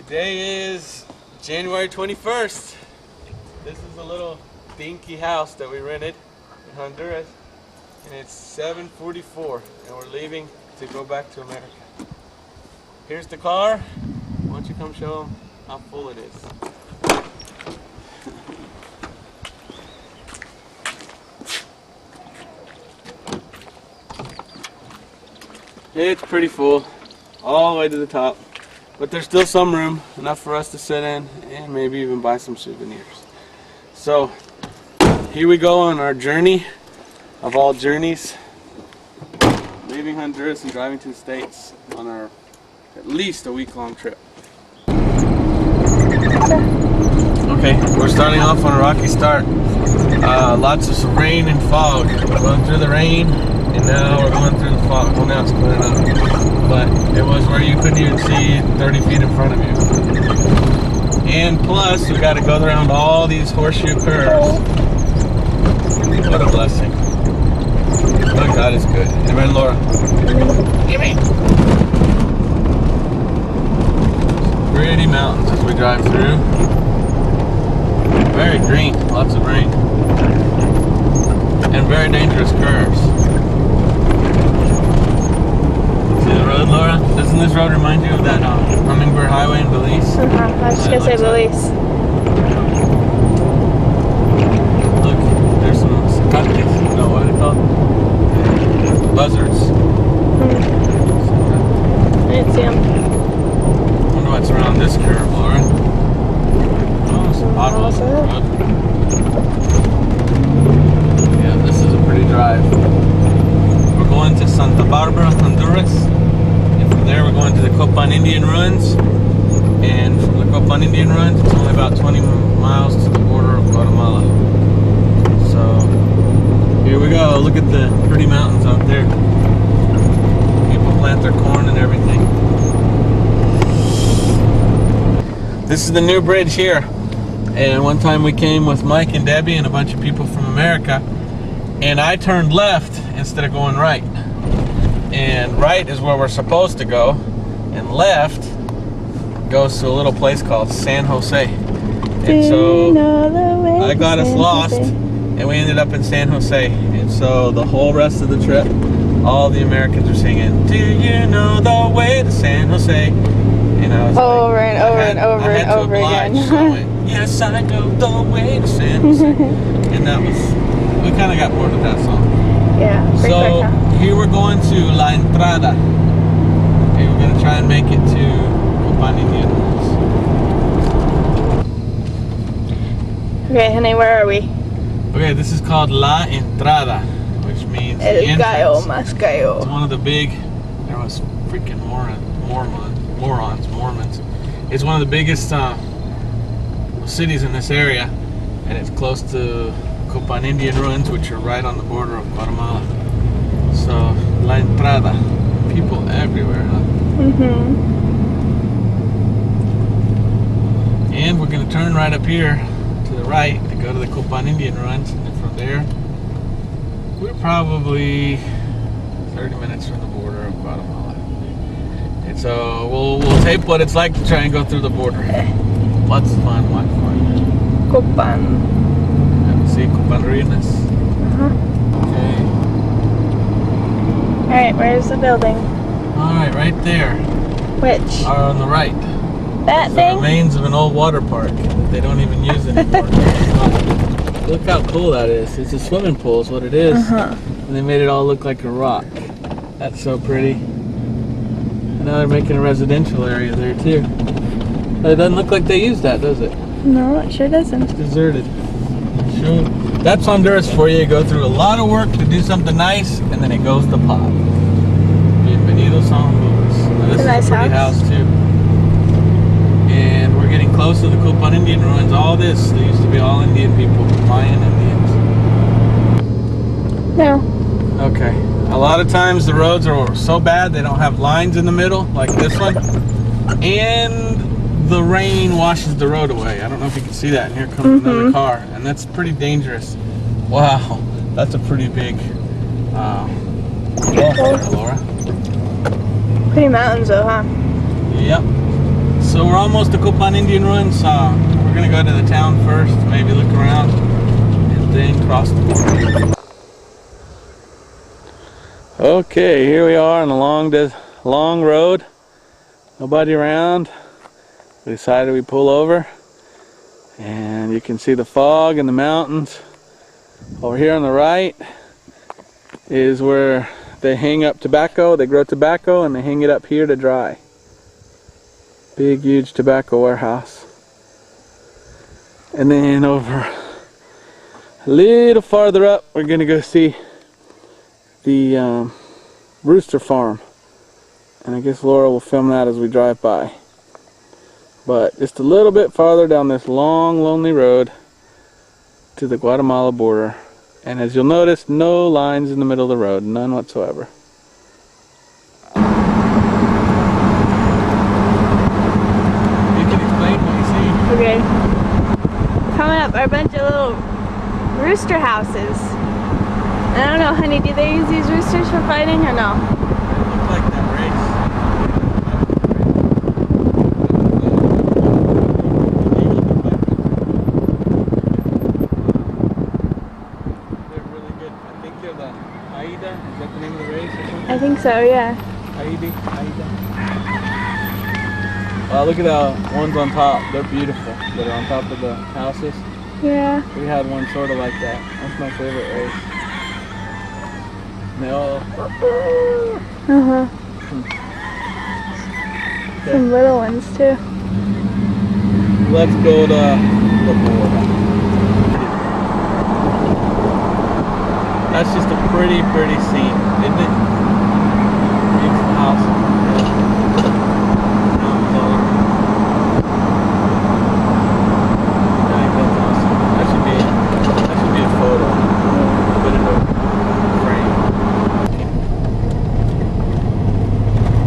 Today is January 21st. This is a little dinky house that we rented in Honduras, and it's 7:44, and we're leaving to go back to America. Here's the car. Why don't you come show them how full it is? It's pretty full, all the way to the top, but there's still some room, enough for us to sit in and maybe even buy some souvenirs. So here we go on our journey of all journeys, leaving Honduras and driving to the States on our at least a week-long trip. Okay, we're starting off on a rocky start. Lots of rain and fog. We're going through the rain, and now we're going through the fog. Well, now it's clearing up, but it was where you couldn't even see 30 feet in front of you. And plus, we got to go around all these horseshoe curves. What a blessing. Oh, God is good. Amen, Laura. Gimme. Pretty mountains as we drive through. Very green, lots of rain. And very dangerous curves. See the road, Laura? Doesn't this road remind you of that Hummingbird Highway in Belize? I was just going to say Belize. Look, there's some cicates. No, what are they called? Buzzards. I didn't see them. Wonder what's around this curve, Laura. Oh, some potholes in the road. Yeah, this is a pretty drive. We're going to Santa Barbara, Honduras. And from there we're going to the Copan Indian Ruins. And from the Copan Indian Ruins, it's only about 20 miles to the border of Guatemala. So, here we go. Look at the pretty mountains out there. People plant their corn and everything. This is the new bridge here. And one time we came with Mike and Debbie and a bunch of people from America, and I turned left instead of going right. And right is where we're supposed to go, and left goes to a little place called San Jose. And so I got us lost, and we ended up in San Jose. And so the whole rest of the trip, all the Americans are singing, "Do you know the way to San Jose?" And I was over and over and over and over again. So I went, "Yes, I know the way to San Jose." And that was, we kind of got bored with that song. Yeah, pretty So quick, huh? here we're going to La Entrada. Okay, we're going to try and make it to Copan Indian Ruins. Okay, honey, where are we? Okay, this is called La Entrada, which means El the gallo entrance. más gallo. It's one of the big, there was freaking Mormons. It's one of the biggest cities in this area, and it's close to Copan Indian Ruins, which are right on the border of Guatemala. So, La Entrada, people everywhere, huh? And we're going to turn right up here to the right to go to the Copan Indian Ruins, and from there, we're probably 30 minutes from the border of Guatemala. And so we'll tape what it's like to try and go through the border. Lots of fun, lots of fun. Copan. See Copan Ruinas. Okay. Alright, where's the building? Alright, right there. Which? On the right. That The thing? remains of an old water park that they don't even use anymore. Look how cool that is. It's a swimming pool is what it is. And they made it all look like a rock. That's so pretty. And now they're making a residential area there too. But it doesn't look like they use that, does it? No, it sure doesn't. It's deserted. Sure. That's Honduras for you. You go through a lot of work to do something nice, and then it goes to pot. Bienvenidos a Honduras. Now, this It's a nice is a pretty house too. And we're getting close to the Copan Indian Ruins. All this, they used to be all Indian people, Mayan Indians. No. Okay. A lot of times the roads are so bad they don't have lines in the middle, like this one. And the rain washes the road away. I don't know if you can see that. And here comes another car. And that's pretty dangerous. Wow. That's a pretty big wall there, Laura. Pretty mountains though, huh? Yep. So we're almost to Copan Indian Ruins. We're gonna go to the town first, maybe look around, and then cross the border. Okay, here we are on the long road. Nobody around. We decided we'd pull over, and you can see the fog and the mountains. Over here on the right is where they hang up tobacco. They grow tobacco and they hang it up here to dry. Big, huge tobacco warehouse. And then over a little farther up, we're gonna go see the rooster farm. And I guess Laura will film that as we drive by. But just a little bit farther down this long, lonely road to the Guatemala border. And as you'll notice, no lines in the middle of the road, none whatsoever. Okay. Coming up are a bunch of little rooster houses. I don't know, honey, do they use these roosters for fighting or no? They look like that race. They're really good. I think they're the Aida. Is that the name of the race or something? I think so, yeah. Aida. Look at the ones on top. They're beautiful. That are on top of the houses. Yeah. We had one sort of like that. That's my favorite race. And they all... Uh-huh. Okay. Some little ones too. Let's go to the border. That's just a pretty scene, isn't it? Beautiful house.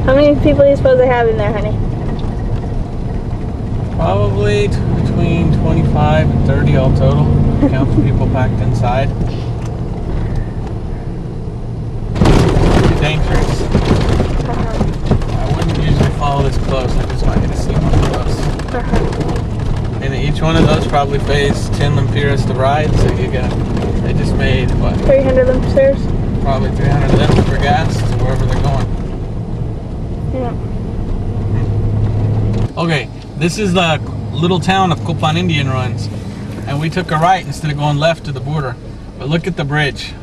How many people are you supposed to have in there, honey? Probably between 25 and 30 all total. Count the people packed inside. Pretty dangerous. I wouldn't usually follow this close. I just want you to see one close. And each one of those probably pays 10 lempiras to ride, so you get. They just made what? 300 lempiras? Probably 300 of them for gas to wherever they're going. Yeah. Okay, this is the little town of Copan Indian Ruins, and we took a right instead of going left to the border. But look at the bridge.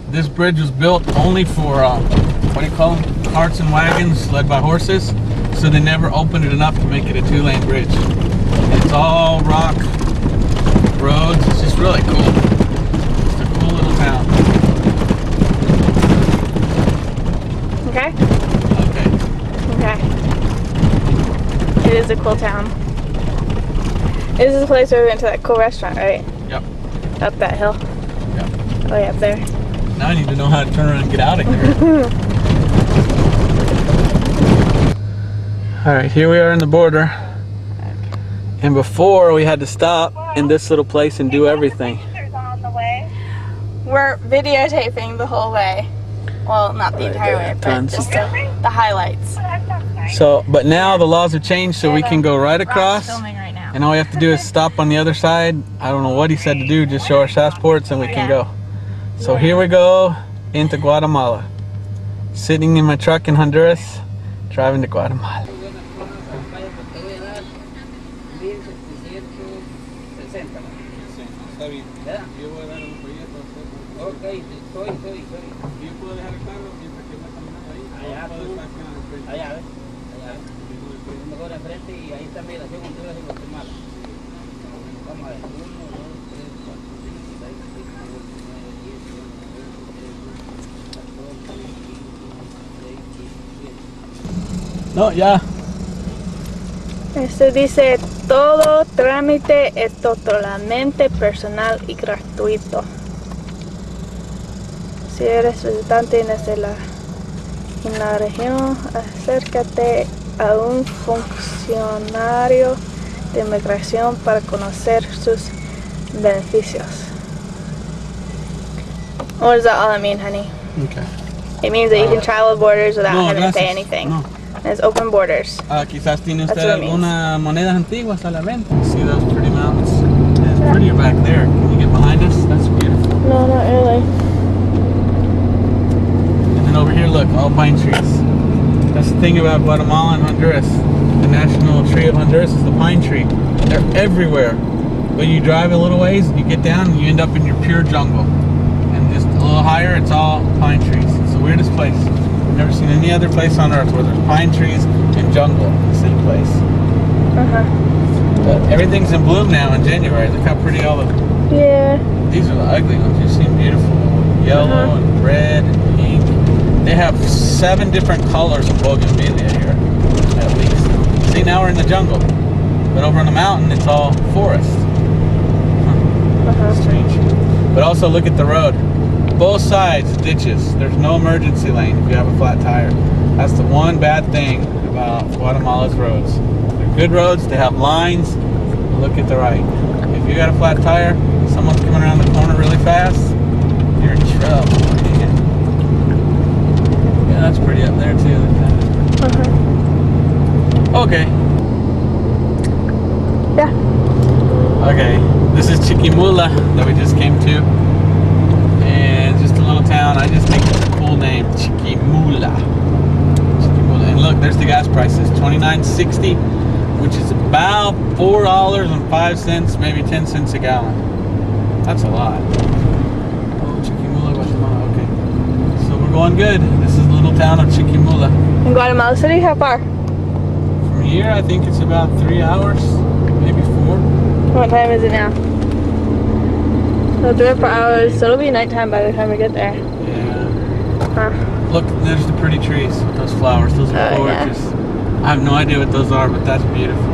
This bridge was built only for what do you call them? Carts and wagons led by horses. So they never opened it enough to make it a 2-lane bridge. And it's all rock roads. It's just really cool. It's a cool little town. Okay. Okay. Okay. It is a cool town. This is the place where we went to that cool restaurant, right? Yep. Up that hill. Yep. Way up there. Now I need to know how to turn around and get out of here. Alright, here we are in the border. And before we had to stop in this little place and do everything. We're videotaping the whole way. Well, not the entire way, but just the highlights. So, but now the laws have changed, so we can go right across. Filming right now. And all we have to do is stop on the other side. I don't know what he said to do, just show our passports and we can go. So here we go into Guatemala. Sitting in my truck in Honduras, driving to Guatemala. No, ya. Esto dice, todo trámite es totalmente personal y gratuito. Si eres visitante en la región, acércate a un funcionario de inmigración para conocer sus beneficios. What does that all mean, honey? Okay. It means that you can travel borders without having to pay gracias. anything. No. it's open borders. Quizás tiene That's usted what it means. alguna monedas antiguas a la venta. See those pretty mountains? It's prettier back there. Can you get behind us? That's beautiful. No, not really. And then over here, look, all pine trees. That's the thing about Guatemala and Honduras. The national tree of Honduras is the pine tree. They're everywhere. But you drive a little ways, you get down, and you end up in your pure jungle. And just a little higher, it's all pine trees. It's the weirdest place. I've never seen any other place on earth where there's pine trees and jungle in the same place. But everything's in bloom now in January. Look how pretty all the... Yeah. These are the ugly ones. You seem beautiful. Yellow and red and pink. They have 7 different colors of bougainvillea here, at least. See, now we're in the jungle. But over on the mountain, it's all forest. Strange. But also look at the road. Both sides, ditches. There's no emergency lane if you have a flat tire. That's the one bad thing about Guatemala's roads. They're good roads, they have lines. Look at the right. If you got a flat tire, someone's coming around the corner really fast, you're in trouble. Yeah, that's pretty up there too. Okay. Yeah. Okay, this is Chiquimula that we just came to. And just a little town. I just think it's a cool name, Chiquimula. Chiquimula. And look, there's the gas prices, $29.60, which is about $4.05, maybe 10 cents a gallon. That's a lot. Oh, Chiquimula, Guatemala, okay. So we're going good. This is the little town of Chiquimula. In Guatemala City, how far? From here, I think it's about 3 hours, maybe 4. What time is it now? So 3 or 4 hours, so it'll be nighttime by the time we get there. Yeah. Look, there's the pretty trees, those flowers, those are gorgeous. Yeah. I have no idea what those are, but that's beautiful.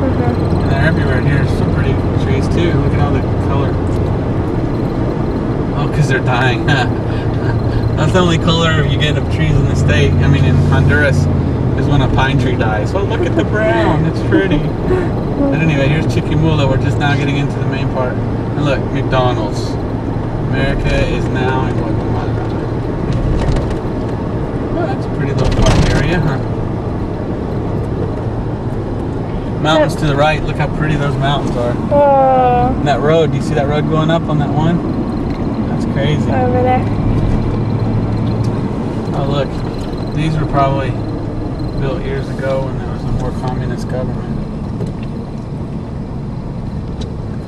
And they're everywhere here, some pretty trees too. Look at all the color. Oh, because they're dying. That's the only color you get of trees in the state, I mean in Honduras, is when a pine tree dies. Well, look at the brown, it's pretty. But anyway, here's Chiquimula. We're just now getting into the main part. And look, McDonald's. America is now in Guatemala. Well, that's a pretty little park area, huh? Mountains to the right. Look how pretty those mountains are. And that road, do you see that road going up on that one? That's crazy. Over there. Oh, look. These were probably built years ago when there was a more communist government.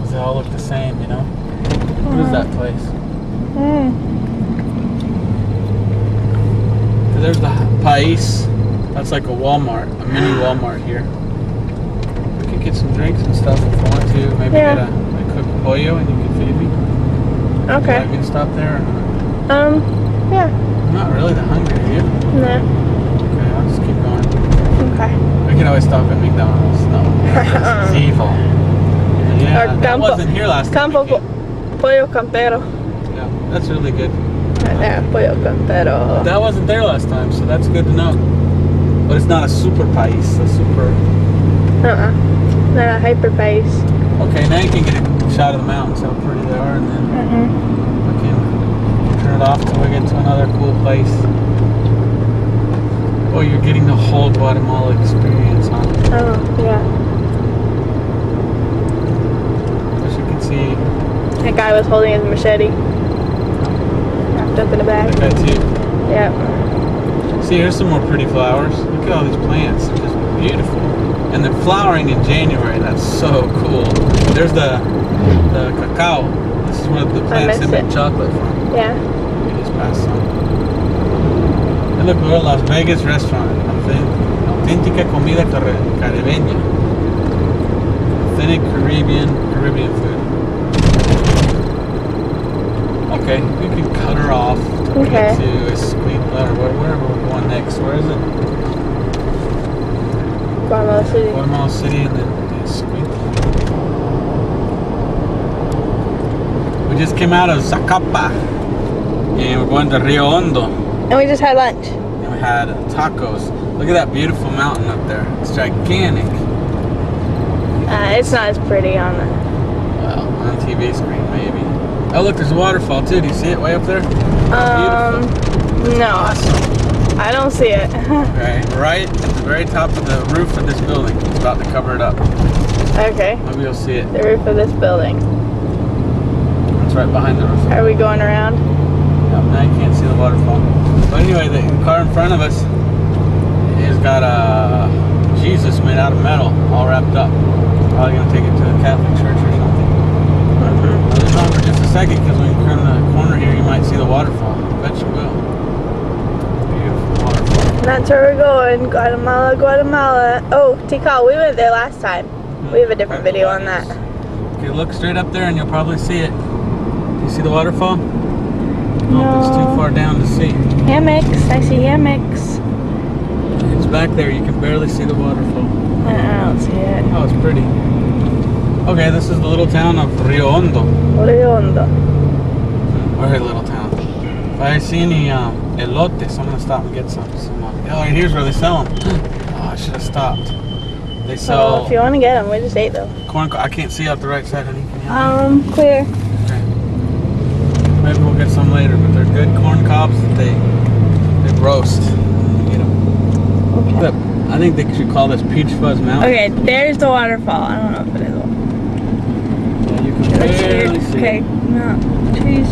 They all look the same, you know? What is that place? So there's the País. That's like a Walmart, a mini Walmart here. We could get some drinks and stuff if we want to. Maybe get a cooked pollo and you can feed me. Okay. Would you like me to stop there or not? Yeah. I'm not really that hungry, are you? No. Okay, I'll just keep going. Okay. We can always stop at McDonald's. No, that's evil. Yeah, that wasn't here last time. Pollo campero. Yeah, that's really good. Right there, pollo campero. That wasn't there last time, so that's good to know. But it's not a super país, a super... Not a hyper país. Okay, now you can get a shot of the mountains, how pretty they are, and then we can turn it off till we get to another cool place. Oh, you're getting the whole Guatemala experience, huh? Oh, yeah. See, that guy was holding his machete wrapped up in a bag. That guy too. Yeah. See, here's some more pretty flowers. Look at all these plants; they're just beautiful. And they're flowering in January. That's so cool. There's the cacao. This is where the plants they make chocolate from. Yeah. We just passed some. And look, we're at Las Vegas restaurant. Auténtica comida caribeña. Authentic Caribbean food. Okay, we can cut her off to get to Escuintla or wherever we're going next. Where is it? Guatemala City. Guatemala City and then Escuintla. We just came out of Zacapa and we're going to Rio Hondo. And we just had lunch. And we had tacos. Look at that beautiful mountain up there. It's gigantic. It's not as pretty on the... Well, on TV screen maybe. Oh look, there's a waterfall too. Do you see it way up there? No. Awesome. I don't see it. Okay, right at the very top of the roof of this building. It's about to cover it up. Okay. Maybe you'll see it. The roof of this building. It's right behind the roof. Are we going around? Yep, now you can't see the waterfall. But anyway, the car in front of us has got Jesus made out of metal, all wrapped up. Probably gonna take it to a Catholic church or something. Hold on for just a second, because when you turn the corner here, you might see the waterfall. I bet you will. Beautiful waterfall. And that's where we're going. Guatemala, Guatemala. Oh, Tikal, we went there last time. We have a different video on that. Okay, look straight up there and you'll probably see it. Do you see the waterfall? No. It's too far down to see. Hammocks. I see hammocks. It's back there. You can barely see the waterfall. I don't see it. Oh, it's pretty. Okay, this is the little town of Rio Hondo. Rio Hondo. Very little town. If I see any elotes, I'm gonna stop and get some. Oh, here's where they sell them. Oh, I should have stopped. They sell. If you want to get them, we just ate them. Corn. I can't see out the right side, honey. Can you Clear. Okay. Maybe we'll get some later, but they're good corn cobs that they roast. You get them. Okay. I think they should call this Peach Fuzz Mountain. Okay, there's the waterfall. I don't know if it is. Yeah, you can barely see Okay, it. no. Trees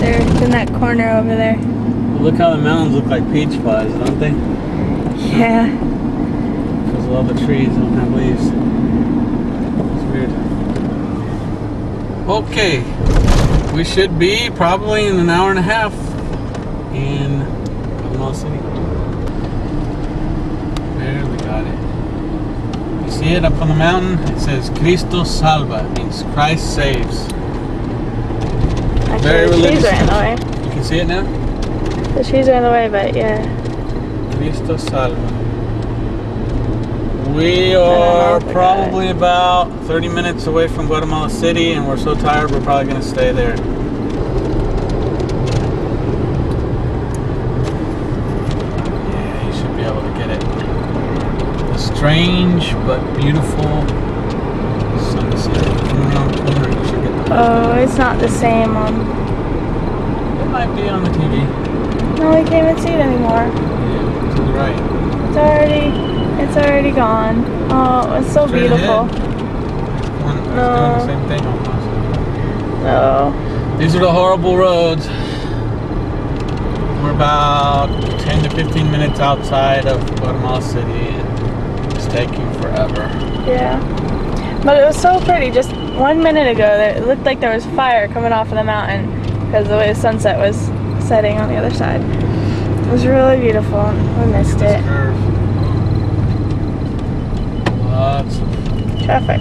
there. It's in that corner over there. Well, look how the mountains look like peach fuzz, don't they? Yeah. Because all the trees don't have leaves. It's weird. Okay. We should be probably in an hour and a half in Guatemala City. Barely got it. You see it up on the mountain? It says Cristo Salva. It means Christ saves. Actually, Very the trees religious. are in the way. You can see it now? The trees are in the way, but yeah. Cristo Salva. We are probably about 30 minutes away from Guatemala City, and we're so tired we're probably going to stay there. Yeah, you should be able to get it. A strange but beautiful sunset. Coming around the corner, you should get the Oh, it's not the same on. It might be on the TV. No, we can't even see it anymore. Yeah, to the right. It's already gone. Oh, it's so Straight beautiful. ahead. One, it's doing the same thing almost. No. These are the horrible roads. We're about 10 to 15 minutes outside of Guatemala City, and it's taking forever. Yeah. But it was so pretty. Just 1 minute ago, it looked like there was fire coming off of the mountain because the way the sunset was setting on the other side. It was really beautiful. We missed it. Curve. Lots of Traffic.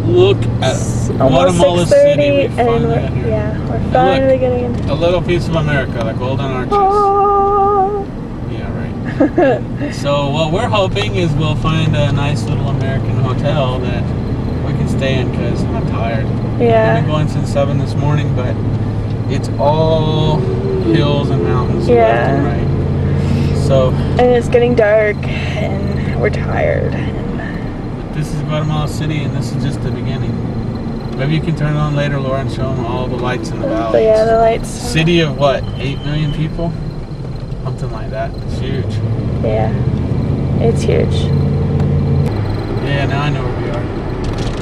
Look at Almost Guatemala 6:30, City. We and finally got here. we're finally getting in. A little piece of America, the Golden Arches. Oh. Yeah, right. So what we're hoping is we'll find a nice little American hotel that we can stay in, because I'm tired. Yeah. We've been going since 7 this morning, but it's all hills and mountains left and right. So. And it's getting dark, and we're tired. This is Guatemala City, and this is just the beginning. Maybe you can turn it on later, Laura, and show them all the lights in the valley. So yeah, the lights. City of what? 8 million people? Something like that. It's huge. Yeah, it's huge. Yeah, now I know where we are.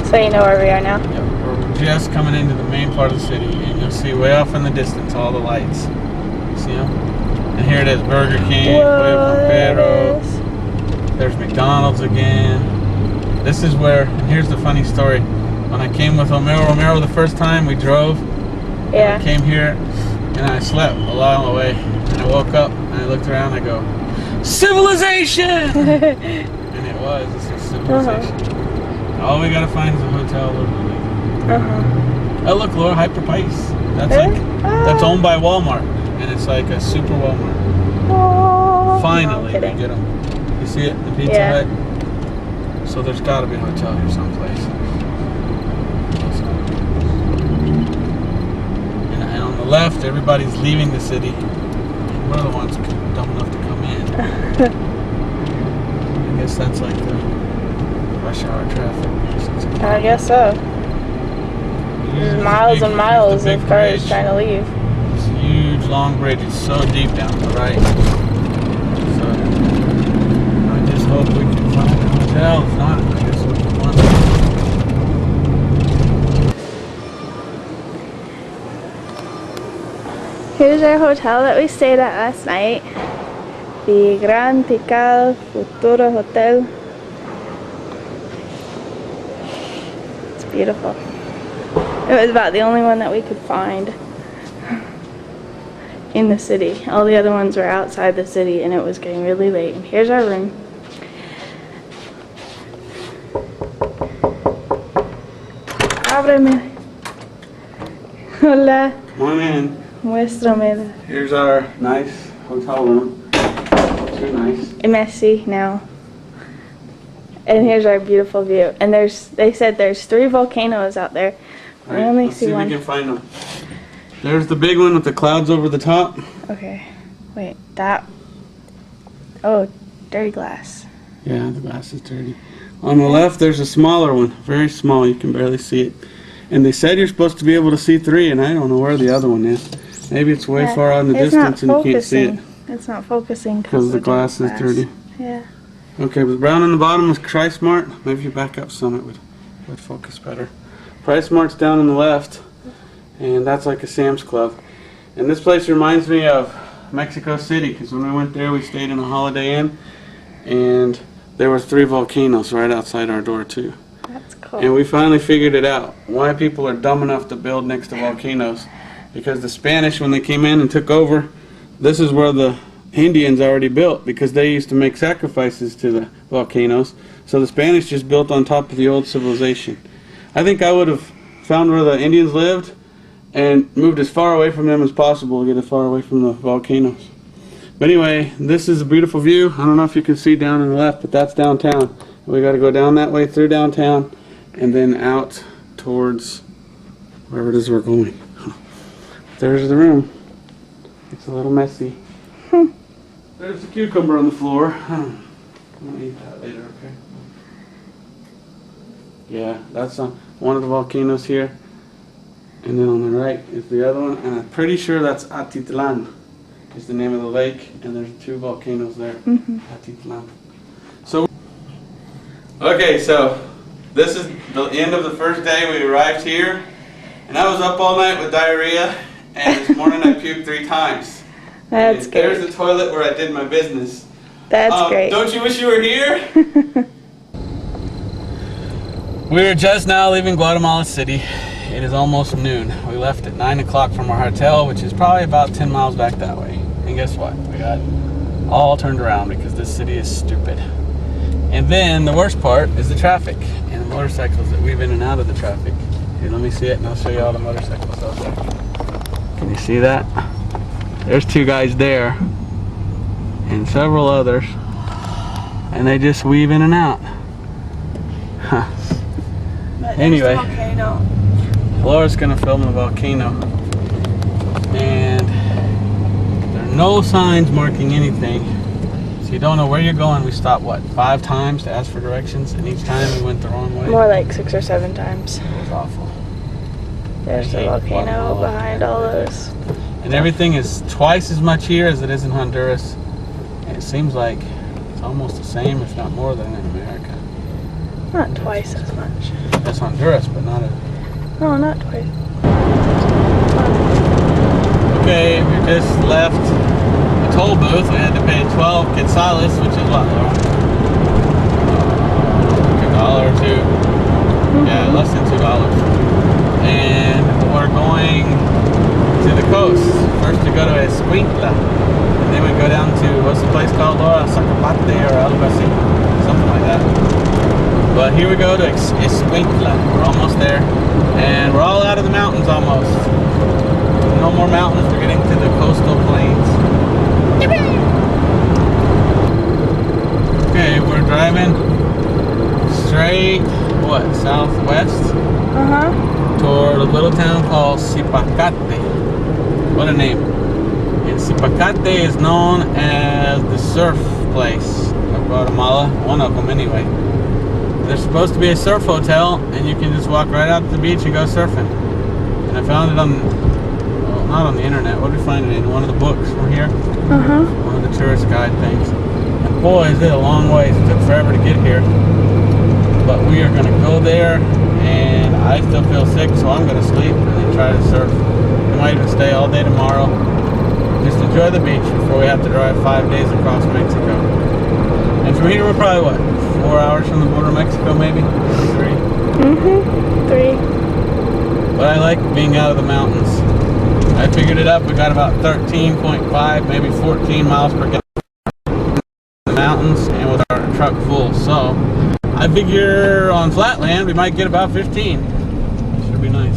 So you know where we are now? Yep, we're just coming into the main part of the city, and you'll see way off in the distance all the lights. See them? And here it is, Burger King, Pollo Campero. There's McDonald's again. This is where, and here's the funny story. When I came with Romero the first time, we drove. Yeah. I came here, and I slept a while away. And I woke up, and I looked around, and I go, civilization! And it was, this is civilization. All we gotta find is a hotel, literally. Oh, look, Laura, Hyper Pice. That's that's owned by Walmart, and it's like a super Walmart. Oh, Finally, no, we get them. You see it, the Pizza Hut? So there's got to be a hotel here someplace. And on the left, everybody's leaving the city. And we're the ones dumb enough to come in. I guess that's like the rush hour traffic. I guess so. There's miles and miles of cars trying to leave. This huge long bridge. It's so deep down to the right. So I just hope we can find a hotel. If not, I guess we'll go on. Here's our hotel that we stayed at last night. The Gran Tikal Futuro Hotel. It's beautiful. It was about the only one that we could find in the city. All the other ones were outside the city and it was getting really late. And here's our room. Ábreme. Hola. Come in. Muéstrame. Here's our nice hotel room. Too nice. Messy now. And here's our beautiful view. And they said there's 3 volcanoes out there. All I right, only let's see see if one. we can find them. There's the big one with the clouds over the top. Okay. Wait, that. Oh, dirty glass. Yeah, the glass is dirty. On the left, there's a smaller one. Very small. You can barely see it. And they said you're supposed to be able to see 3, and I don't know where the other one is. Maybe it's way far out in the It's distance and not you can't see it. focusing. It's not focusing Because the glass is dirty. Yeah. Okay, but brown on the bottom is TriSmart. Maybe if you back up some, it would focus better. PriceSmart's down on the left, and that's like a Sam's Club. And this place reminds me of Mexico City, because when we went there, we stayed in a Holiday Inn, and there were 3 volcanoes right outside our door too. That's cool. And we finally figured it out, why people are dumb enough to build next to volcanoes. Because the Spanish, when they came in and took over, this is where the Indians already built, because they used to make sacrifices to the volcanoes. So the Spanish just built on top of the old civilization. I think I would have found where the Indians lived and moved as far away from them as possible to get as far away from the volcanoes. But anyway, this is a beautiful view. I don't know if you can see down on the left, but that's downtown. We got to go down that way through downtown and then out towards wherever it is we're going. There's the room. It's a little messy. There's a cucumber on the floor. I'm gonna eat that later, okay? Yeah, that's one of the volcanoes here. And then on the right is the other one. And I'm pretty sure that's Atitlan is the name of the lake. And there's 2 volcanoes there. Atitlan. So, okay, so this is the end of the first day. We arrived here. And I was up all night with diarrhea. And this morning I puked 3 times. That's and great. There's the toilet where I did my business. That's great. Don't you wish you were here? We are just now leaving Guatemala City. It is almost noon. We left at 9 o'clock from our hotel, which is probably about 10 miles back that way. And guess what? We got all turned around because this city is stupid. And then the worst part is the traffic and the motorcycles that weave in and out of the traffic. Here, let me see it and I'll show you all the motorcycles out there. Can you see that? There's 2 guys there and several others, and they just weave in and out. Huh. Anyway, Laura's gonna film the volcano, and there are no signs marking anything, so you don't know where you're going. We stopped, what, 5 times to ask for directions, and each time we went the wrong way. More like 6 or 7 times. It was awful. There's the volcano behind all those. And everything is twice as much here as it is in Honduras. And it seems like it's almost the same, if not more, than in America. Not twice as much. That's Honduras, but not a... No, not twice. Okay, we just left the toll booth. We had to pay 12 quetzales, which is what, Laura? Like $1 or 2. Yeah, less than $2. And we're going to the coast. First we go to E.E.U.U, and then we go down to, what's the place called, Laura? Zacapate or algo así, something like that. But here we go to E.E.U.U. We're almost there, and we're all out of the mountains almost. No more mountains. We're getting to the coastal plains. Okay, we're driving straight, what, southwest? Toward a little town called Zipacate. What a name. And Zipacate is known as the surf place of Guatemala. One of them anyway. There's supposed to be a surf hotel, and you can just walk right out to the beach and go surfing. and I found it on, well, not on the internet. What did we find it in? One of the books from here. One of the tourist guide things. And boy, is it a long ways. It took forever to get here. But we are going to go there, and I still feel sick, so I'm going to sleep and then try to surf. We might even stay all day tomorrow. Just enjoy the beach before we have to drive 5 days across Mexico. And from here, we're probably, what, 4 hours from the border of Mexico, maybe? 3? 3. But I like being out of the mountains. I figured it up. We got about 13.5, maybe 14 miles per gallon in the mountains, and with our truck full. So I figure on flat land we might get about 15. Should be nice.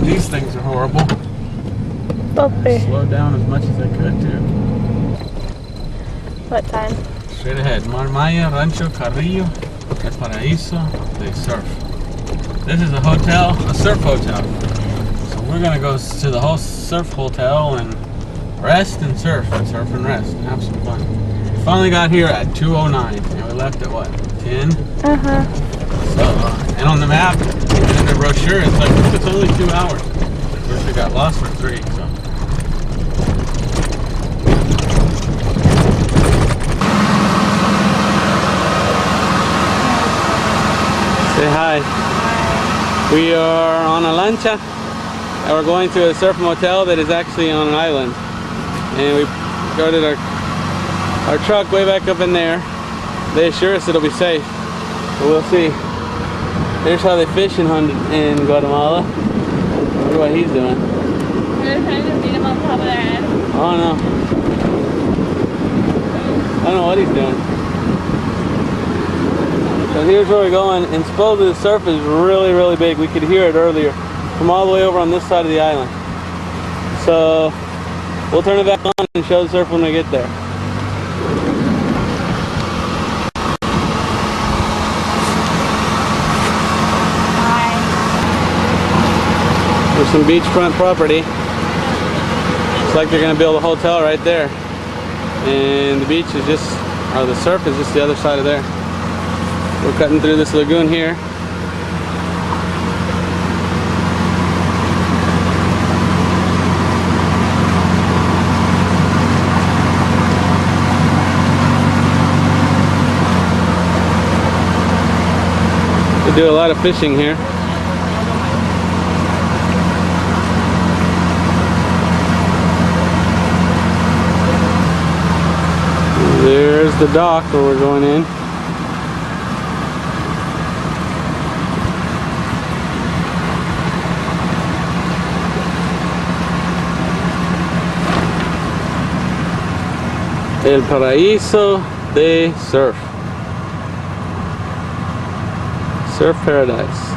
These things are horrible. Slowed down as much as I could too. What time? Straight ahead. Marmaya, Rancho Carrillo, El Paraíso, they surf. This is a hotel, a surf hotel. So we're gonna go to the whole surf hotel and rest and surf and rest and have some fun. We finally got here at 2:09 and we left at what, 10? So, and on the map and in the brochure it's like, it's only 2 hours. Of course we got lost for 3, so. Say hi. We are on a lancha and we're going to a surf motel that is actually on an island. And we started our truck way back up in there. They assure us it'll be safe, but we'll see. Here's how they fish in Guatemala. Look what he's doing. They're trying to beat him on top of their head. Oh no. I don't know what he's doing. So here's where we're going, and supposedly the surf is really, really big. We could hear it earlier from all the way over on this side of the island. So we'll turn it back on and show the surf when we get there. There's some beachfront property. It's like they're going to build a hotel right there. And the beach is just, or the surf is just the other side of there. We're cutting through this lagoon here. We do a lot of fishing here. There's the dock where we're going in. El Paraíso de Surf. Surf Paradise.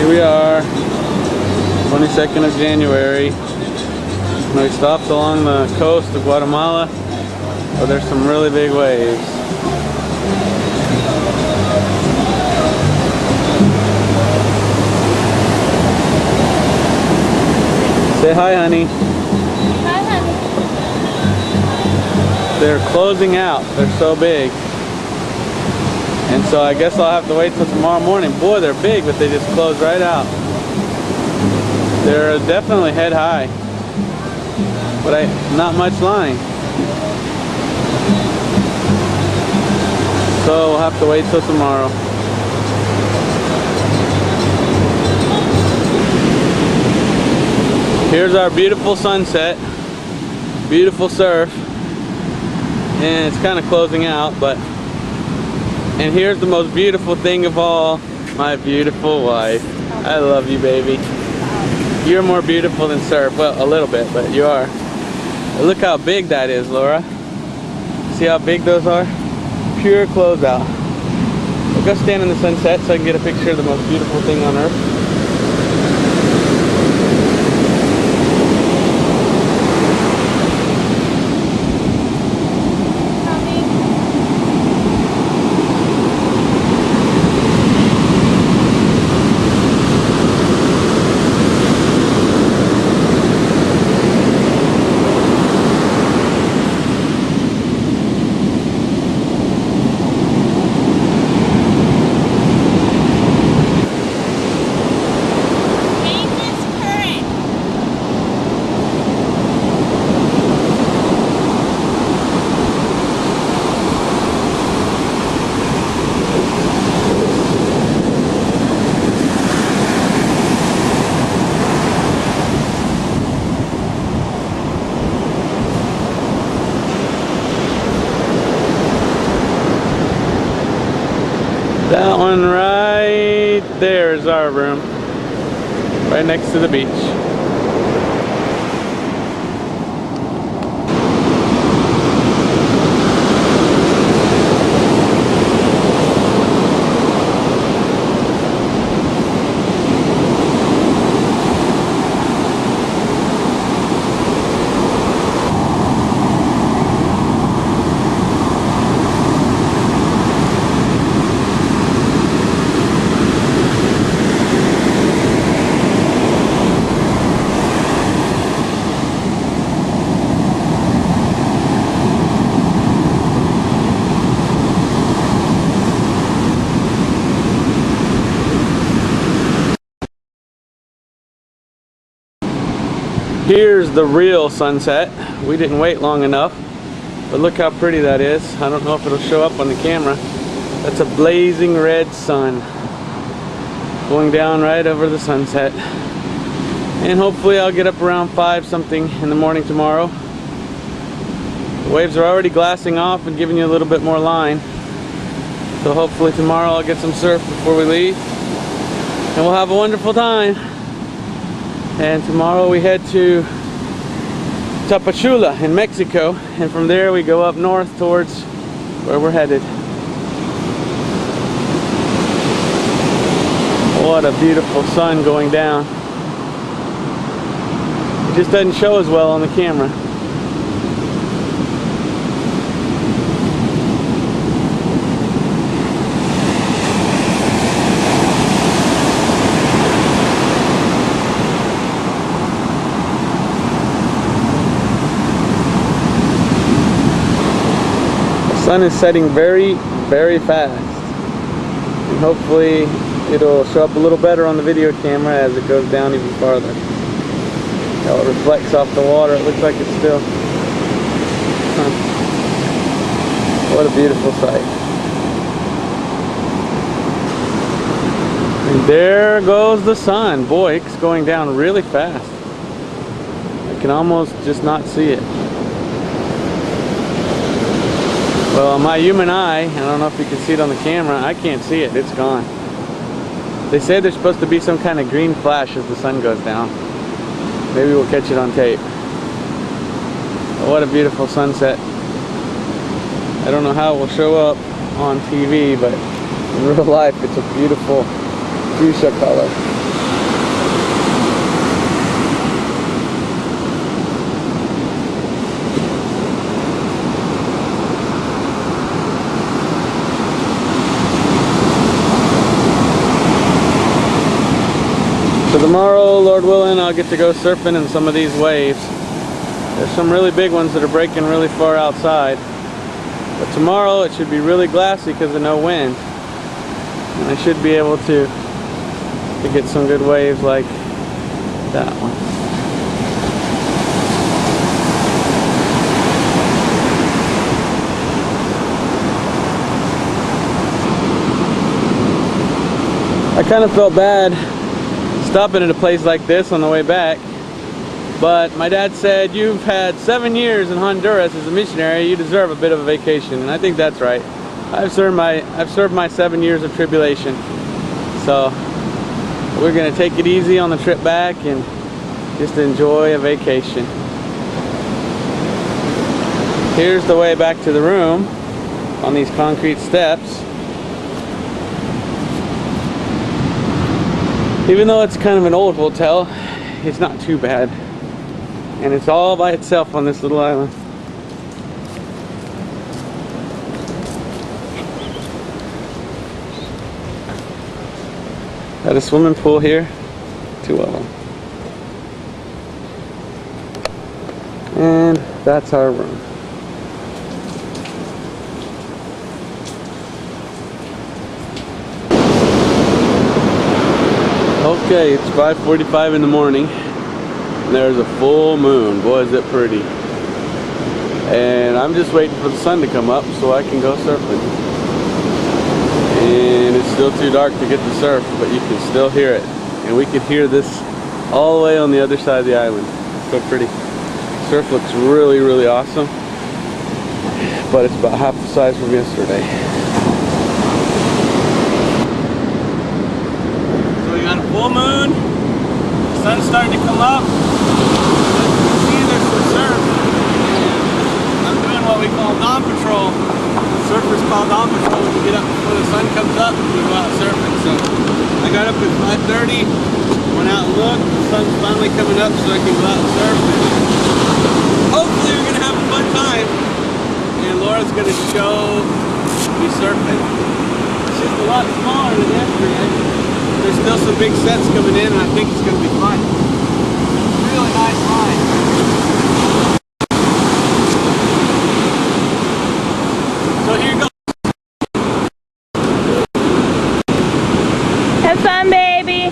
We are 22nd of January. We stopped along the coast of Guatemala where there's some really big waves. Say hi, honey. Hi, honey. They're closing out. They're so big. And so I guess I'll have to wait till tomorrow morning. Boy, they're big, but they just close right out. They're definitely head high, but not much line. So we'll have to wait till tomorrow. Here's our beautiful sunset, beautiful surf, and it's kind of closing out, but. And here's the most beautiful thing of all, my beautiful wife. I love you, baby. You're more beautiful than surf. Well, a little bit, but you are. Look how big that is, Laura. See how big those are? Pure closeout. We'll go stand in the sunset so I can get a picture of the most beautiful thing on earth. That one right there is our room, right next to the beach. Here's the real sunset. We didn't wait long enough, but look how pretty that is. I don't know if it'll show up on the camera. That's a blazing red sun going down right over the sunset. And hopefully I'll get up around 5 something in the morning tomorrow. The waves are already glassing off and giving you a little bit more line. So hopefully tomorrow I'll get some surf before we leave. And we'll have a wonderful time. And tomorrow we head to Tapachula in Mexico, and from there we go up north towards where we're headed. What a beautiful sun going down. It just doesn't show as well on the camera. The sun is setting very, very fast, and hopefully it'll show up a little better on the video camera as it goes down even farther. How it reflects off the water, it looks like it's still... What a beautiful sight. And there goes the sun. Boy, it's going down really fast. I can almost just not see it. Well, my human eye, I don't know if you can see it on the camera, I can't see it, it's gone. They say there's supposed to be some kind of green flash as the sun goes down. Maybe we'll catch it on tape. But what a beautiful sunset. I don't know how it will show up on TV, but in real life it's a beautiful fuchsia color. So tomorrow, Lord willing, I'll get to go surfing in some of these waves. There's some really big ones that are breaking really far outside. But tomorrow it should be really glassy because of no wind. And I should be able to get some good waves like that one. I kind of felt bad stopping at a place like this on the way back, but my dad said, you've had 7 years in Honduras as a missionary, you deserve a bit of a vacation, and I think that's right. I've served my 7 years of tribulation, so we're gonna take it easy on the trip back and just enjoy a vacation. Here's the way back to the room on these concrete steps. Even though it's kind of an old hotel, it's not too bad. And it's all by itself on this little island. Got a swimming pool here, 2 of them. And that's our room. Okay, it's 5:45 in the morning. And there's a full moon. Boy, is it pretty. And I'm just waiting for the sun to come up so I can go surfing. And it's still too dark to get the surf, but you can still hear it. And we can hear this all the way on the other side of the island. It's so pretty. Surf looks really, really awesome. But it's about half the size from yesterday. Full moon. The sun's starting to come up. As you can see, there's some surf. I'm doing what we call dawn patrol. Surfers call dawn patrol when you get up before the sun comes up and we go out surfing. So I got up at 5:30, went out and looked. The sun's finally coming up so I can go out and surf. And hopefully we're gonna have a fun time. And Laura's gonna show me surfing. It's just a lot smaller than yesterday. There's still some big sets coming in and I think it's gonna be fun. Really nice line. So here you go. Have fun, baby.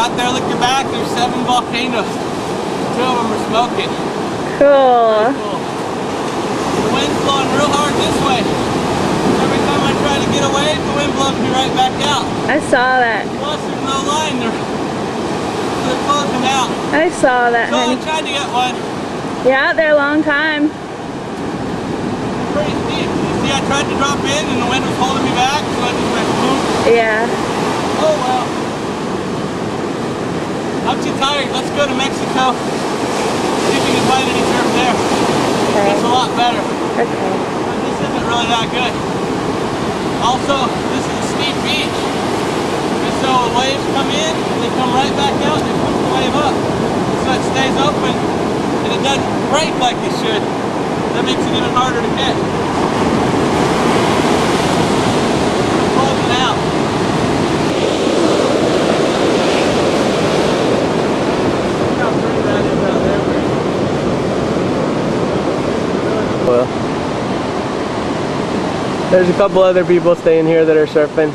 out there, look your back, there's 7 volcanoes. 2 of them are smoking. Cool. Cool. The wind's blowing real hard this way. Every time I try to get away, the wind blows me right back out. I saw that. Plus, there's no line. They're closing out. I saw that, So I honey. tried to get one. You're out there a long time. Pretty steep. You see, I tried to drop in and the wind was holding me back, so I just went boom. Yeah. Oh well. I'm too tired. Let's go to Mexico. See if we can find any surf there. Okay. It's a lot better. Okay. But this isn't really that good. Also, this is a steep beach. And so waves come in, and they come right back out, and they push the wave up. So it stays open, and it doesn't break like it should. That makes it even harder to catch. It's closing out. Look how pretty that is out there. Well, there's a couple other people staying here that are surfing,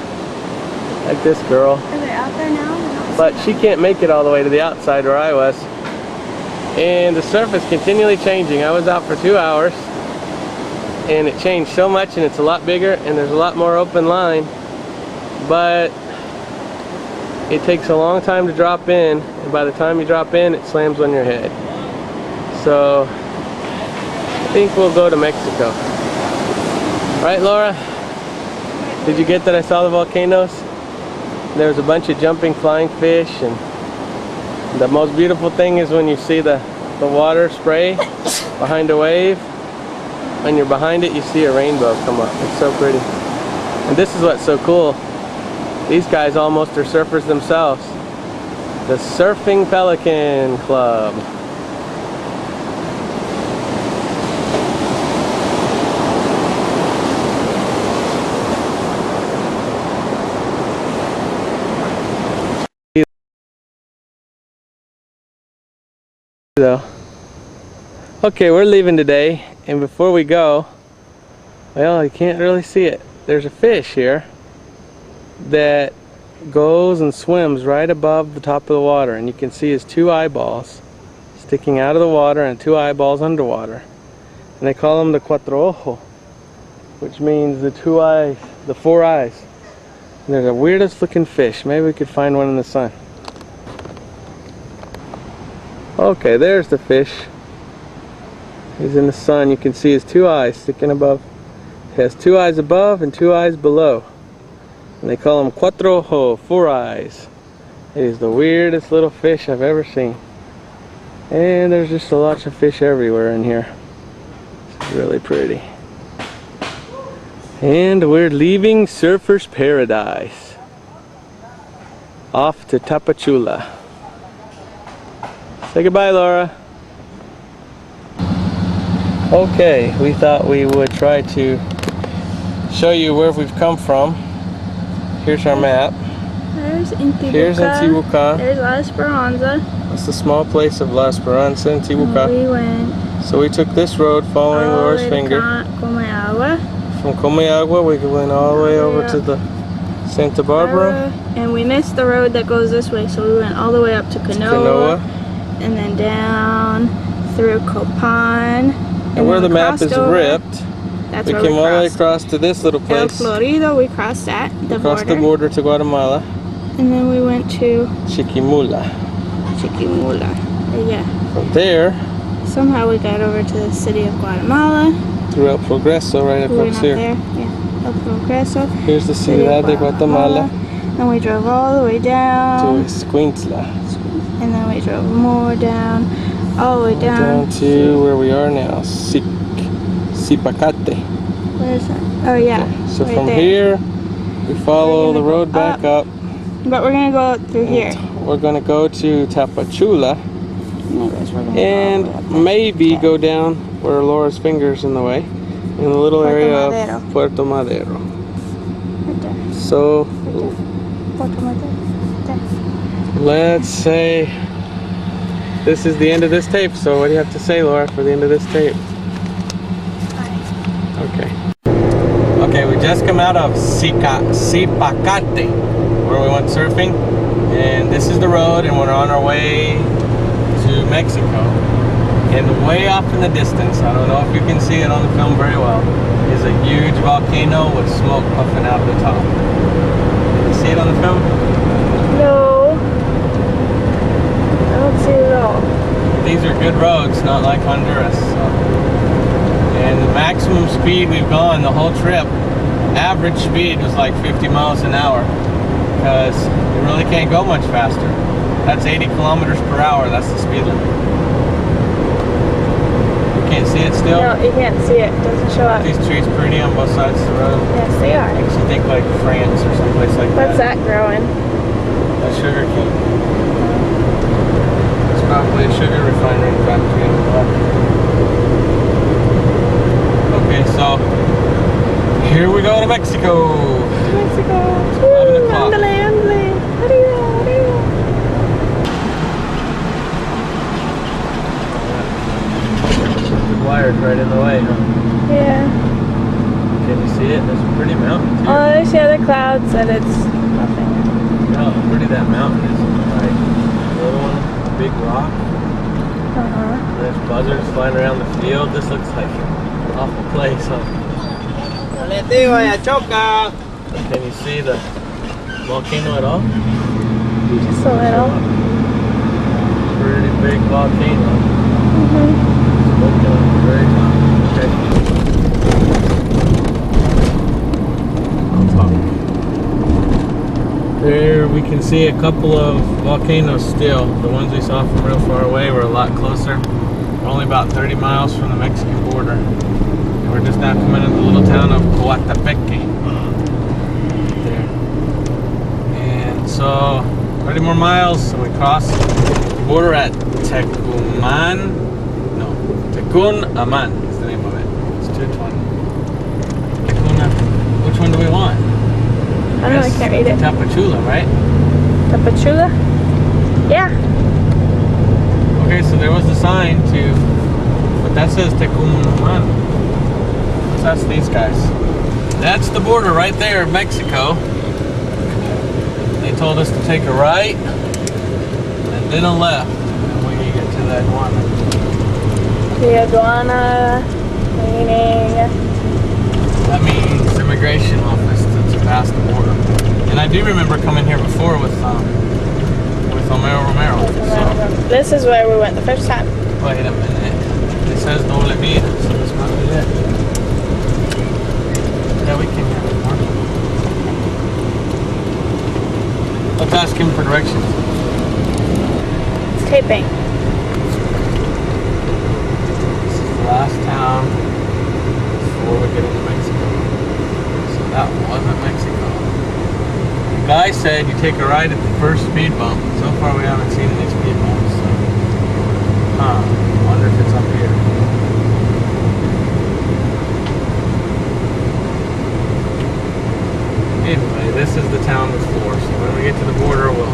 like this girl, Are they out there now? but she can't make it all the way to the outside where I was. And the surf is continually changing. I was out for 2 hours and it changed so much, and it's a lot bigger and there's a lot more open line, but it takes a long time to drop in, and by the time you drop in it slams on your head. So I think we'll go to Mexico. Right, Laura? Did you get that I saw the volcanoes? There was a bunch of jumping flying fish, and the most beautiful thing is when you see the water spray behind a wave. When you're behind it, you see a rainbow come up. It's so pretty. And this is what's so cool. These guys almost are surfers themselves. The Surfing Pelican Club. Though. Okay, we're leaving today, and before we go, well, you can't really see it. There's a fish here that goes and swims right above the top of the water, and you can see his 2 eyeballs sticking out of the water and 2 eyeballs underwater. And they call him the cuatro ojo, which means the 2 eyes, the 4 eyes. And they're the weirdest looking fish. Maybe we could find one in the sun. Okay, there's the fish. He's in the sun. You can see his 2 eyes sticking above. He has 2 eyes above and 2 eyes below. And they call him cuatro ojo, 4 eyes. It is the weirdest little fish I've ever seen. And there's just lots of fish everywhere in here. It's really pretty. And we're leaving Surfer's Paradise. Off to Tapachula. Say goodbye, Laura. Okay, we thought we would try to show you where we've come from. Here's our map. There's Intibucá. Here's Intibucá. There's La Esperanza. That's the small place of La Esperanza, Intibucá. We went So we took this road following all the Laura's way to finger. Comayagua. From Comayagua, we went all the way over to the Santa Barbara. And we missed the road that goes this way, so we went all the way up to Canoa. And then down through Copan. And where the map is ripped, that's we where came we all the way crossed. across to this little El place. Florido, we crossed that, the Across border. the border to Guatemala. And then we went to Chiquimula. Chiquimula. Yeah. From there, Somehow we got over to the city of Guatemala. through El Progreso, right We went across up here. there. Yeah. El Progreso. Here's the City Ciudad de Guatemala And we drove all the way to down. Escuintla. And then we drove more down. All the way down. Down to where we are now, Zipacate. Where is that? Oh yeah. So right from there. here, we follow We're the gonna road go back up. But we're gonna go through here. We're gonna go to Tapachula Anyways, we're gonna go and all the way up there. maybe go down where Laura's finger's in the way, in the little Puerto area Madero. of Puerto Madero. Right there. So Puerto Madero. There. let's say this is the end of this tape. So what do you have to say, Laura, for the end of this tape? Okay. Okay, we just come out of Zipacate, where we went surfing. And this is the road, and we're on our way to Mexico. And way off in the distance, I don't know if you can see it on the film very well, is a huge volcano with smoke puffing out of the top. Can you see it on the film? No. I don't see it at all. These are good roads, not like Honduras. So. And the maximum speed we've gone the whole trip, average speed was like 50 miles an hour, because you really can't go much faster. That's 80 kilometers per hour, that's the speed limit. You can't see it still? No, you can't see it. It doesn't show up. These trees pretty on both sides of the road. Yes, they are. Makes you think like France or someplace like What's that. that growing? A sugar cane. It's probably a sugar refinery factory in the back. Okay, so here we go to Mexico. Mexico. 11 o'clock. Ándale, ándale. Arriba, arriba. The wire's right in the way, huh? Yeah. Can you see it? There's some pretty mountains here. Oh, there's the other clouds and it's nothing. How pretty that mountain is. Like the little one, the big rock. Uh-huh. There's buzzards flying around the field. This looks like an awful place, huh? Can you see the volcano at all? Just a little. Pretty big volcano. Mm-hmm. Smoking on the very top. Okay. There we can see a couple of volcanoes still. The ones we saw from real far away were a lot closer. We're only about 30 miles from the Mexican border. And we're just now coming into the little town of Coatepeque. There. And so 30 more miles and we cross the border at Tecuman. No, Tecunaman is the name of it. It's 220. Tecuna. Which one do we want? I don't know, I can't read it. Tapachula, right? Tapachula? Yeah. Okay, so there was a sign to, but that says Tecuman. So that's these guys. That's the border right there, Mexico. They told us to take a right and then a left, and we can get to the aduana. The aduana, meaning... That means immigration office to pass the border. And I do remember coming here before with Omero Romero. So, this is where we went the first time. wait a minute. It says no vida, so this might be it. Yeah, we came here before. Let's ask him for directions. It's taping. This is the last town before we get into Mexico. So that wasn't Mexico. The guy said you take a right at the first speed bump. So far we haven't seen any speed bumps. So. I wonder if it's up here. Anyway, this is the town before. So when we get to the border, we'll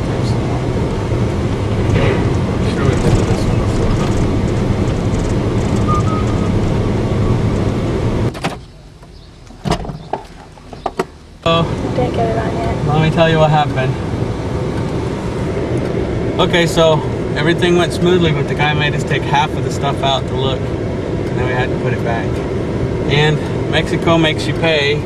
take some more. I'm sure we've been to this one before, though. Didn't get it on yet. Let me tell you what happened. Okay, so everything went smoothly, but the guy made us take half of the stuff out to look, and then we had to put it back. And Mexico makes you pay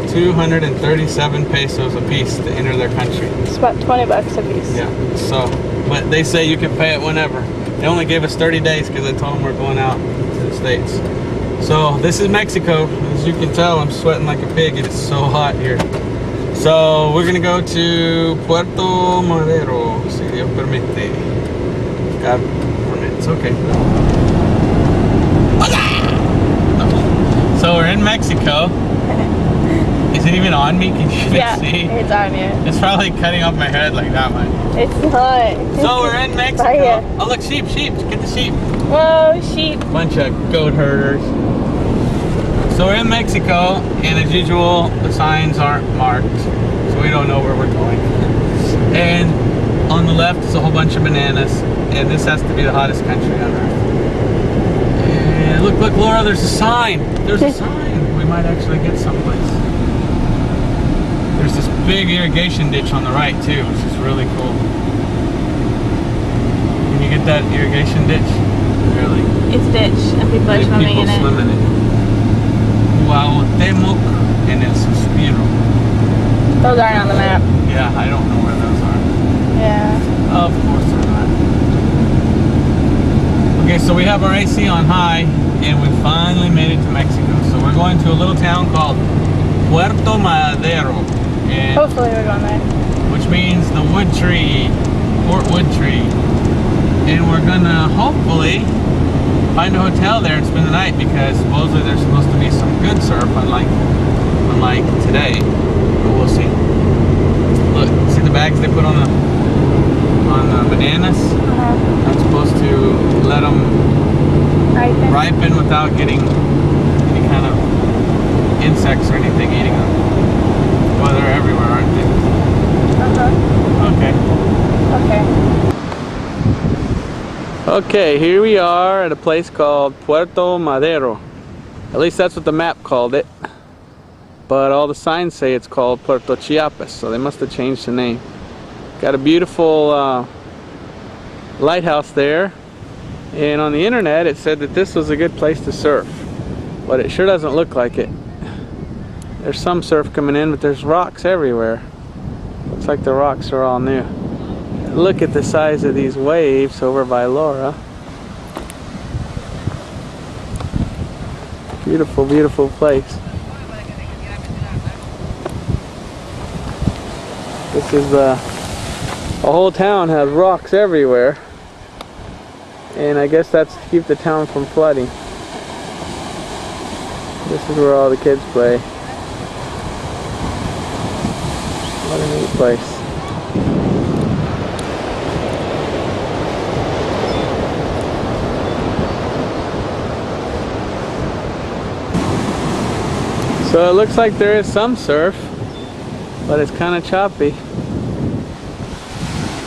237 pesos a piece to enter their country. It's about 20 bucks a piece. Yeah, so, but they say you can pay it whenever. They only gave us 30 days because I told them we're going out to the States. So this is Mexico. As you can tell, I'm sweating like a pig. It is so hot here. So we're gonna go to Puerto Madero, si Dios permite. God permits, okay. So we're in Mexico. Is it even on me? Can you even see? Yeah, it's on you. It's probably cutting off my head like that one. It's not. So we're in Mexico. Right here. Oh look, sheep, get the sheep. Whoa, sheep. Bunch of goat herders. So we're in Mexico, and as usual, the signs aren't marked, so we don't know where we're going. And on the left is a whole bunch of bananas, and this has to be the hottest country on earth. And look, Laura, there's a sign. There's a sign. We might actually get someplace. There's this big irrigation ditch on the right too, which is really cool. Can you get that irrigation ditch? Really? It's ditch and people are swimming in it. Swimming in it. Cuauhtémoc and El Suspiro. Those aren't on the map. Yeah, I don't know where those are. Yeah. Of course they're not. Okay, so we have our AC on high, and we finally made it to Mexico. So we're going to a little town called Puerto Madero, and Hopefully we're going there. which means the wood tree, Fort Wood Tree. And we're gonna hopefully find a hotel there and spend the night, because supposedly there's supposed to be some good surf, unlike today. But we'll see. Look, see the bags they put on the bananas? That's supposed to let them ripen without getting any kind of insects or anything eating them. Well, they're everywhere, aren't they? Okay. Okay, here we are at a place called Puerto Madero. At least that's what the map called it. But all the signs say it's called Puerto Chiapas, so they must have changed the name. Got a beautiful lighthouse there. And on the internet it said that this was a good place to surf. But it sure doesn't look like it. There's some surf coming in, but there's rocks everywhere. Looks like the rocks are all new. Look at the size of these waves over by Laura. Beautiful, beautiful place. This is the whole town has rocks everywhere. And I guess that's to keep the town from flooding. This is where all the kids play. What a neat place. So it looks like there is some surf, but it's kind of choppy.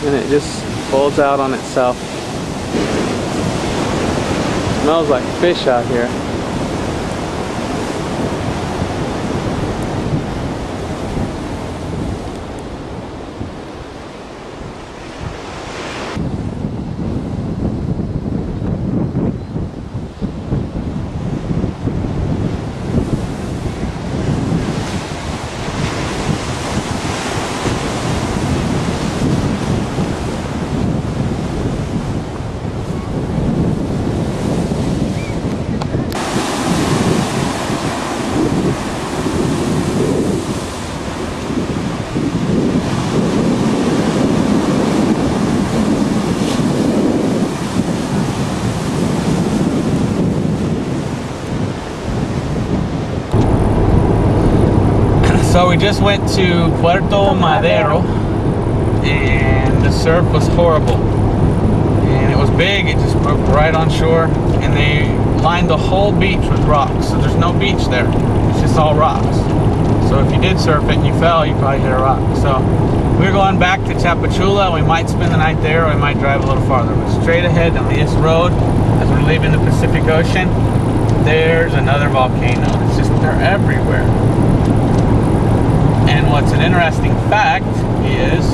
And it just folds out on itself. Smells like fish out here. So we just went to Puerto Madero, and the surf was horrible. And it was big, it just broke right on shore, and they lined the whole beach with rocks. So there's no beach there, it's just all rocks. So if you did surf it and you fell, you probably hit a rock. So we're going back to Tapachula. We might spend the night there, or we might drive a little farther. But straight ahead on this road, as we're leaving the Pacific Ocean, there's another volcano. It's just, they're everywhere. And what's an interesting fact is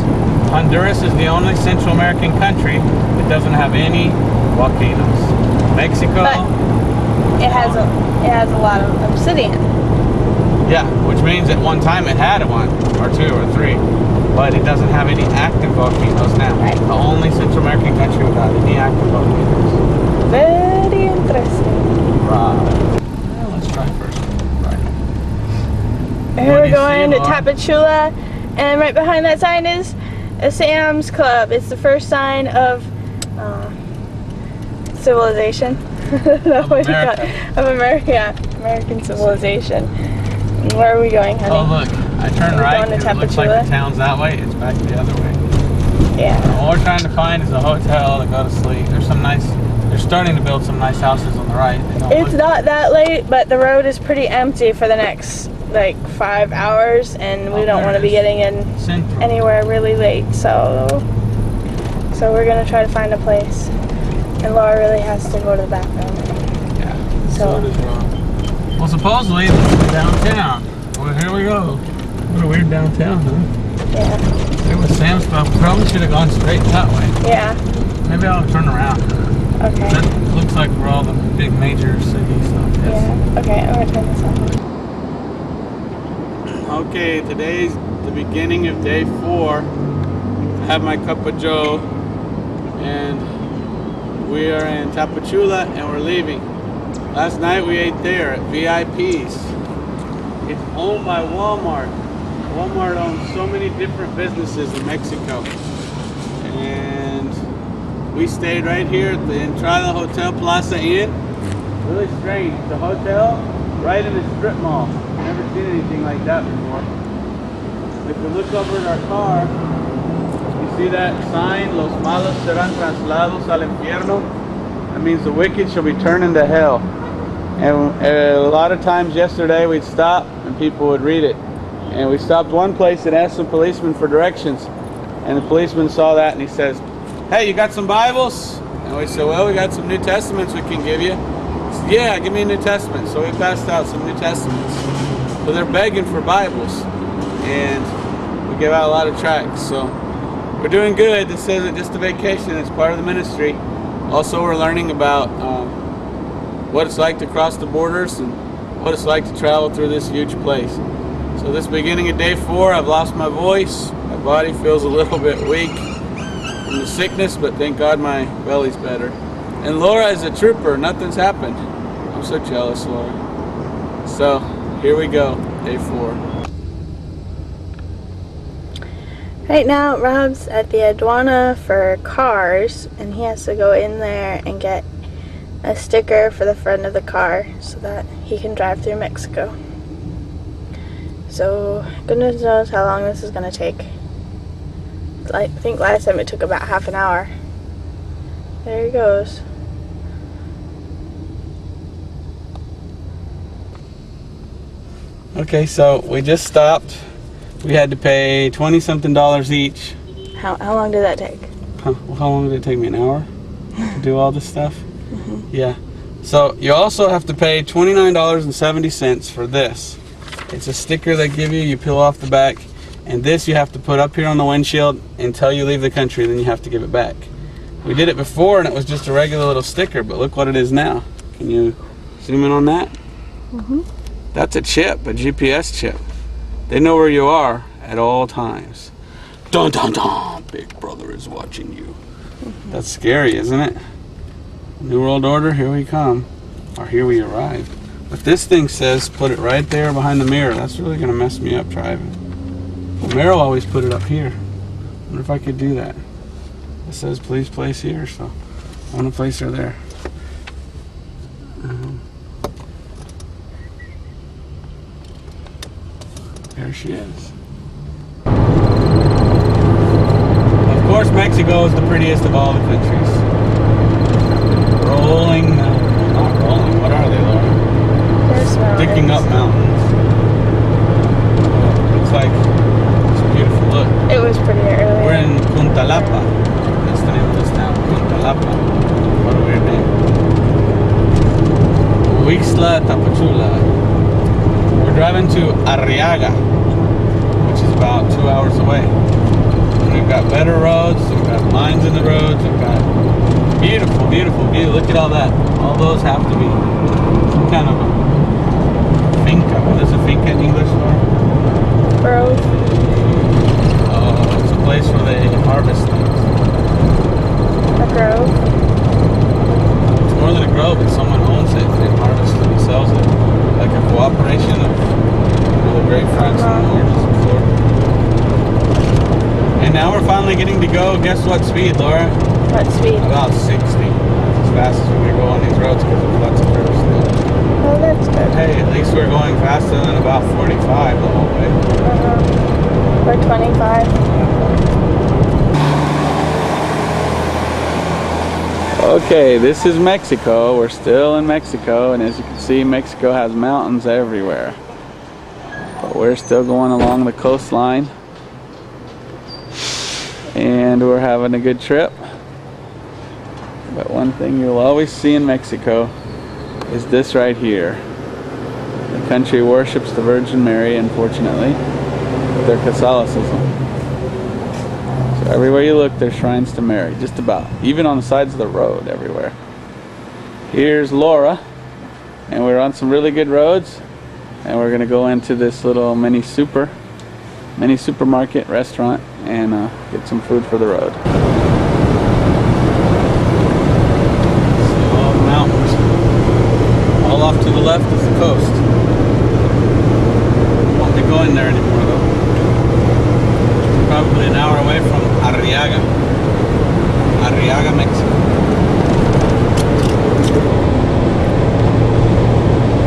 Honduras is the only Central American country that doesn't have any volcanoes. Mexico, but it has a lot of obsidian. yeah, which means at one time it had one or two or three, but it doesn't have any active volcanoes now. Right. The only Central American country without any active volcanoes. Very interesting. Right. Well, let's try first. Here we're going to Tapachula, and right behind that sign is a Sam's Club. It's the first sign of civilization. Of America. Of America, yeah, American civilization. And where are we going, honey? Oh look, I turned right, going to it looks like the town's that way, it's back the other way. Yeah. All we're trying to find is a hotel to go to sleep. There's some nice, they're starting to build some nice houses on the right. It's not that late, but the road is pretty empty for the next like 5 hours, and we don't want to be getting in anywhere really late, so we're gonna try to find a place, and Laura really has to go to the bathroom. Yeah, so it is wrong. Well, supposedly this is downtown. Well, here we go. What a weird downtown, huh? Yeah. There was Sam's Club. Probably should have gone straight that way. Yeah. Maybe I'll turn around. Okay. That looks like where all the big major city stuff is. Yeah. Okay, I'm gonna turn this off. Okay, today's the beginning of day 4. I have my cup of joe, and we are in Tapachula, and we're leaving. Last night we ate there at VIP's. It's owned by Walmart. Walmart owns so many different businesses in Mexico. And we stayed right here at the Entrada Hotel Plaza Inn. Really strange. The hotel right in a strip mall. Never seen anything like that before. If you look over at our car, you see that sign, Los malos serán trasladados al infierno. That means the wicked shall be turned into hell. And a lot of times yesterday we'd stop and people would read it. And we stopped one place and asked some policemen for directions. And the policeman saw that and he says, "Hey, you got some Bibles?" And we said, "Well, we got some New Testaments we can give you." He said, "Yeah, give me a New Testament." So we passed out some New Testaments. So they're begging for Bibles. And we give out a lot of tracts. So we're doing good. This isn't just a vacation. It's part of the ministry. Also, we're learning about what it's like to cross the borders and what it's like to travel through this huge place. So this beginning of day 4, I've lost my voice. My body feels a little bit weak from the sickness, but thank God my belly's better. And Laura is a trooper. Nothing's happened. I'm so jealous, Laura. So here we go, day 4. Right now, Rob's at the aduana for cars, and he has to go in there and get a sticker for the front of the car so that he can drive through Mexico. So, goodness knows how long this is going to take. I think last time it took about half an hour. There he goes. Okay, so we just stopped. We had to pay $20-something each. How long did that take? How long did it take me? An hour to do all this stuff? Mm-hmm. Yeah. So you also have to pay $29.70 for this. It's a sticker they give you. You peel off the back, and this you have to put up here on the windshield until you leave the country. Then you have to give it back. We did it before, and it was just a regular little sticker. But look what it is now. Can you zoom in on that? Mm-hmm. That's a chip, a GPS chip. They know where you are at all times. Dun dun dun! Big brother is watching you. Mm-hmm. That's scary, isn't it? New World Order, here we come. Or here we arrive. But this thing says put it right there behind the mirror. That's really going to mess me up driving. Well, Meryl always put it up here. I wonder if I could do that. It says please place here, so I want to place her there. There she is. Of course, Mexico is the prettiest of all the countries. Rolling, not rolling, what are they, Laura? Sticking up mountains. Looks like it's a beautiful look. It was pretty early. We're in Puntalapa. That's the name of this town, Puntalapa. What a weird name. Huixla Tapachula. We're driving to Arriaga, which is about 2 hours away. And we've got better roads, we've got lines in the roads, we've got beautiful, beautiful view. Look at all that. All those have to be some kind of a finca. What is a finca in English, Laura? Grove. Oh, it's a place where they harvest things. A grove. It's more than a grove, it's someone owns it and harvests it and sells it. Like a cooperation of the grapefruits and oranges and Florida. And now we're finally getting to go. Guess what speed, Laura? What speed? About 60. That's as fast as we're going to go on these roads because there's lots of curves still. Oh, that's good. Hey, at least we're going faster than about 45 the whole way. Or 25. Okay, this is Mexico. We're still in Mexico, and as you can see, Mexico has mountains everywhere. But we're still going along the coastline, and we're having a good trip. But one thing you'll always see in Mexico is this right here. The country worships the Virgin Mary, unfortunately. their Catholicism. So everywhere you look, there's shrines to Mary, just about. Even on the sides of the road, everywhere. Here's Laura, and we're on some really good roads, and we're gonna go into this little mini supermarket restaurant and get some food for the road. See all the mountains. All off to the left is the coast. Won't be going there anymore though. Probably an hour away from Arriaga, Mexico.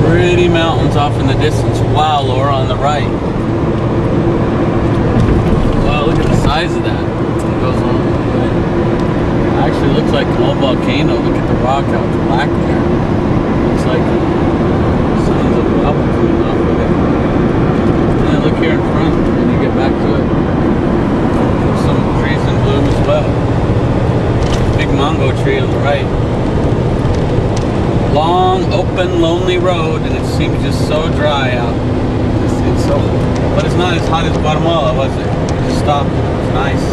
Pretty mountains off in the distance. Wow, Laura, on the right. Wow, look at the size of that. It goes on. It actually looks like an old volcano. Look at the rock, how it's black there. Looks like signs of lava coming off of it. And look here in front when you get back to it. There's some trees in bloom as well. Big mango tree on the right. Long, open, lonely road, and it seems just so dry out. It's so, but it's not as hot as Guatemala, was it? We just stopped. It was nice.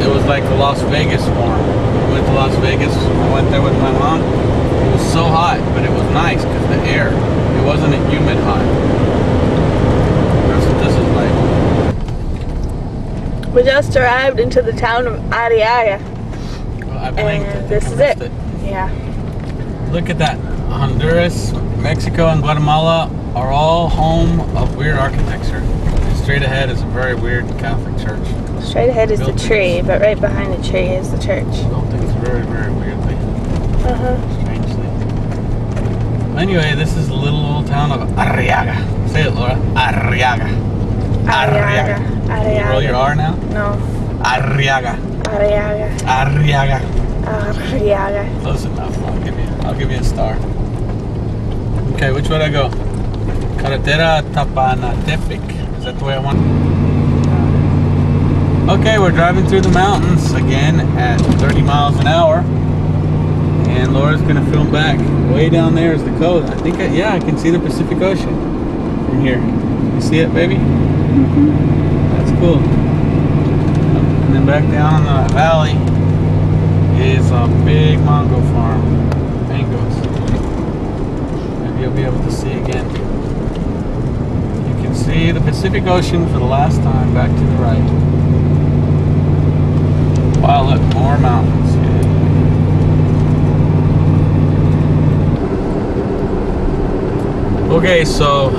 It was like a Las Vegas warm. We went to Las Vegas. I went there with my mom. It was so hot, but it was nice because the air. It wasn't a humid hot. That's what this is like. We just arrived into the town of Arriaga. Well, I blinked. And this is it. Yeah. Look at that. Honduras, Mexico, and Guatemala are all home of weird architecture. And straight ahead is a very weird Catholic church. Straight ahead is the tree, but right behind the tree is the church. Built things very, very weirdly. Strangely. Anyway, this is the little old town of Arriaga. Say it, Laura. Arriaga. Arriaga. Can you roll your R now? No. Arriaga. Arriaga. Arriaga. Arriaga. Close enough. I'll give you a star. Okay, which way do I go? Carretera Tapanatepec. Is that the way I want? Okay, we're driving through the mountains again at 30 miles an hour. And Laura's gonna film back. Way down there is the coast. I think, I can see the Pacific Ocean from here. You see it, baby? That's cool. And then back down in the valley is a big mango farm. Mangoes. Maybe you'll be able to see again. You can see the Pacific Ocean for the last time back to the right. Wow, look, more mountains. Okay, so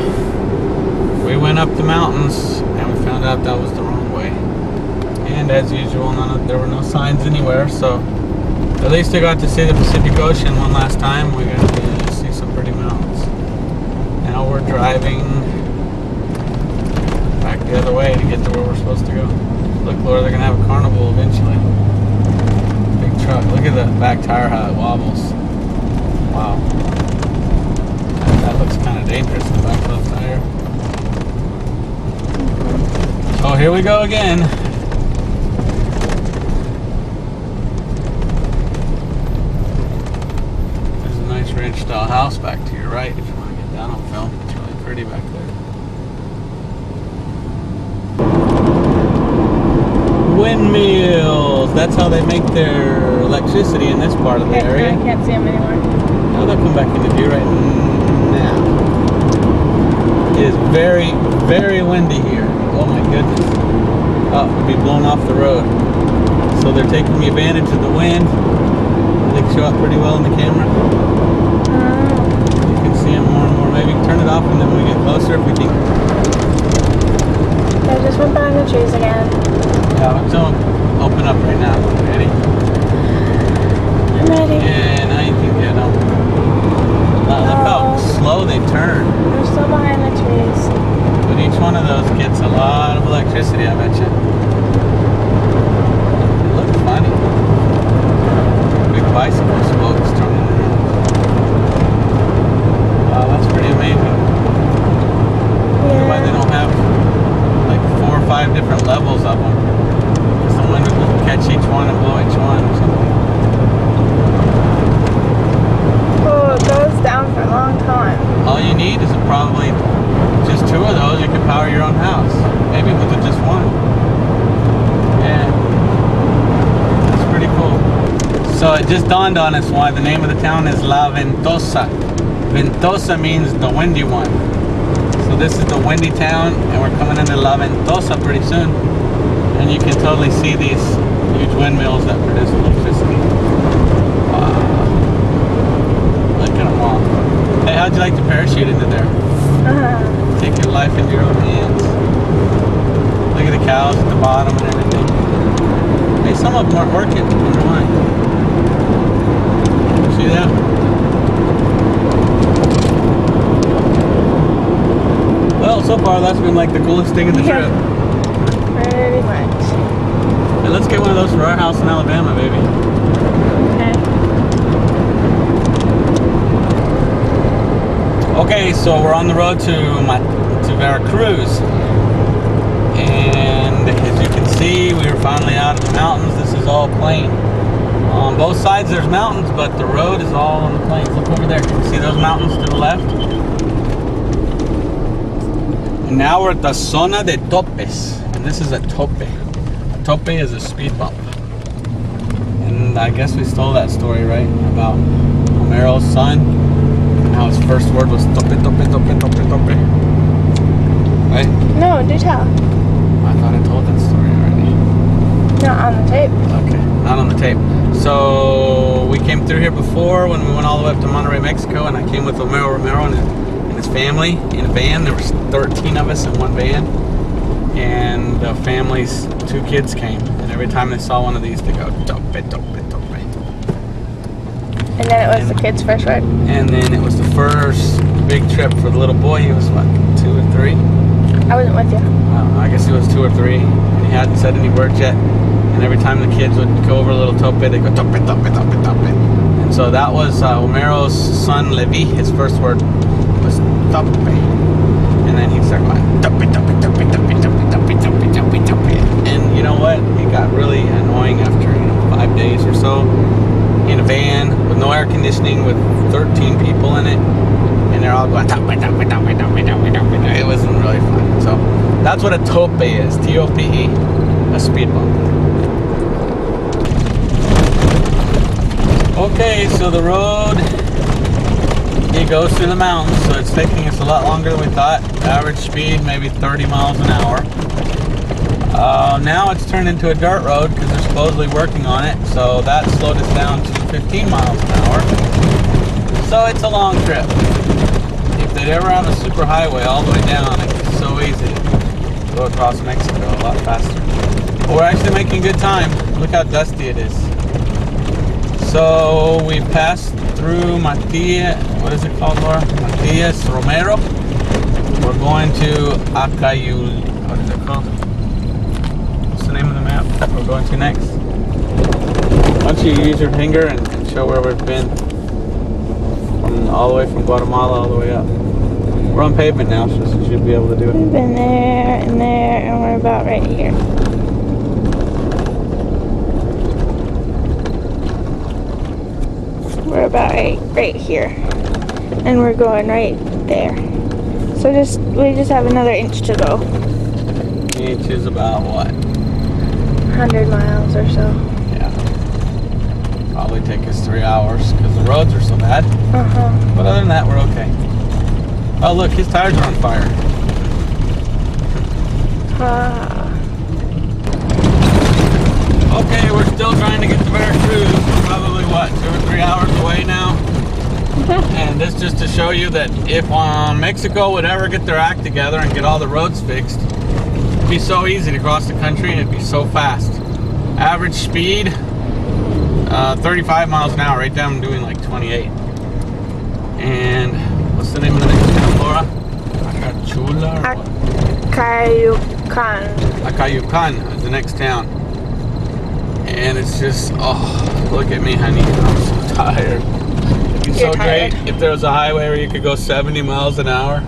we went up the mountains and we found out that was the wrong way. And as usual, there were no signs anywhere, so at least I got to see the Pacific Ocean one last time. We got to see some pretty mountains. Now we're driving back the other way to get to where we're supposed to go. Look, Laura, they're going to have a carnival eventually. Big truck. Look at the back tire, how it wobbles. Wow. That looks kind of dangerous, the back left tire. Oh, here we go again. Ranch style house back to your right if you want to get down on film. It's really pretty back there. Windmills! That's how they make their electricity in this part of the area. I can't see them anymore. Now they'll come back into view right now. It is very, very windy here. Oh my goodness. Oh, we'll be blown off the road. So they're taking advantage of the wind. They show up pretty well in the camera. You can see them more and more. Maybe turn it off and then when we get closer if we can. I just went behind the trees again. Yeah, let's open up right now. Ready? I'm ready. Yeah, now you can get them. Look how slow they turn. They're still behind the trees. But each one of those gets a lot of electricity, I bet you. It looks funny. Big bicycle spokes turning around. Wow, that's pretty amazing. Yeah. Why they don't have like 4 or 5 different levels of them. Because the wind will catch each one and blow each one or something. Oh, it goes down for a long time. All you need is probably just 2 of those. You can power your own house. So it just dawned on us why the name of the town is La Ventosa. Ventosa means the windy one. So this is the windy town, and we're coming into La Ventosa pretty soon. And you can totally see these huge windmills that produce electricity. Wow. Look at them all. Hey, how'd you like to parachute into there? Take your life into your own hands. Look at the cows at the bottom and everything. Hey, some of them aren't working. I wonder why. See that? Well, so far that's been like the coolest thing in the trip. Pretty much. Hey, let's get one of those for our house in Alabama, baby. Okay. Okay, so we're on the road to Veracruz, and as you can see, we are finally out of the mountains. This is all plain. On both sides there's mountains, but the road is all on the plains. Look over there. You see those mountains to the left? And now we're at the Zona de Topes, and this is a tope. A tope is a speed bump. And I guess we stole that story, right? About Homero's son. How his first word was tope, tope, tope, tope, tope. Right? No, do tell. I thought I told that story already. Not on the tape. Okay, not on the tape. So we came through here before when we went all the way up to Monterrey, Mexico, and I came with Romero and his family in a van. There was 13 of us in one van, and the family's 2 kids came, and every time they saw one of these, they go tope, tope, tope. And then it was the kids' first ride. And then it was the first big trip for the little boy. He was what, 2 or 3? I wasn't with you. I guess he was 2 or 3, and he hadn't said any words yet. And every time the kids would go over a little tope, they go tope, tope, tope, tope. And so that was Homero's son, Levi. His first word was tope. And then he'd start going tope, tope, tope, tope, tope, tope, tope, tope, tope. And you know what? It got really annoying after 5 days or so in a van with no air conditioning with 13 people in it. And they're all going tope, tope, tope, tope, tope, tope. It wasn't really fun. So that's what a tope is. T-O-P-E. A speed bump. Okay, so the road, it goes through the mountains, so it's taking us a lot longer than we thought. Average speed, maybe 30 miles an hour. Now it's turned into a dirt road because they're supposedly working on it, so that slowed us down to 15 miles an hour. So it's a long trip. If they'd ever have a super highway all the way down, it'd be so easy to go across Mexico a lot faster. But we're actually making good time. Look how dusty it is. So we passed through what is it called, Laura? Matias Romero. We're going to E.E.U.U. What is it called? What's the name of the map that we're going to next? Why don't you use your finger and show where we've been? All the way from Guatemala all the way up. We're on pavement now, so you should be able to do it. We've been there, and we're about right here. We're about right here, and we're going right there. So we just have another inch to go. Inch is about what? 100 miles or so. Yeah. Probably take us 3 hours because the roads are so bad. But other than that, we're okay. Oh look, his tires are on fire. Okay, we're still trying to get to Veracruz. We're probably what, 2 or 3 hours away now? And this just to show you that if Mexico would ever get their act together and get all the roads fixed, it'd be so easy to cross the country and it'd be so fast. Average speed, 35 miles an hour. Right now I'm doing like 28. And what's the name of the next town, Laura? Acachula? Acayucan. Acayucan is the next town. And it's just, oh, look at me, honey. I'm so tired. It'd be so great if there was a highway where you could go 70 miles an hour.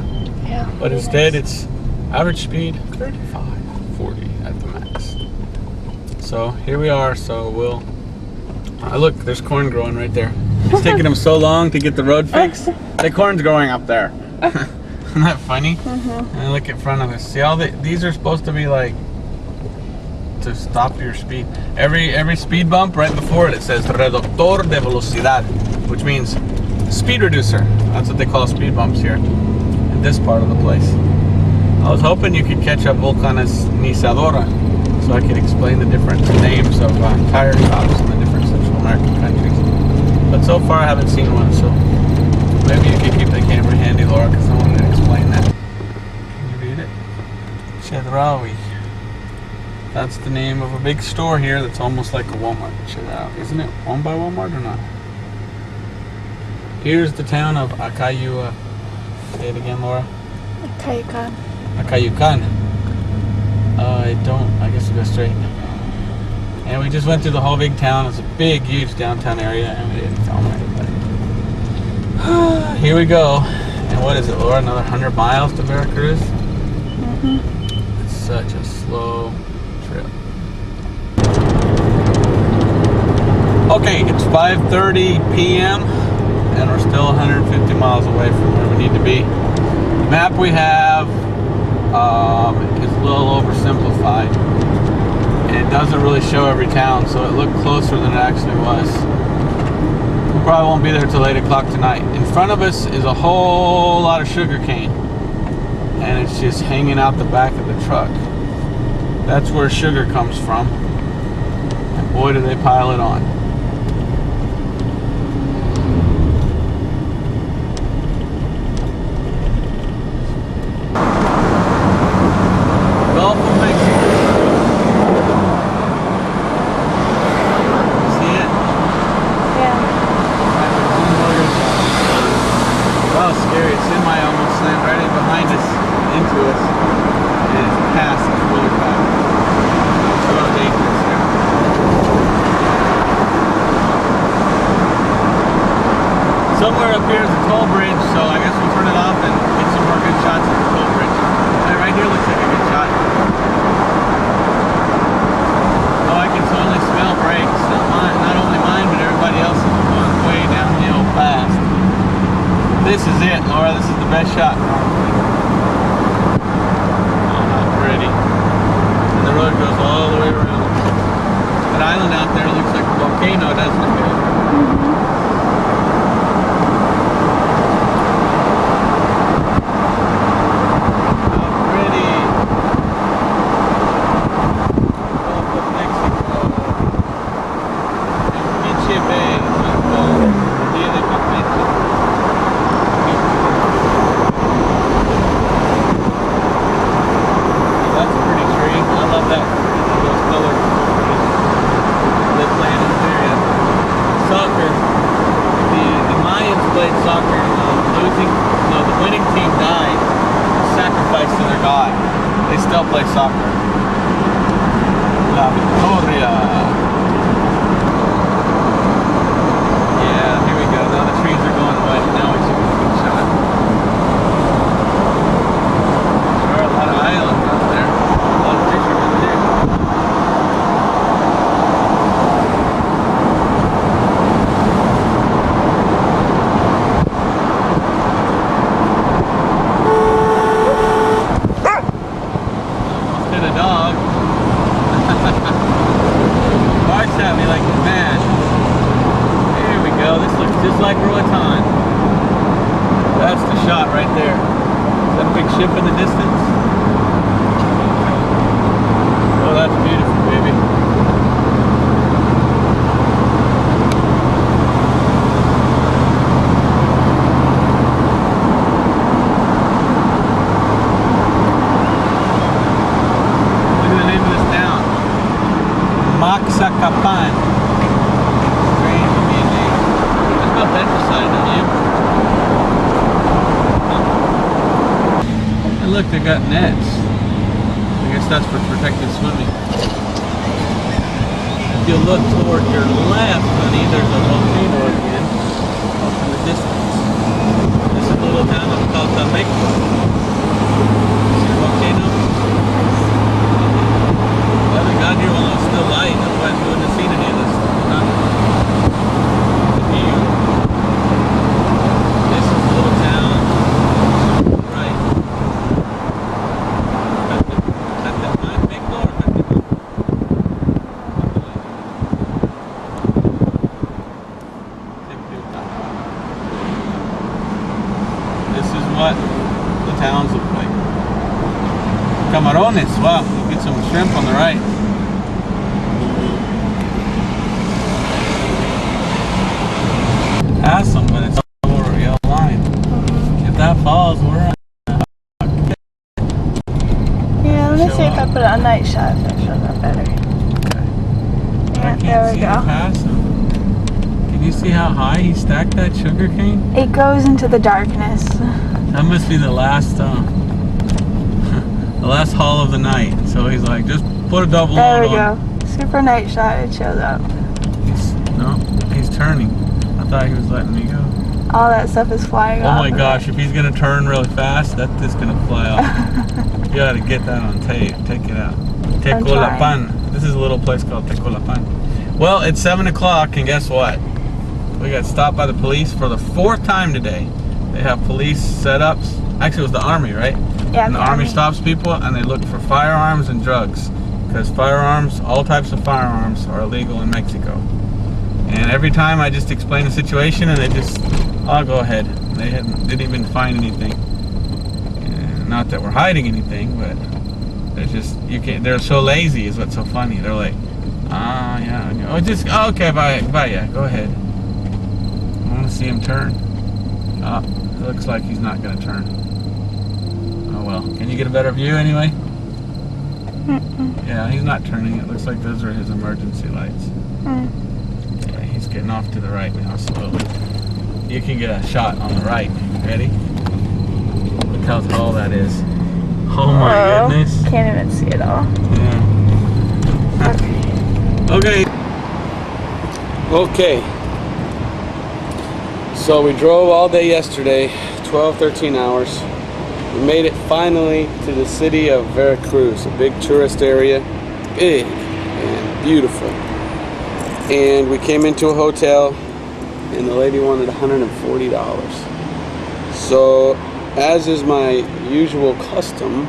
Yeah. But instead, it's average speed 35, 40 at the max. So here we are. So we'll. Look, there's corn growing right there. It's taking them so long to get the road fixed. The corn's growing up there. Isn't that funny? And look in front of us. See, these are supposed to be like to stop your speed. Every speed bump right before it says reductor de velocidad, which means speed reducer. That's what they call speed bumps here in this part of the place. I was hoping you could catch a vulcanizadora so I could explain the different names of tire shops in the different Central American countries. But so far I haven't seen one, so maybe you could keep the camera handy, Laura, because I wanted to explain that. Can you read it? Chedraui. That's the name of a big store here that's almost like a Walmart. Chedraui. Isn't it owned by Walmart or not? Here's the town of E.E.U.U. Say it again, Laura. E.E.U.U. E.E.U.U. I guess we'll go straight. And we just went through the whole big town. It's a big, huge downtown area, and we didn't film anybody. Here we go. And what is it, Laura? Another 100 miles to Veracruz? Mm-hmm. It's such a slow trip. Okay, it's 5:30 p.m. and we're still 150 miles away from where we need to be. The map we have is a little oversimplified. It doesn't really show every town, so it looked closer than it actually was. We probably won't be there till 8 o'clock tonight. In front of us is a whole lot of sugar cane, and it's just hanging out the back of the truck. That's where sugar comes from, and boy do they pile it on. Gulf of Mexico. Scary. Semi almost slammed right in behind us, into us, and it's past us really fast. It's a little dangerous here. Somewhere up here is a toll bridge, so I guess we'll turn it off and get some more good shots at the toll bridge. Right here looks like a good shot. Oh, I can totally smell brakes. Not only mine, but everybody else is going way downhill fast. This is it, Laura. This is the best shot. Oh, how pretty. And the road goes all the way around. That island out there looks like a volcano, doesn't it? Mm-hmm. How pretty. Gulf of Mexico. Pinche Bay. Dia de Papete. Play soccer. La Victoria. Yeah, here we go. Now the trees are going away. Now we should get a good shot. There are a lot of islands out there. A lot of fishermen too. Like Roatan. That's the shot right there. Is that a big ship in the distance? Oh, that's beautiful, baby. Look at the name of this town. Maxacapan. And look, they got nets. I guess that's for protected swimming. If you look toward your left, honey, there's a volcano again off in the distance. This is a little town called Méjico. See the volcano? Well, we got here while it was still light, otherwise we wouldn't have seen any of this stuff. This is a little town. Right. what the towns look like. Camarones, wow, you get some shrimp on the right. Pass them, but it's over a yellow line. If that falls, we're on. Yeah, let me see if I put it on night shot if it shows up better. Okay. Yeah, there we go. Pass him. Can you see how high he stacked that sugar cane? It goes into the darkness. That must be the last the last haul of the night. So he's like, just put a double There load we on. go. Super night shot, it shows up. He's turning. I thought he was letting me go. All that stuff is flying Oh off. my gosh, if he's gonna turn really fast, that is gonna fly off. You gotta get that on tape. Take it out. Tecolapan. This is a little place called Tecolapan. Well, it's 7 o'clock, and guess what? We got stopped by the police for the 4th time today. They have police setups. Actually, it was the army, right? Yeah, and the army stops people, and they look for firearms and drugs. Because firearms, all types of firearms, are illegal in Mexico. And every time I just explain the situation, and they just, oh, go ahead. They didn't even find anything. And not that we're hiding anything, but they're just, they're so lazy is what's so funny. They're like, yeah, oh, just, oh, okay, bye, yeah, go ahead. I want to see him turn. It looks like he's not going to turn. Oh well, can you get a better view anyway? Yeah, he's not turning. It looks like those are his emergency lights. Yeah, he's getting off to the right now slowly. You can get a shot on the right. Ready? Look how tall that is. Oh my goodness. Can't even see it all. Yeah. Okay. So we drove all day yesterday, 13 hours. We made it finally to the city of Veracruz, a big tourist area, big and beautiful. And we came into a hotel, and the lady wanted $140. So, as is my usual custom,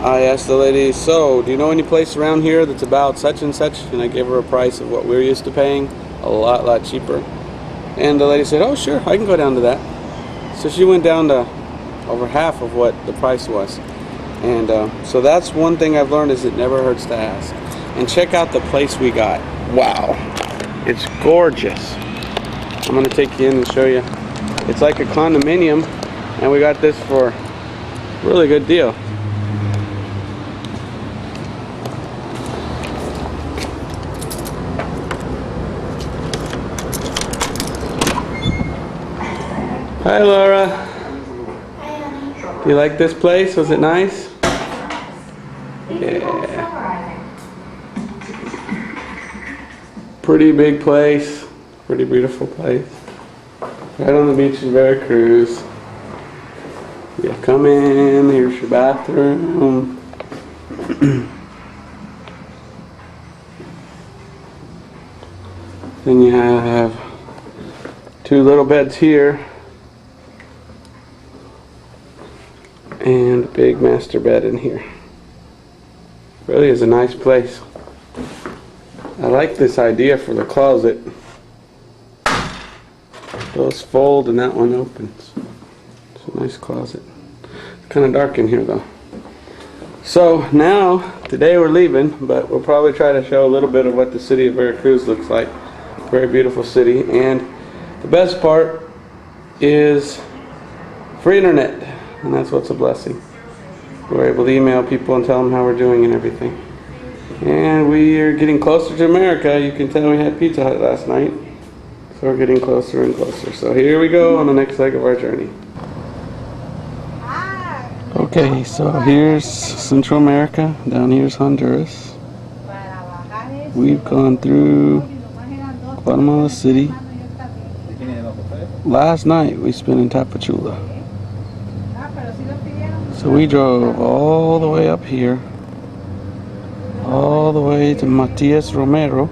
I asked the lady, so, do you know any place around here that's about such and such? And I gave her a price of what we're used to paying, a lot cheaper. And the lady said, oh sure, I can go down to that. So she went down to over half of what the price was. And so that's one thing I've learned, is it never hurts to ask. And check out the place we got. Wow, it's gorgeous. I'm gonna take you in and show you. It's like a condominium, and we got this for a really good deal. Hi, Laura. Do you like this place? Was it nice? Yeah. Pretty big place. Pretty beautiful place. Right on the beach in Veracruz. Yeah, come in. Here's your bathroom. Then you have 2 little beds here. And a big master bed in here. Really is a nice place. I like this idea for the closet. Those fold and that one opens. It's a nice closet. It's kind of dark in here though. So now, today we're leaving, but we'll probably try to show a little bit of what the city of Veracruz looks like. Very beautiful city, and the best part is free internet. And that's what's a blessing. We're able to email people and tell them how we're doing and everything. And we are getting closer to America. You can tell we had Pizza Hut last night. So we're getting closer and closer. So here we go on the next leg of our journey. Okay, so here's Central America. Down here's Honduras. We've gone through Guatemala City. Last night we spent in Tapachula. So we drove all the way up here, all the way to Matias Romero.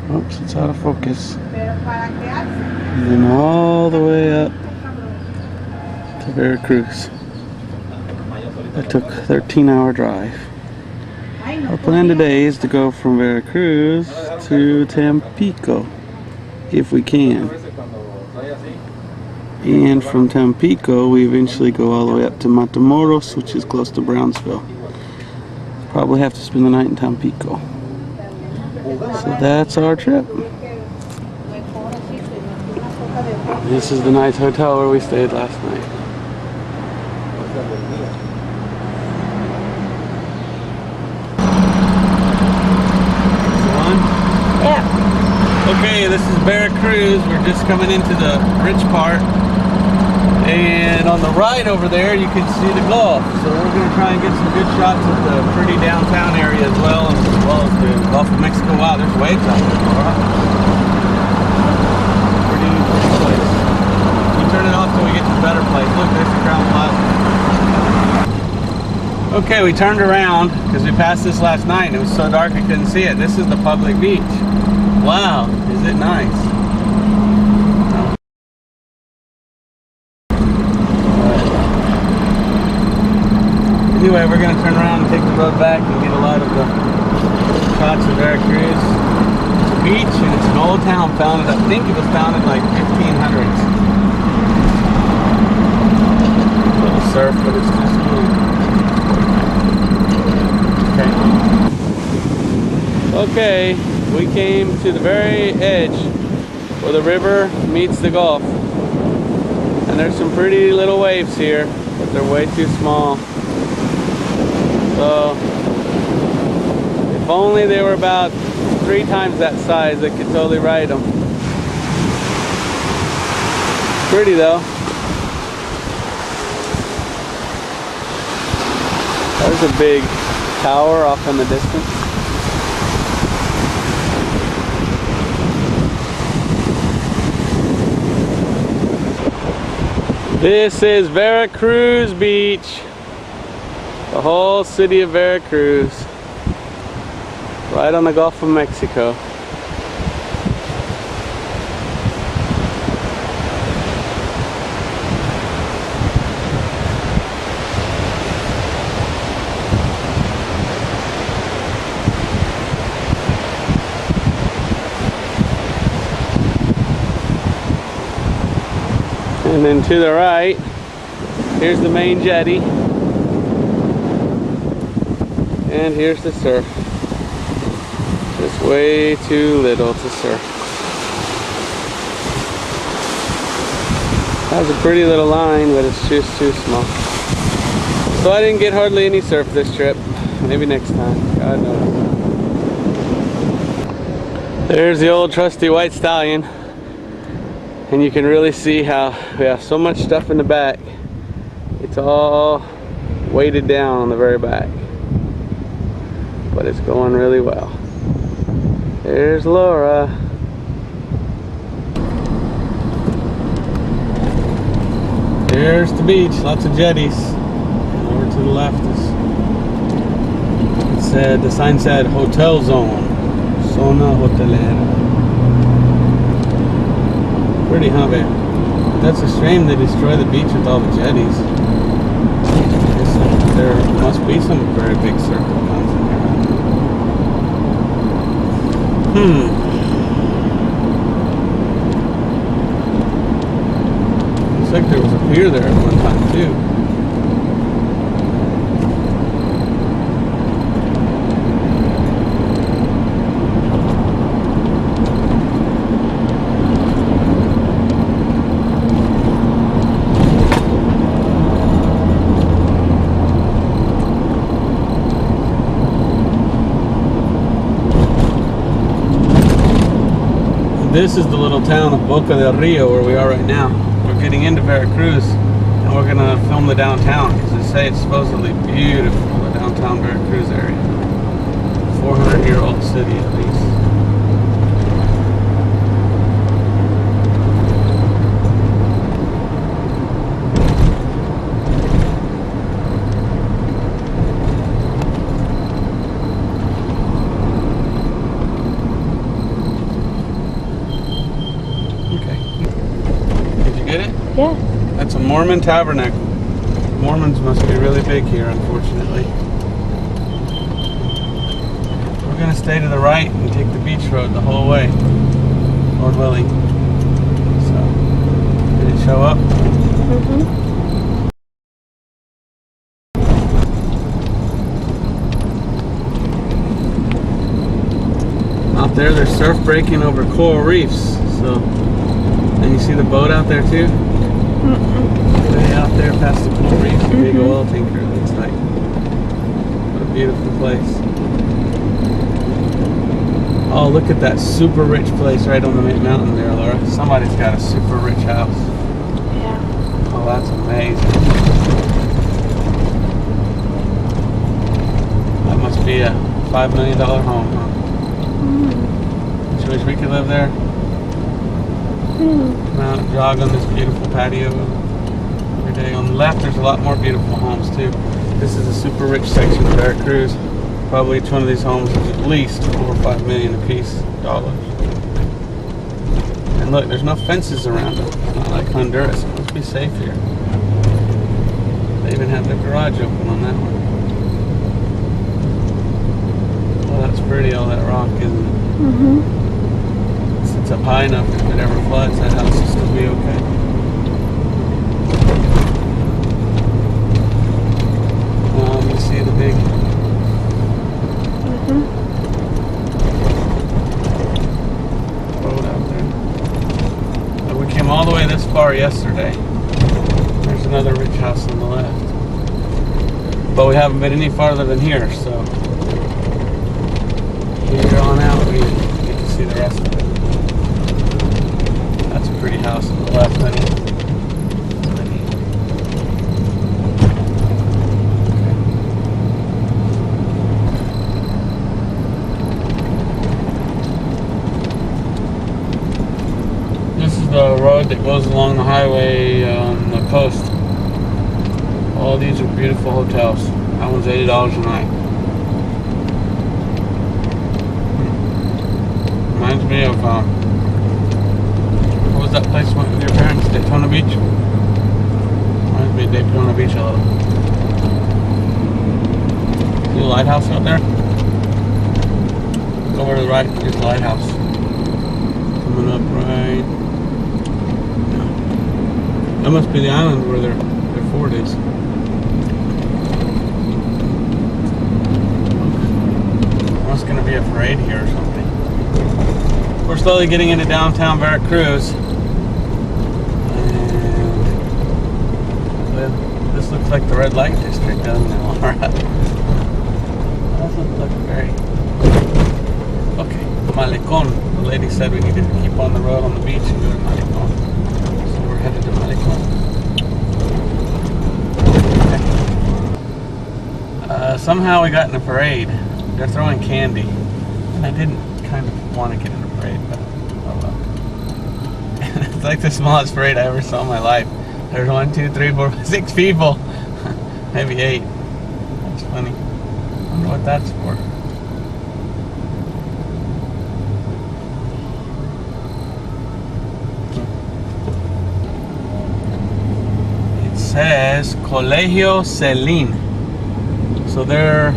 Oops, it's out of focus. And then all the way up to Veracruz. That took a 13-hour drive. Our plan today is to go from Veracruz to Tampico, if we can. And from Tampico, we eventually go all the way up to Matamoros, which is close to Brownsville. Probably have to spend the night in Tampico. So that's our trip. This is the nice hotel where we stayed last night. Yeah. Okay, this is Veracruz. We're just coming into the rich part. And on the right over there, you can see the Gulf. So we're going to try and get some good shots of the pretty downtown area as well as the Gulf of Mexico. Wow, there's waves out there, Laura. Pretty place. We turn it off till we get to a better place. Look, there's the Crown Plaza. Okay, we turned around because we passed this last night and it was so dark we couldn't see it. This is the public beach. Wow, is it nice? Anyway, we're going to turn around and take the road back and get a lot of the shots of Veracruz. It's a beach and it's an old town founded, I think it was founded like 1500s. A little surf, but it's too smooth. Okay, we came to the very edge where the river meets the Gulf. And there's some pretty little waves here, but they're way too small. So, if only they were about 3 times that size, I could totally ride them. Pretty though. There's a big tower off in the distance. This is Veracruz Beach. The whole city of Veracruz, right on the Gulf of Mexico. And then to the right, here's the main jetty. And here's the surf. Just way too little to surf. That's a pretty little line, but it's just too small. So I didn't get hardly any surf this trip. Maybe next time, God knows. There's the old trusty white stallion. And you can really see how we have so much stuff in the back. It's all weighted down on the very back. But it's going really well. There's Laura. There's the beach, lots of jetties. And over to the left the sign said Hotel Zone, Zona Hotelera. Pretty, huh, babe? That's a shame they destroy the beach with all the jetties. There must be some very big circle ones in here. Looks like there was a pier there at one time too. This is the little town of Boca del Rio where we are right now. We're getting into Veracruz and we're going to film the downtown because they say it's supposedly beautiful, the downtown Veracruz area. 400-year-old city at least. Yeah. That's a Mormon tabernacle. Mormons must be really big here, unfortunately. We're going to stay to the right and take the beach road the whole way, Lord willing. So, did it show up? Out there, they're surf breaking over coral reefs. So, and you see the boat out there too? Way out there past the coral reefs, a big oil tanker, it looks like. What a beautiful place. Oh, look at that super rich place right on the main mountain there, Laura. Somebody's got a super rich house. Yeah. Oh, that's amazing. That must be a $5 million home, huh? Don't you wish we could live there? Come out and jog on this beautiful patio every day. On the left, there's a lot more beautiful homes too. This is a super rich section of Veracruz. Probably each one of these homes is at least over $5 million a piece, dollars. And look, there's no fences around it. Not like Honduras. It must be safe here. They even have the garage open on that one. Oh, that's pretty, all that rock, isn't it? It's up high enough, if it ever floods, that house will still be okay. You see the big road out there. We came all the way this far yesterday. There's another rich house on the left. But we haven't been any farther than here, so here on out we get to see the rest of it. That's a pretty house on the left, honey. This is the road that goes along the highway on the coast. All these are beautiful hotels. That one's $80 a night. Reminds me of what was that place you went with your parents? Daytona Beach? Reminds me of Daytona Beach a little. See the lighthouse out there? Go over to the right, there's the lighthouse. Coming up right. Yeah. That must be the island where their fort is. Must gonna be a parade here or something. We're slowly getting into downtown Veracruz. And this looks like the red light district, doesn't it? Alright. Doesn't look very... Okay, Malecon. The lady said we needed to keep on the road on the beach and go to Malecon. So we're headed to Malecon. Okay. Somehow we got in a parade. They're throwing candy. And I didn't kind of want to get in a parade, but oh well. It's like the smallest parade I ever saw in my life. There's 1, 2, 3, 4, 6 people. Maybe 8. That's funny. I wonder what that's for. It says Colegio Salen. So they're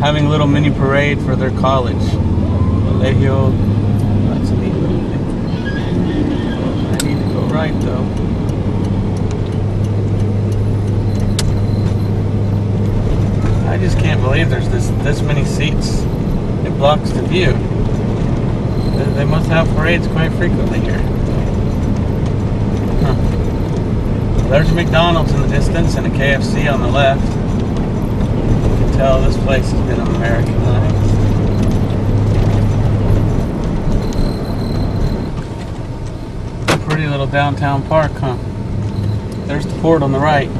having a little mini parade for their college. Colegio, that's a neat little thing. I need to go right though. I just can't believe there's this many seats. It blocks the view. They must have parades quite frequently here. Huh. There's a McDonald's in the distance and a KFC on the left. Tell this place has been Americanized. Pretty little downtown park, huh? There's the port on the right.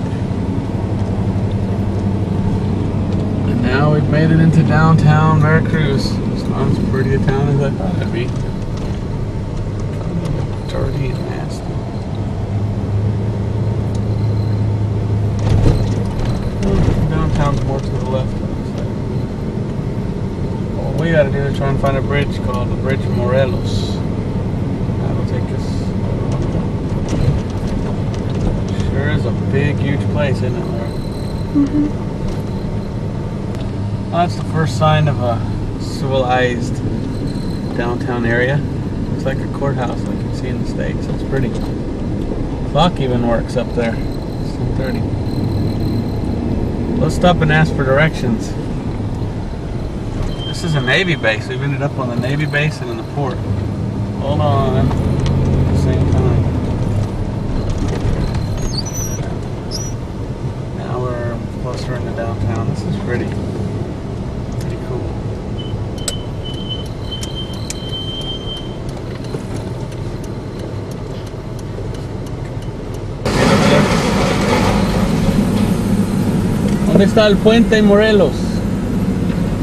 And now we've made it into downtown Veracruz. It's not as pretty a town as I thought it'd be. Dirty and nasty. Downtown's more to the left. What we gotta do is try and find a bridge called the Bridge of Morelos. That'll take us. Sure is a big, huge place, isn't it, Laura? Well, that's the first sign of a civilized downtown area. Looks like a courthouse like you see in the States. That's pretty. Clock even works up there. It's 10:30. Let's stop and ask for directions. This is a Navy base. We've ended up on the Navy base and in the port. Hold on. At the same time. Now we're closer into downtown. This is pretty cool. ¿Dónde está el puente Morelos?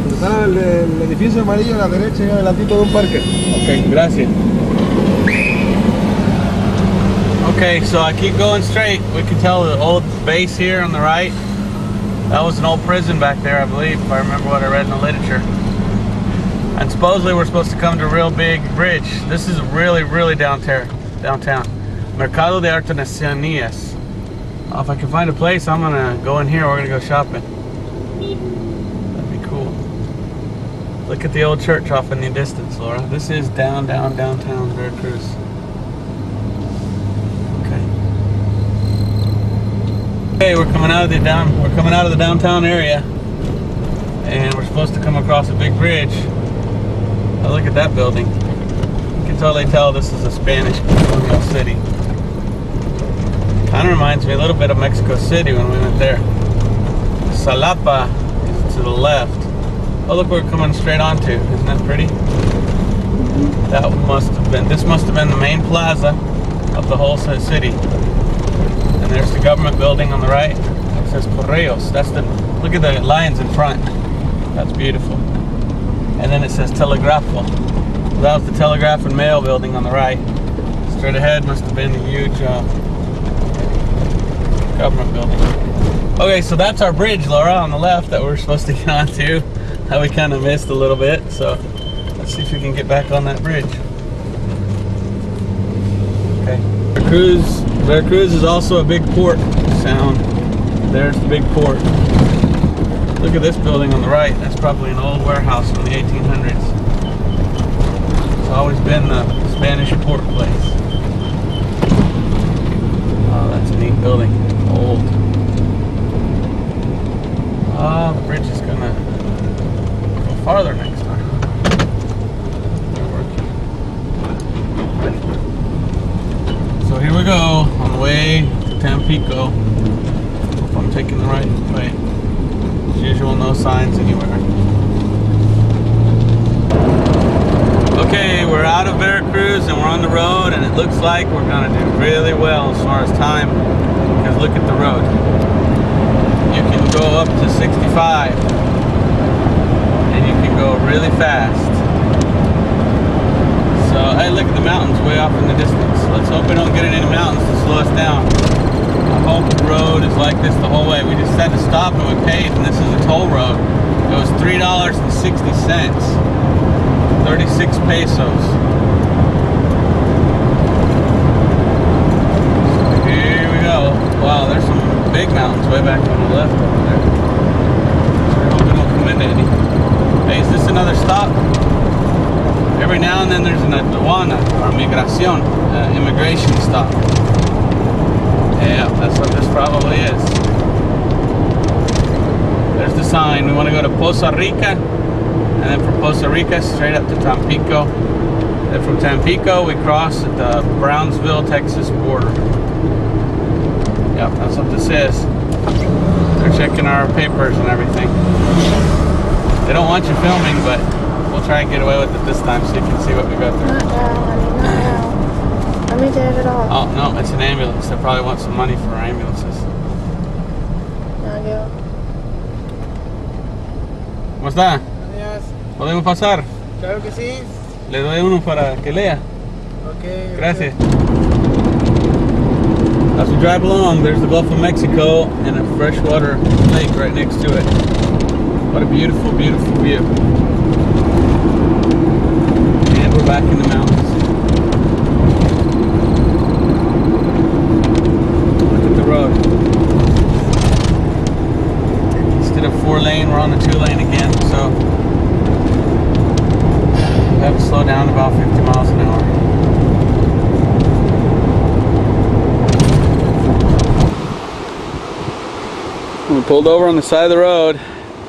Está el edificio amarillo a la derecha y adelantito de un parque. Okay, gracias. Okay, so I keep going straight. We can tell the old base here on the right. That was an old prison back there, I believe, if I remember what I read in the literature. And supposedly we're supposed to come to a real big bridge. This is really downtown. Mercado de Artesanías. If I can find a place, I'm gonna go in here. We're gonna go shopping. That'd be cool. Look at the old church off in the distance, Laura. This is downtown Veracruz. Okay, we're coming out of the downtown area, and we're supposed to come across a big bridge. Now look at that building. You can totally tell this is a Spanish colonial city. Kind of reminds me a little bit of Mexico City when we went there. Salapa is to the left. Oh, look, we're coming straight onto. Isn't that pretty? This must have been the main plaza of the whole city. And there's the government building on the right. It says Correos. Look at the lines in front. That's beautiful. And then it says Telegrafo. That was the telegraph and mail building on the right. Straight ahead must have been a huge government building. Okay, so that's our bridge, Laura, on the left that we're supposed to get onto. That we kind of missed a little bit. So let's see if we can get back on that bridge. Okay. Veracruz is also a big port sound. There's the big port. Look at this building on the right. That's probably an old warehouse from the 1800s. It's always been the Spanish port place. Oh, that's a neat building. Old. Oh, the bridge is gonna go farther next time. So here we go, on the way to Tampico. Hope I'm taking the right way. As usual, no signs anywhere. Okay, we're out of Veracruz and we're on the road, and it looks like we're gonna do really well as far as time, because look at the road. You can go up to 65, and you can go really fast. So, hey, look at the mountains way off in the distance. Let's hope we don't get any mountains to slow us down. I hope the road is like this the whole way. We just had to stop and we paid, and this is a toll road. It was $3.60. 36 pesos. So here we go. Wow, there's some big mountains way back on the left over there. So I hope we don't come into any. Hey, is this another stop? Every now and then there's an aduana, or migración, immigration stop. Yeah, that's what this probably is. There's the sign. We want to go to Poza Rica, and then from Poza Rica straight up to Tampico. Then from Tampico we cross at the Brownsville, Texas border. Yep, that's what this is. They're checking our papers and everything. They don't want you filming, but we'll try and get away with it this time so you can see what we go through. Not now, honey, not now. Let me take it off. Oh, no, it's an ambulance. They probably want some money for our ambulances. Now go. ¿Cómo está? Gracias. ¿Podemos pasar? Claro que sí. Le doy uno para que lea. Okay. Gracias. As we drive along, there's the Gulf of Mexico and a freshwater lake right next to it. What a beautiful, beautiful view. And we're back in the mountains. Look at the road. Instead of 4-lane, we're on the 2-lane again, so we have to slow down about 50 miles an hour. We pulled over on the side of the road,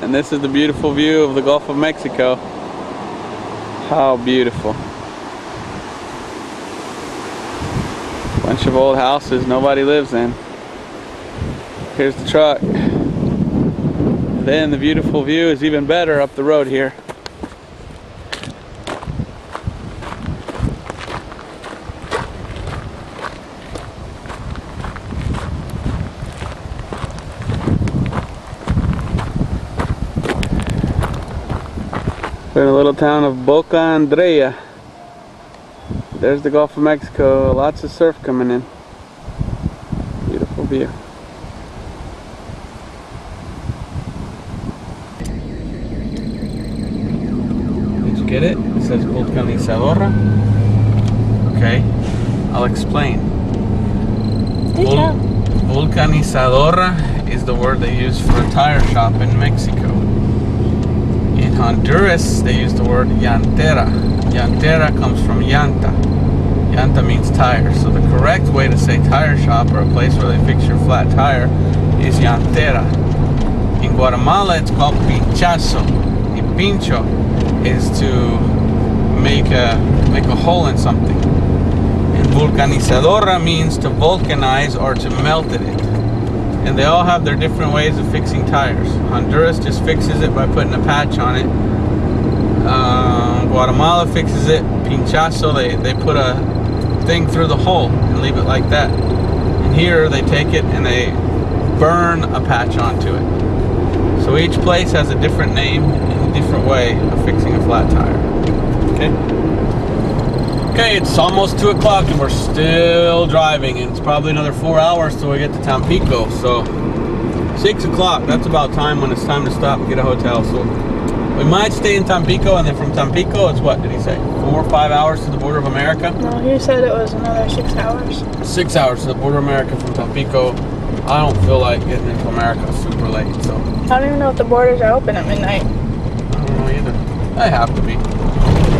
and this is the beautiful view of the Gulf of Mexico. How beautiful. Bunch of old houses nobody lives in. Here's the truck. Then the beautiful view is even better up the road here. We're in a little town of Boca Andrea. There's the Gulf of Mexico. Lots of surf coming in. Beautiful view. Did you get it? It says vulcanizadora. Okay, I'll explain. Vulcanizadora is the word they use for a tire shop in Mexico. In Honduras, they use the word llantera. Llantera comes from llanta. Llanta means tire. So the correct way to say tire shop or a place where they fix your flat tire is llantera. In Guatemala, it's called pinchazo. Y pincho is to make a hole in something. And vulcanizadora means to vulcanize or to melt it. And they all have their different ways of fixing tires. Honduras just fixes it by putting a patch on it. Guatemala fixes it. Pinchazo, they put a thing through the hole and leave it like that. And here they take it and they burn a patch onto it. So each place has a different name and a different way of fixing a flat tire. Okay? Okay, it's almost 2 o'clock and we're still driving, and it's probably another 4 hours till we get to Tampico. So 6 o'clock, that's about time when it's time to stop and get a hotel. So we might stay in Tampico, and then from Tampico it's what did he say, 4 or 5 hours to the border of America? No, he said it was another 6 hours. 6 hours to the border of America from Tampico. I don't feel like getting into America super late, so I don't even know if the borders are open at midnight. I don't know either. They have to be.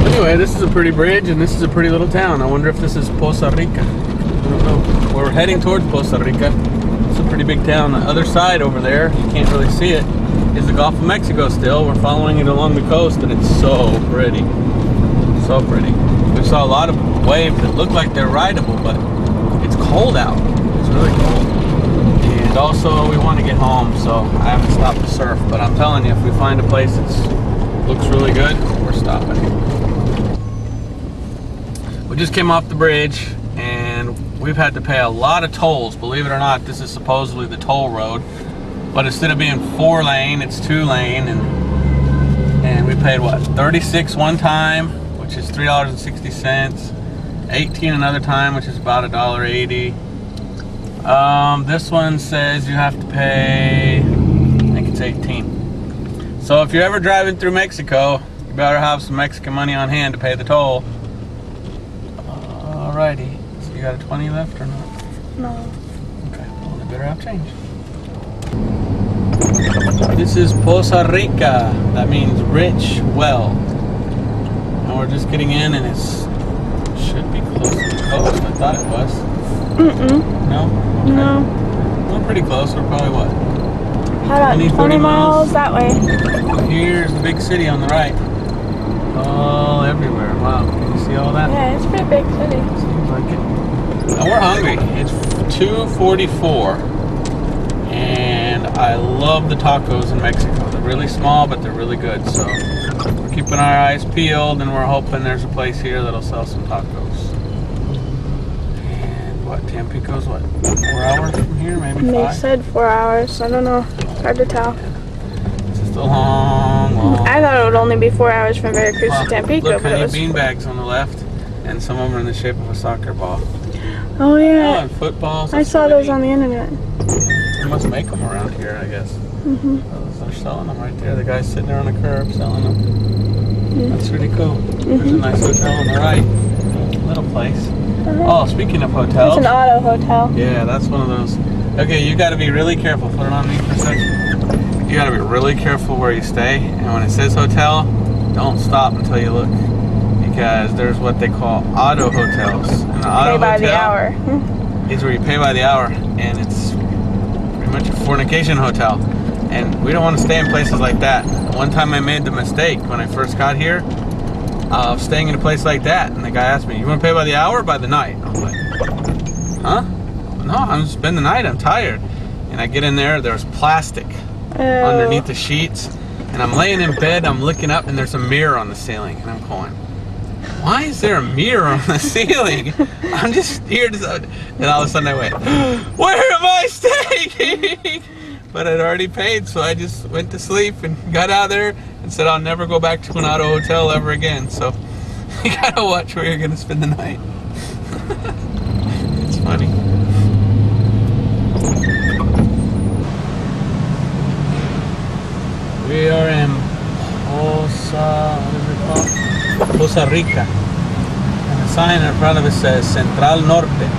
Anyway, this is a pretty bridge, and this is a pretty little town. I wonder if this is Costa Rica. I don't know. We're heading towards Costa Rica. It's a pretty big town. The other side over there, you can't really see it, is the Gulf of Mexico still. We're following it along the coast, and it's so pretty. So pretty. We saw a lot of waves that look like they're rideable, but it's cold out. It's really cold. And also, we want to get home, so I haven't stopped to surf. But I'm telling you, if we find a place that looks really good, we're stopping. We just came off the bridge, and we've had to pay a lot of tolls. Believe it or not, this is supposedly the toll road, but instead of being 4 lane, it's 2 lane, and we paid what, 36 one time, which is $3.60, 18 another time, which is about $1.80. This one says you have to pay, I think it's 18. So if you're ever driving through Mexico, you better have some Mexican money on hand to pay the toll. Alrighty, so you got a 20 left or not? No. Okay, well they better have change. This is Costa Rica. That means rich well. And we're just getting in, and it's should be close to the coast. I thought it was. No? Okay. No. We're pretty close. We're probably what? How about 20 miles that way? Here's the big city on the right. All everywhere. Wow. Can you see all that? Yeah, it's a pretty big city. Seems like it. And we're hungry. It's 2:44. And I love the tacos in Mexico. They're really small, but they're really good. So we're keeping our eyes peeled, and we're hoping there's a place here that'll sell some tacos. And what, Tampico's what, 4 hours from here, maybe 5? They said 4 hours. I don't know. Hard to tell. It's just a long. I thought it would only be 4 hours from Veracruz to Tampico, Look, but it honey was. bean bags on the left, and some of them are in the shape of a soccer ball. Oh Oh, yeah. and footballs. I saw those on the internet. They must make them around here, I guess. They're selling them right there. The guy's sitting there on the curb selling them. That's really cool. There's a nice hotel on the right. Little place. Oh, speaking of hotels. It's an auto hotel. Yeah, that's one of those. Okay, you got to be really careful. Put it on me for a second. You got to be really careful where you stay. And when it says hotel, don't stop until you look. Because there's what they call auto hotels. And an auto Pay by hotel the hour. is where you pay by the hour. And it's pretty much a fornication hotel. And we don't want to stay in places like that. One time I made the mistake when I first got here of staying in a place like that. And the guy asked me, you want to pay by the hour or by the night? I was like, huh? No, I'm just spending the night. I'm tired. And I get in there, there's plastic underneath the sheets. And I'm laying in bed, I'm looking up, and there's a mirror on the ceiling. And I'm going, why is there a mirror on the ceiling? I'm just here to... And all of a sudden I went, where am I staying? But I'd already paid, so I just went to sleep and got out of there and said I'll never go back to an auto hotel ever again. So you gotta watch where you're gonna spend the night. It's funny. We are in Poza Rica. And the sign in front of it says Central Norte.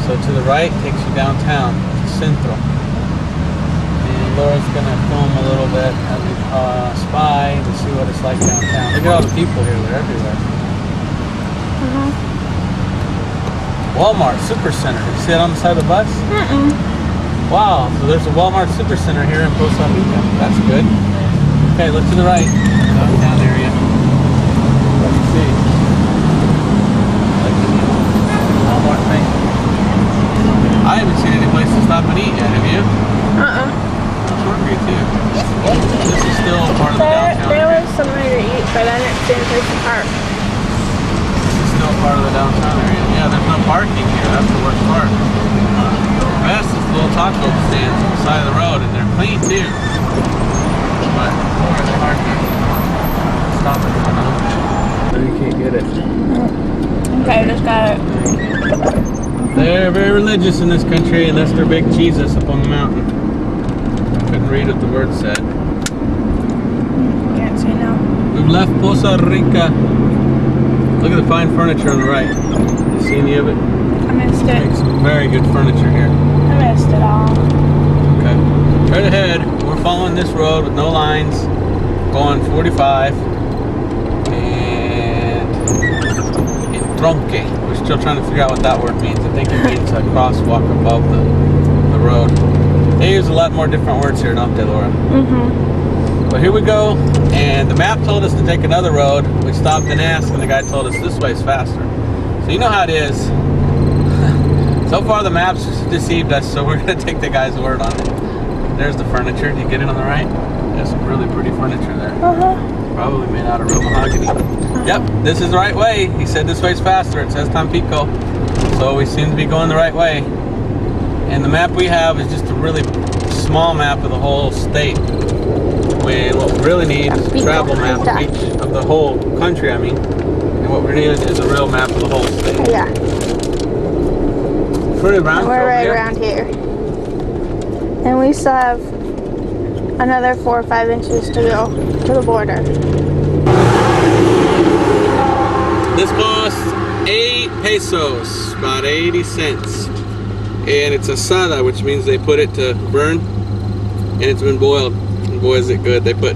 So to the right takes you downtown to Centro. And Laura's gonna film a little bit as we spy to see what it's like downtown. Look at all the people here, they're everywhere. Walmart Supercenter. You see it on the side of the bus? Wow, so there's a Walmart Supercenter here in Poza Rica. That's good. Okay, look to the right. Downtown area. What do you see? Like the Walmart thing. I haven't seen any place to stop and eat yet, have you? It's hungry too. This is still part of the downtown There area. was somewhere to eat, but I didn't see any place to park. This is still part of the downtown area. Yeah, there's no parking here. That's the worst part. The best is little taco stands on the side of the road, and they're clean too. But boy, they're hard to stop it. No, you can't get it. Okay, I just got it. They're very religious in this country, and that's their big Jesus up on the mountain. I couldn't read what the word said. Can't see now. We've left Poza Rica. Look at the fine furniture on the right. You see any of it? I missed it. Make some very good furniture here. I missed it all. Okay. Right ahead, we're following this road with no lines, going 45, and entronque. We're still trying to figure out what that word means. I think it means a crosswalk above the road. They use a lot more different words here, don't they, Laura? But here we go, and the map told us to take another road. We stopped and asked, and the guy told us this way is faster. So you know how it is. So far the maps deceived us, so we're going to take the guy's word on it. There's the furniture. Do you get it on the right? There's some really pretty furniture there. Probably made out of real mahogany. Yep, this is the right way. He said this way's faster. It says Tampico. So we seem to be going the right way. And the map we have is just a really small map of the whole state. When what we really need is a travel map of the whole country, I mean. And what we need is a real map of the whole state. Yeah. Pretty round. We're right around here. And we still have another 4 or 5 inches to go to the border. This costs 8 pesos, about 80 cents. And it's asada, which means they put it to burn. And it's been boiled. And boy, is it good. They put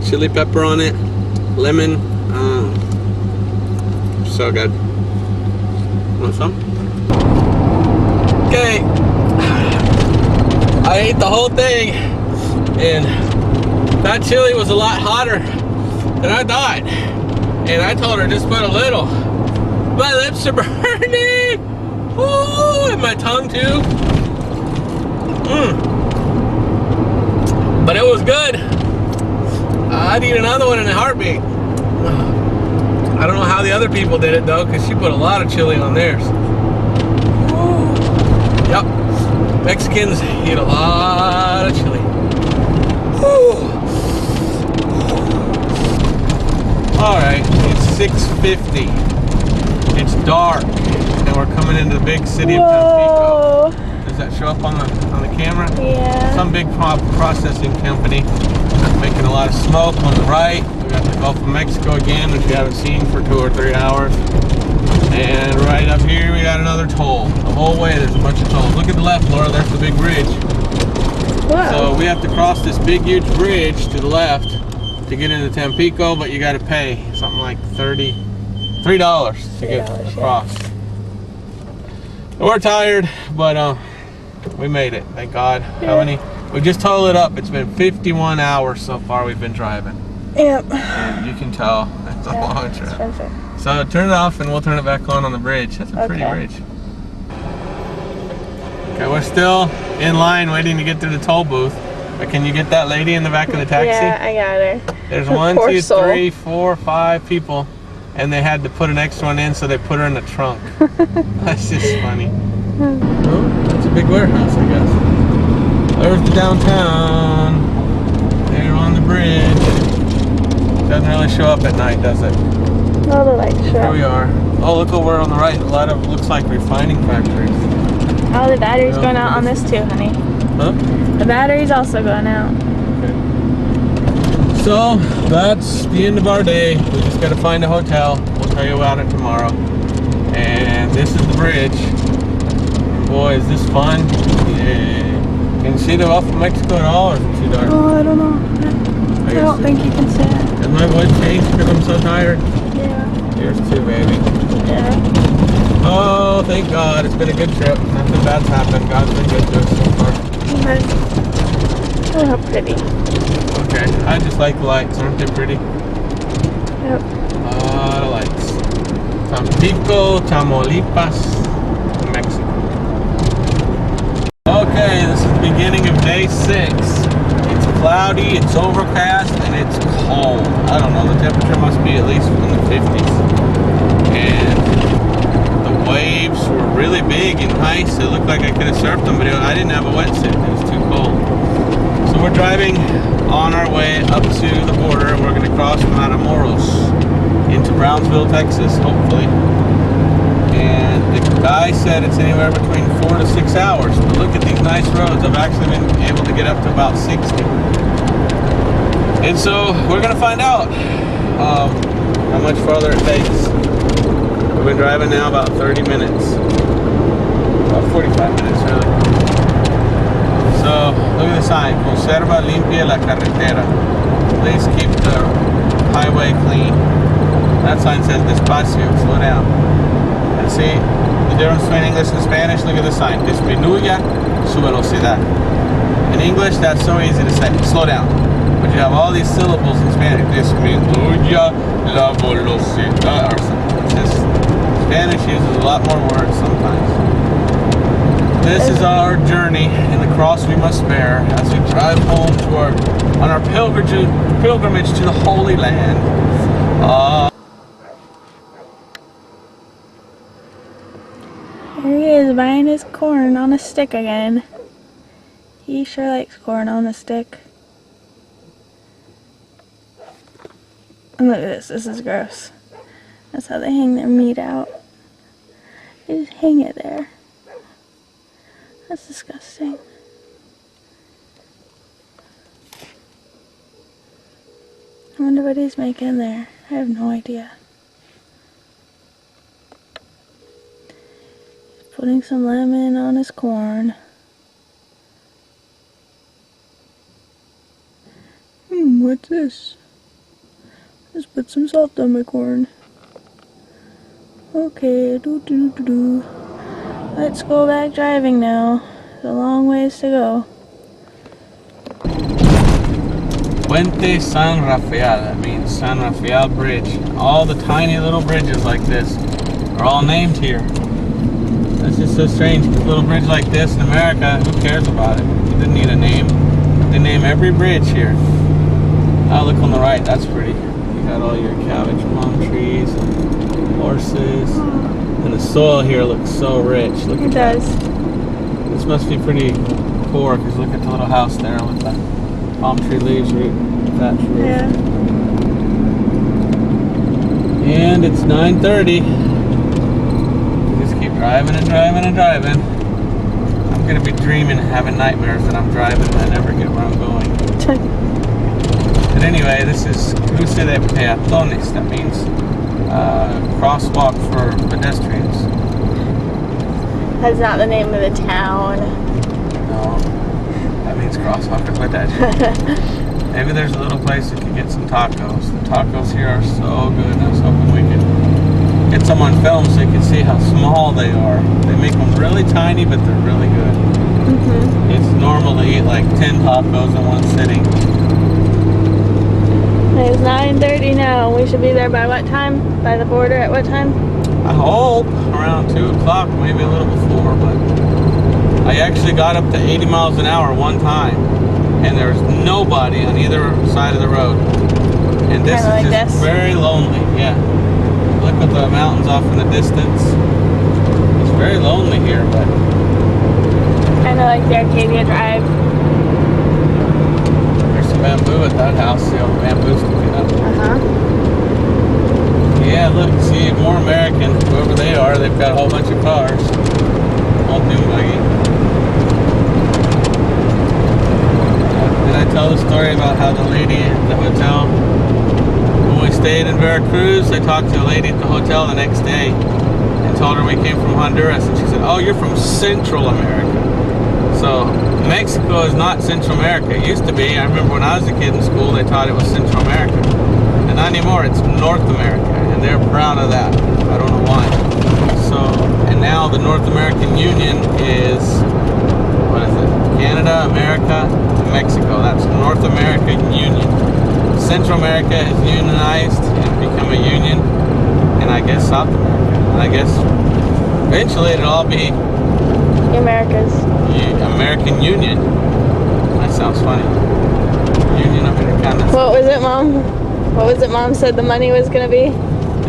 chili pepper on it, lemon. So good. Want some? Okay. I ate the whole thing. And that chili was a lot hotter than I thought. And I told her just put a little. My lips are burning. Ooh, and my tongue too. But it was good. I'd eat another one in a heartbeat. I don't know how the other people did it though, because she put a lot of chili on theirs. Ooh. Yep. Mexicans eat a lot of chili. Ooh. Alright, it's 6:50. It's dark. And we're coming into the big city of Tampico. Does that show up on the camera? Yeah. Some big processing company making a lot of smoke on the right. We got the Gulf of Mexico again, which we haven't seen for 2 or 3 hours. And right up here we got another toll. The whole way there's a bunch of tolls. Look at the left, Laura, there's the big bridge. Whoa. So we have to cross this big huge bridge to the left to get into Tampico, but you got to pay something like $3 to get across. We're tired, but we made it, thank God. Yeah. We We just totaled it up. It's been 51 hours so far we've been driving. Yep. And you can tell it's a long trip. Expensive. So turn it off and we'll turn it back on the bridge. That's a pretty bridge. Okay, we're still in line waiting to get through the toll booth. But can you get that lady in the back of the taxi? Yeah, I got her. There's Her 1, poor 2, soul. 3, 4, 5 people. And they had to put an extra one in, so they put her in the trunk. That's just funny. Oh, that's a big warehouse, I guess. There's the downtown. There on the bridge. Doesn't really show up at night, does it? All the lights show. Here we are. Oh, look over on the right. A lot of looks like refining factories. Oh, the battery's Yeah, going out on this too, honey. Huh? The battery's also going out. Okay. So that's the end of our day. We just got to find a hotel. We'll tell you about it tomorrow. And this is the bridge. Boy, is this fun! Yeah. Can you see the Gulf of Mexico at all, or is it too dark? Oh, I don't know. I don't think you can see it. Has my voice changed because I'm so tired? Yeah. Yours too, baby. Yeah. Oh, thank God. It's been a good trip. Nothing bad's happened. God's been good to us so far. Oh, how pretty. Okay, I just like the lights. Aren't they pretty? Yep. A lot of lights. Tampico, Tamaulipas, Mexico. Okay, this is the beginning of day 6. It's cloudy, it's overcast, and it's cold. I don't know, the temperature must be at least in the 50s. And the waves were really big and nice. It looked like I could have surfed them, but I didn't have a wetsuit. It was too cold. So we're driving on our way up to the border, and we're going to cross Matamoros into Brownsville, Texas, hopefully. And the guy said it's anywhere between 4 to 6 hours. But look at these nice roads. I've actually been able to get up to about 60. And so we're going to find out how much farther it takes. We've been driving now about 30 minutes. About 45 minutes, really. So look at the sign. Conserva limpia la carretera. Please keep the highway clean. That sign says despacio, slow down. And see the difference between English and Spanish? Look at the sign. Disminuya su velocidad. In English, that's so easy to say. Slow down. But you have all these syllables in Spanish. Disminuya la velocidad. Or something. Just, Spanish uses a lot more words sometimes. This is our journey and the cross we must bear as we drive home on our pilgrimage to the Holy Land. Here he is buying his corn on a stick again. He sure likes corn on a stick. And look at this. This is gross. That's how they hang their meat out. They just hang it there. That's disgusting. I wonder what he's making there. I have no idea. He's putting some lemon on his corn. What's this? Let's put some salt on my corn. Okay, let's go back driving now. It's a long ways to go. Puente San Rafael, that means San Rafael Bridge. All the tiny little bridges like this are all named here. That's just so strange. A little bridge like this in America, who cares about it? You didn't need a name. They name every bridge here. Now look on the right, that's pretty. You got all your cabbage palm trees and horses. And the soil here looks so rich. Look at that. It does. This must be pretty poor because look at the little house there with the palm tree leaves, thatch roof. Yeah. And it's 9:30. We just keep driving and driving and driving. I'm gonna be dreaming and having nightmares that I'm driving and I never get where I'm going. But anyway, this is Cruce de Peatones. That means crosswalk for pedestrians. That's not the name of the town. No, that means crosswalk for pedestrians. Maybe there's a little place we could get some tacos. The tacos here are so good. I was hoping we could get some on film so you can see how small they are. They make them really tiny, but they're really good. It's normal to eat like 10 tacos in one sitting. It's 9:30 now. We should be there by what time? By the border at what time? I hope around 2 o'clock, maybe a little before, but I actually got up to 80 miles an hour one time, and there was nobody on either side of the road. And this Kinda is like just this? very lonely, yeah. Look at the mountains off in the distance. It's very lonely here, but Kind of like the Arcadia Drive. there's some bamboo at that house. See all the bamboo sticking up. Yeah, look, see, more American, whoever they are, they've got a whole bunch of cars. All dune buggy. Did I tell the story about how the lady at the hotel, when we stayed in Veracruz, I talked to a lady at the hotel the next day and told her we came from Honduras, and she said, oh, you're from Central America. So Mexico is not Central America. It used to be. I remember when I was a kid in school, they taught it was Central America. And not anymore, it's North America, and they're proud of that. I don't know why. So, and now the North American Union is, what is it? Canada, America, and Mexico. That's North American Union. Central America is unionized and become a union, and I guess South America. And I guess eventually it'll all be The Americas. American Union. That sounds funny. Union Americana. What was it, Mom? What was it Mom said the money was going to be?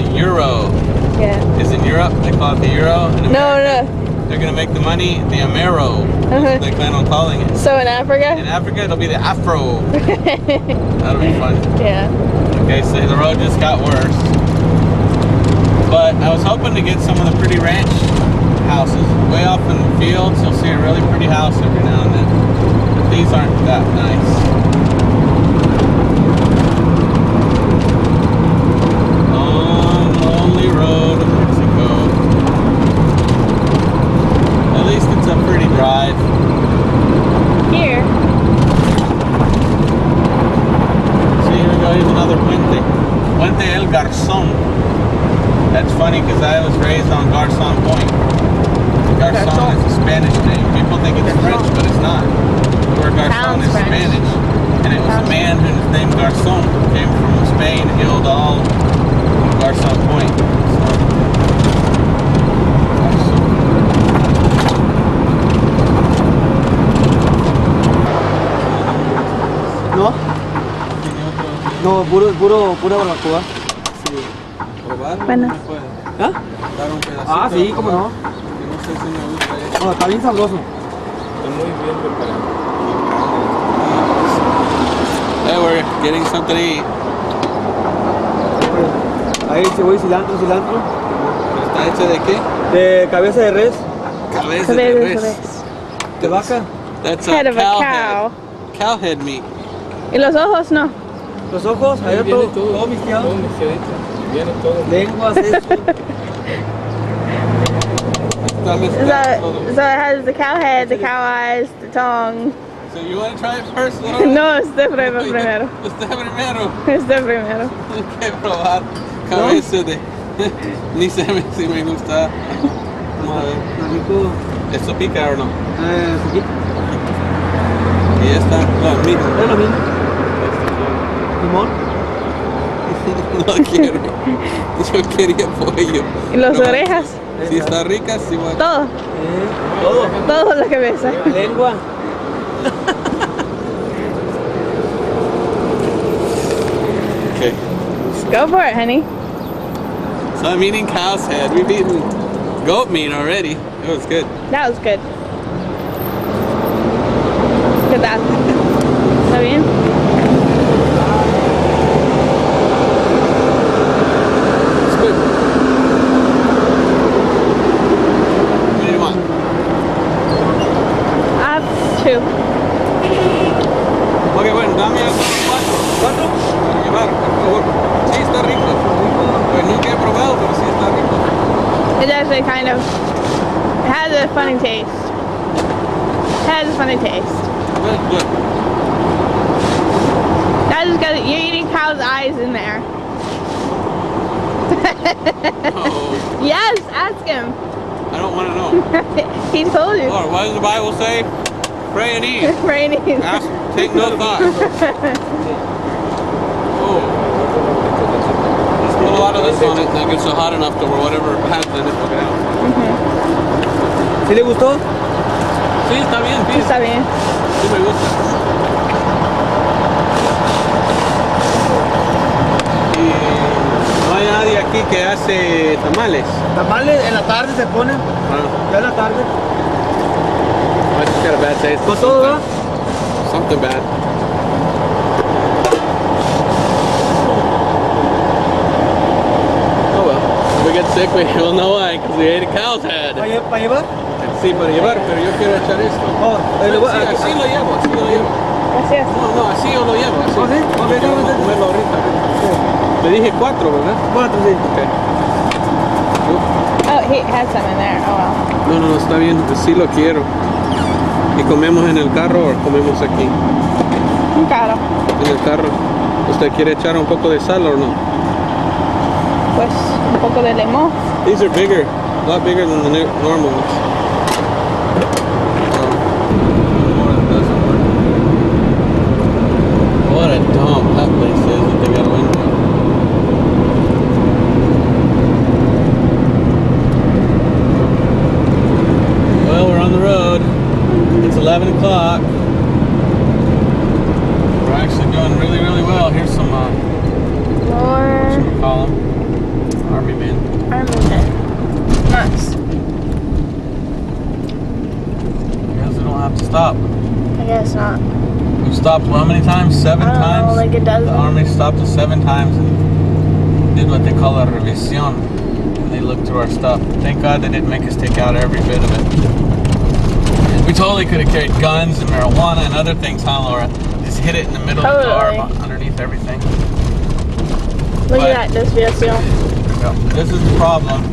The euro Yeah. is in Europe. They call it the euro. In No, America, They're going to make the money the Amero. Uh-huh. They plan on calling it. So in Africa? In Africa, it'll be the Afro. That'll be fun. Yeah. Okay, so the road just got worse. But I was hoping to get some of the pretty ranch houses. Way off in the fields, you'll see a really pretty house every now and then. But these aren't that nice. Long, lonely road to Mexico. At least it's a pretty drive. Here. See, here we go, here's another Puente. Puente El Garzón. That's funny because I was raised on Garzón Point. Garzón is a Spanish name. People think it's French, but it's not. The word Garzón Sounds is French. Spanish. And it was a man whose name Garzón came from Spain and healed all Garzón Point. ¿No? No, pura barbacoa. Bueno. ¿Ah? Dar un pedacito. Ah, sí, cómo no. Que no sé si me gusta eso. No, está bien sabroso. Está muy bien preparado. Hey, we're getting something to eat. Ahí cebolla y cilantro. ¿Está hecha de qué? De cabeza de res, Cabeza de res. de vaca. That's Head a of a cow cow. head. Cow head meat. ¿Y los ojos no? Los ojos, ahí todo mezclado. Viene todo. Lenguas, eso. Está So, mezclado todo. so it has the cow head, the cow eyes, the tongue. So you want to try it first, Laura? No, este primero. Usted primero. Este primero. Hay que probar cabeza de... Ni sé si me gusta. Vamos a ver. Está rico. ¿Esto pica o no? Poquito. Y esta, no, mismo. Es lo mismo. Limón. No quiero. Yo quería pollo. ¿Y las Pero orejas? Si está rica, sí voy a... Todo. Todo. Todo la cabeza. Lengua. Okay. Go for it, honey. So I'm eating cow's head. We've eaten goat meat already. It was good. That was good. ¿Qué tal? ¿Está bien? It's good. What do you want? I have two. Ok, bueno, dame algunos cuatro para llevar, por favor. Sí, está rico. Pues nunca he probado, pero sí está rico. It actually kind of it has a funny taste. It has a funny taste. Good, good. That is because you're eating cow's eyes in there. Oh, Yes, ask him. I don't want to know. He told you. Lord, what does the Bible say? Pray and eat. Raining. Take no thought. Oh. Just put a lot of this on it, and it gets hot enough to where whatever has in it will get out. ¿Sí le gustó? Sí, está bien, Sí, está bien. Sí me gusta. Y no hay nadie aquí que hace tamales. Tamales en la tarde se ponen. Ya en la tarde. I just got a bad taste. ¿Con todo, va? Something bad. Oh well. If we get sick, we'll know why, because we ate a cow's head. ¿Para llevar? Sí, para llevar, pero yo quiero echar esto. Oh, Sí, así lo llevo, así lo llevo. Gracias. No, así yo lo llevo, así. ¿Oh, sí? Ok, Yo voy a comerlo ahorita. Le dije 4, ¿verdad? 4, sí. Okay. Oh, he had some in there. Oh, well. No, está bien, así lo quiero. ¿Y comemos en el carro o comemos aquí? Claro. En el carro. ¿Usted quiere echar un poco de sal o no? Pues un poco de limón. These are bigger, a lot bigger than the normal ones. What a dump that place is that they got a window. Well, we're on the road. It's 11 o'clock. We're actually doing really, really well. Here's some, More call them, army men. armament. Nice. I guess we don't have to stop. I guess not. We've stopped how many times? 7 I don't know, times? like a dozen. The army stopped us 7 times and did what they call a revisión. And they looked through our stuff. Thank God they didn't make us take out every bit of it. We totally could have carried guns and marijuana and other things, huh, Laura? Just hit it in the middle of the Totally. car, underneath everything. Look But- at that desviación. This is the problem.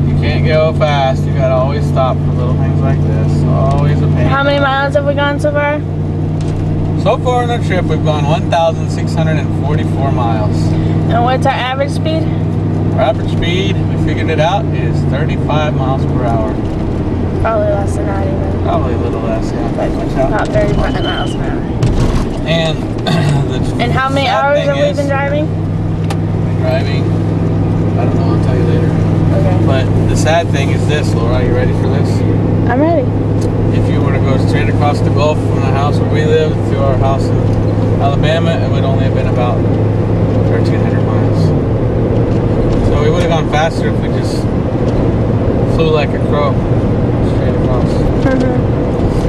You can't go fast. You gotta always stop for little things like this. Always a pain. How many miles have we gone so far? So far on our trip, we've gone 1,644 miles. And what's our average speed? Our average speed, we figured it out, is 35 miles per hour. Probably less than that even. Probably a little less, yeah. But Watch out. about 35 miles an hour. And And how many sad hours thing have we is, been driving? driving, I don't know, I'll tell you later. Okay. But the sad thing is this, Laura, are you ready for this? I'm ready. If you were to go straight across the Gulf from the house where we live to our house in Alabama, it would only have been about 1,300 miles. So we would have gone faster if we just flew like a crow straight across.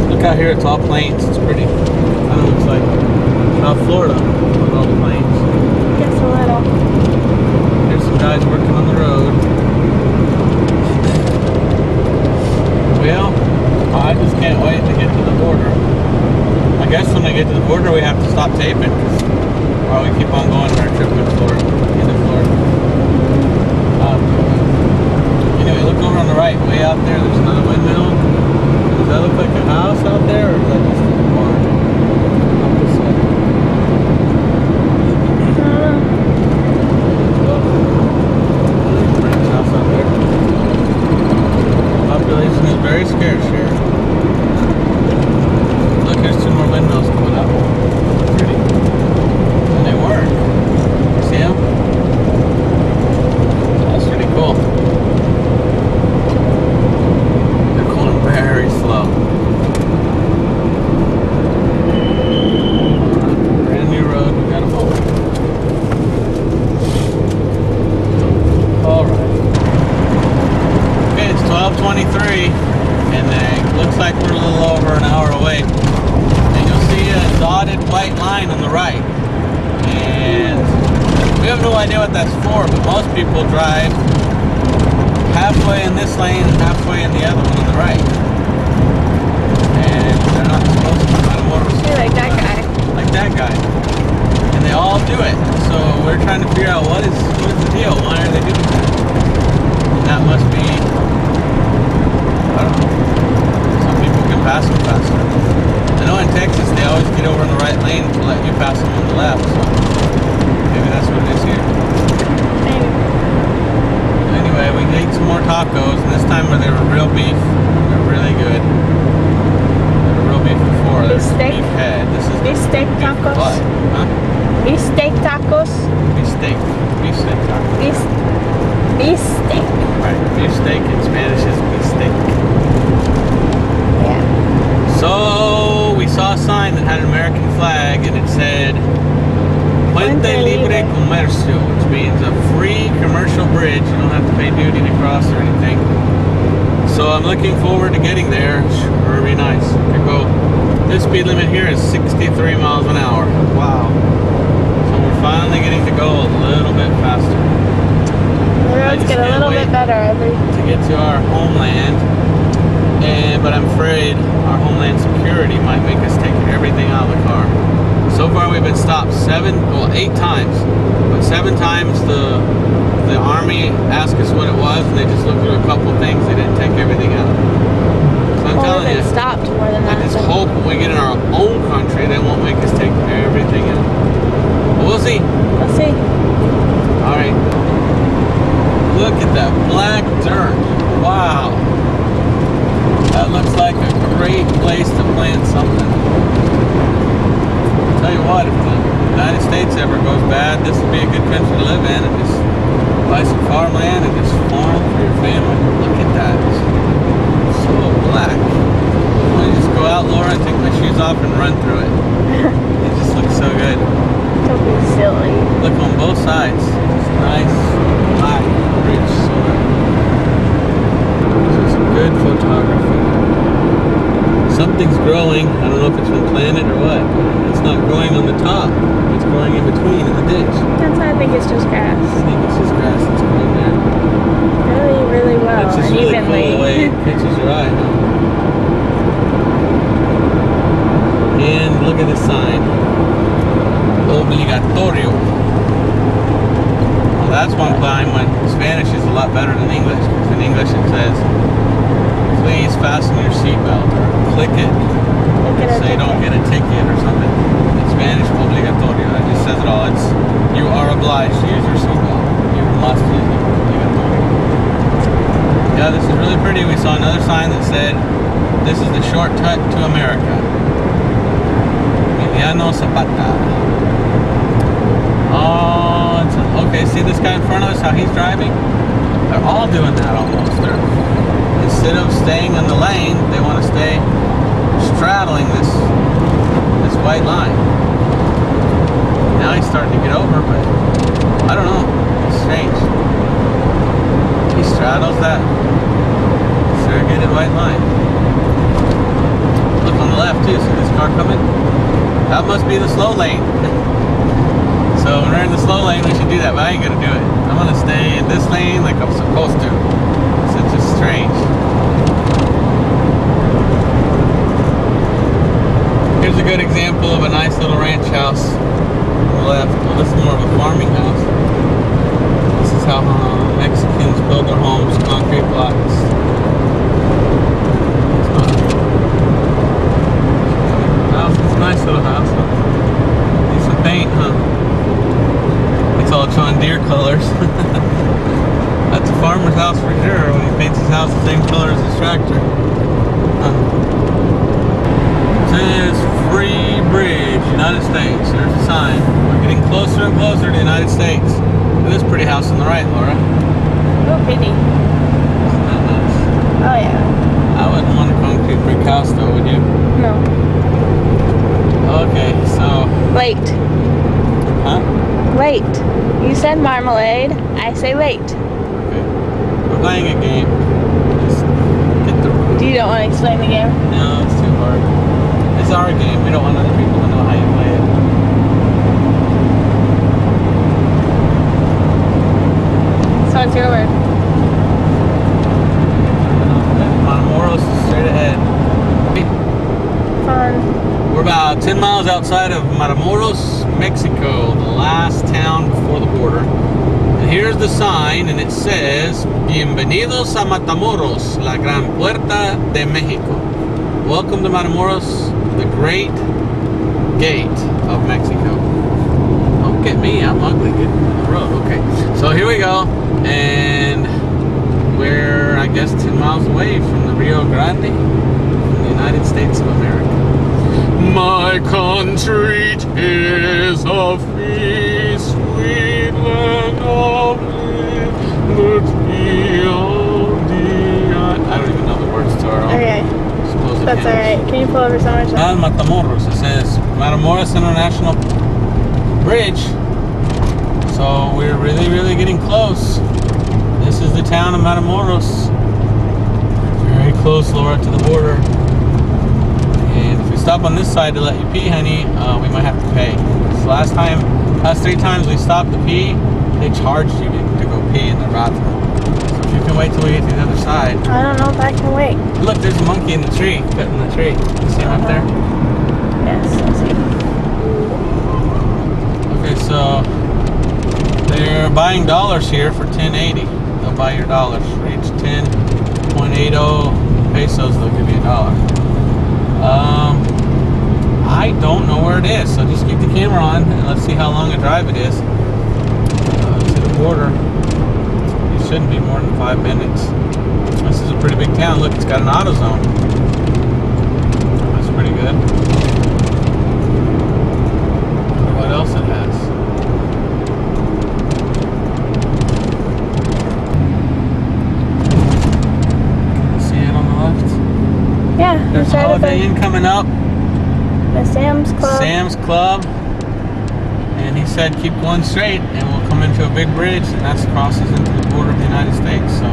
Look out here, it's all plains. It's pretty. Kind of looks like South Florida with all the plains. Just a little. There's some guys working on the road. Well, I just can't wait to get to the border. I guess when I get to the border, we have to stop taping while we keep on going on our trip into Florida. Anyway, look over on the right, way out there. There's another windmill. Does that look like a house out there, or is that just a barn? Up this way. There's a ranch house out there. Population is very scarce here. Look, there's 2 more windmills coming up. Pretty. And they weren't. See them? That's pretty cool. They're going very slow. Brand new road, we got them all. Alright. Okay, it's 12:23, and it looks like we're a little over an hour away. And you'll see a dotted white line on the right. And we have no idea what that's for, but most people drive halfway in this lane and halfway in the other one on the right. And they're not supposed to. I don't want to You're like that guy. like that guy. And they all do it. So we're trying to figure out what is the deal? Why are they doing that? And that must be, I don't know. Some people can pass them faster. I know in Texas they always get over in the right lane to let you pass them on the left. So maybe that's what it is here. Maybe. Anyway, we ate some more tacos, and this time they were real beef. They're really good. They were real ready for tacos. what? Huh? Beefsteak tacos. Beefsteak. Beefsteak tacos. Beefsteak. Right. Beefsteak in Spanish is beefsteak. Yeah. So we saw a sign that had an American flag and it said Puente Libre Comercio, which means a free commercial bridge. You don't have to pay duty to cross or anything. So I'm looking forward to getting there. Sure, be nice. Could go. This speed limit here is 63 miles an hour. Wow. So we're finally getting to go a little bit faster. The roads get a little bit better to get to our homeland. But I'm afraid our homeland security might make us take everything out of the car. So far we've been stopped 8 times. But 7 times the Army asked us what it was and they just looked through a couple things. They didn't take everything out. So I'm telling you, stopped more than I that. just hope when we get in our own country they won't make us take everything out. But we'll see. We'll see. Alright. Look at that black dirt. Wow. That looks like a great place to plant something. I'll tell you what, if the United States ever goes bad, this would be a good country to live in and just buy some farmland and just farm for your family. Look at that. It's so black. I just go out, Laura, and take my shoes off and run through it. It just looks so good. Don't be silly. Look on both sides. It's nice, black, rich soil. This is good photography. Something's growing. I don't know if it's been planted or what. It's not growing on the top. It's growing in between in the ditch. I think it's just grass. I think it's just grass that's growing there. Really, really well. It's just and really evenly. cool the way it catches your eye. And look at the sign. Obligatorio. Well, that's one time when Spanish is a lot better than English. Because in English it says, please fasten your seatbelt, or click it, and say don't get a ticket or something. In Spanish, obligatorio, that just says it all. It's, you are obliged to use your seatbelt. You must use it. Obligatorio. Yeah, this is really pretty. We saw another sign that said, this is the shortcut to America. Emiliano Zapata. Oh, okay, see this guy in front of us, how he's driving? They're all doing that almost. Instead of staying in the lane, they want to stay straddling this white line. Now he's starting to get over, but I don't know. It's strange. He straddles that segregated white line. Look on the left too. See this car coming? That must be the slow lane. So when we're in the slow lane, we should do that, but I ain't gonna do it. I'm gonna stay in this lane like I'm supposed to. It's just strange. Here's a good example of a nice little ranch house on the left. Well, this is more of a farming house. This is how Mexicans build their homes, concrete blocks. It's a nice little house. Decent paint, huh? It's all John Deere colors. That's a farmer's house for sure when he paints his house the same color as his tractor. It says Free Bridge, United States. There's a sign. We're getting closer and closer to the United States. Look at this pretty house on the right, Laura. Oh, pretty. Isn't that nice? Oh, yeah. I wouldn't want a concrete brick house though, would you? No. Okay, so... Wait. Huh? Wait. You said marmalade. I say wait. Okay. We're playing a game. Just get the... You don't want to explain the game? No, it's too hard. It's our game. We don't want other people to know how you play it. So what's your word? Matamoros is straight ahead. Fun. We're about 10 miles outside of Matamoros, Mexico, the last town before the border. And here's the sign, and it says, Bienvenidos a Matamoros, la gran puerta de México. Welcome to Matamoros, the great gate of Mexico. Don't get me, I'm ugly getting on the road. Okay, so here we go, and we're, I guess, 10 miles away from the Rio Grande, from the United States of America. My car. country 'tis of free, sweet land of liberty. I don't even know the words to our own. Okay, Supposed that's hymns. alright. Can you pull over somewhere? So? Matamoros. It says Matamoros International Bridge. So we're really, really getting close. This is the town of Matamoros. Very close, Laura, to the border. And if we stop on this side to let you pee, honey, we might have to pay. So last 3 times we stopped to pee, they charged you to go pee in the bathroom. So if you can wait till we get to the other side. I don't know if I can wait. Look, there's a monkey in the tree, cutting the tree. You see him up there? Yes, I see. Okay, so they're buying dollars here for $10.80. They'll buy your dollars. For each 10.80 pesos, they'll give you $1. I don't know where it is, so just keep the camera on and let's see how long a drive it is to the border. It shouldn't be more than 5 minutes. This is a pretty big town. Look, it's got an auto zone. That's pretty good. What else it has? See it on the left? Yeah, There's I'm Holiday Inn coming up. The Sam's Club. Sam's Club. And he said keep going straight and we'll come into a big bridge and that crosses into the border of the United States. So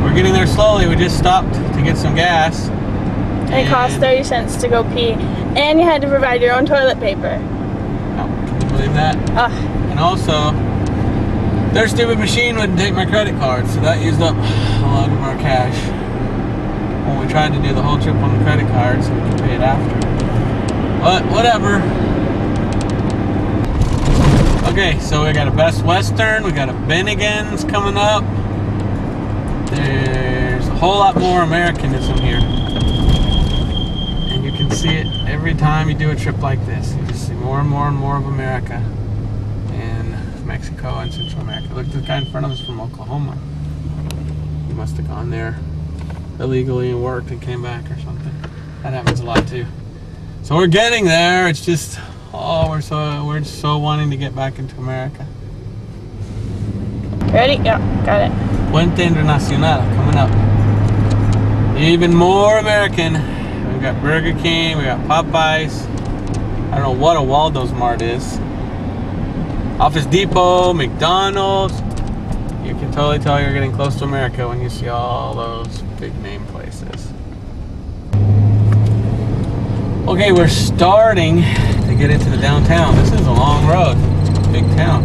we're getting there slowly. We just stopped to get some gas. And it cost 30 cents to go pee. And you had to provide your own toilet paper. Oh, can you believe that? Ugh. And also, their stupid machine wouldn't take my credit card, so that used up a lot of our cash. When we tried to do the whole trip on the credit card so we could pay it after. But whatever. Okay, so we got a Best Western, we got a Bennigan's coming up. There's a whole lot more Americanism here. And you can see it every time you do a trip like this. You just see more and more and more of America in Mexico and Central America. Look, the guy in front of us from Oklahoma. He must have gone there illegally and worked and came back or something. That happens a lot too. So we're getting there. It's just, oh, we're so wanting to get back into America. Ready? Yeah, got it. Puente Internacional coming up. Even more American. We got Burger King, we got Popeyes. I don't know what a Waldo's Mart is. Office Depot, McDonald's. You can totally tell you're getting close to America when you see all those big name places. Okay, we're starting to get into the downtown. This is a long road, big town.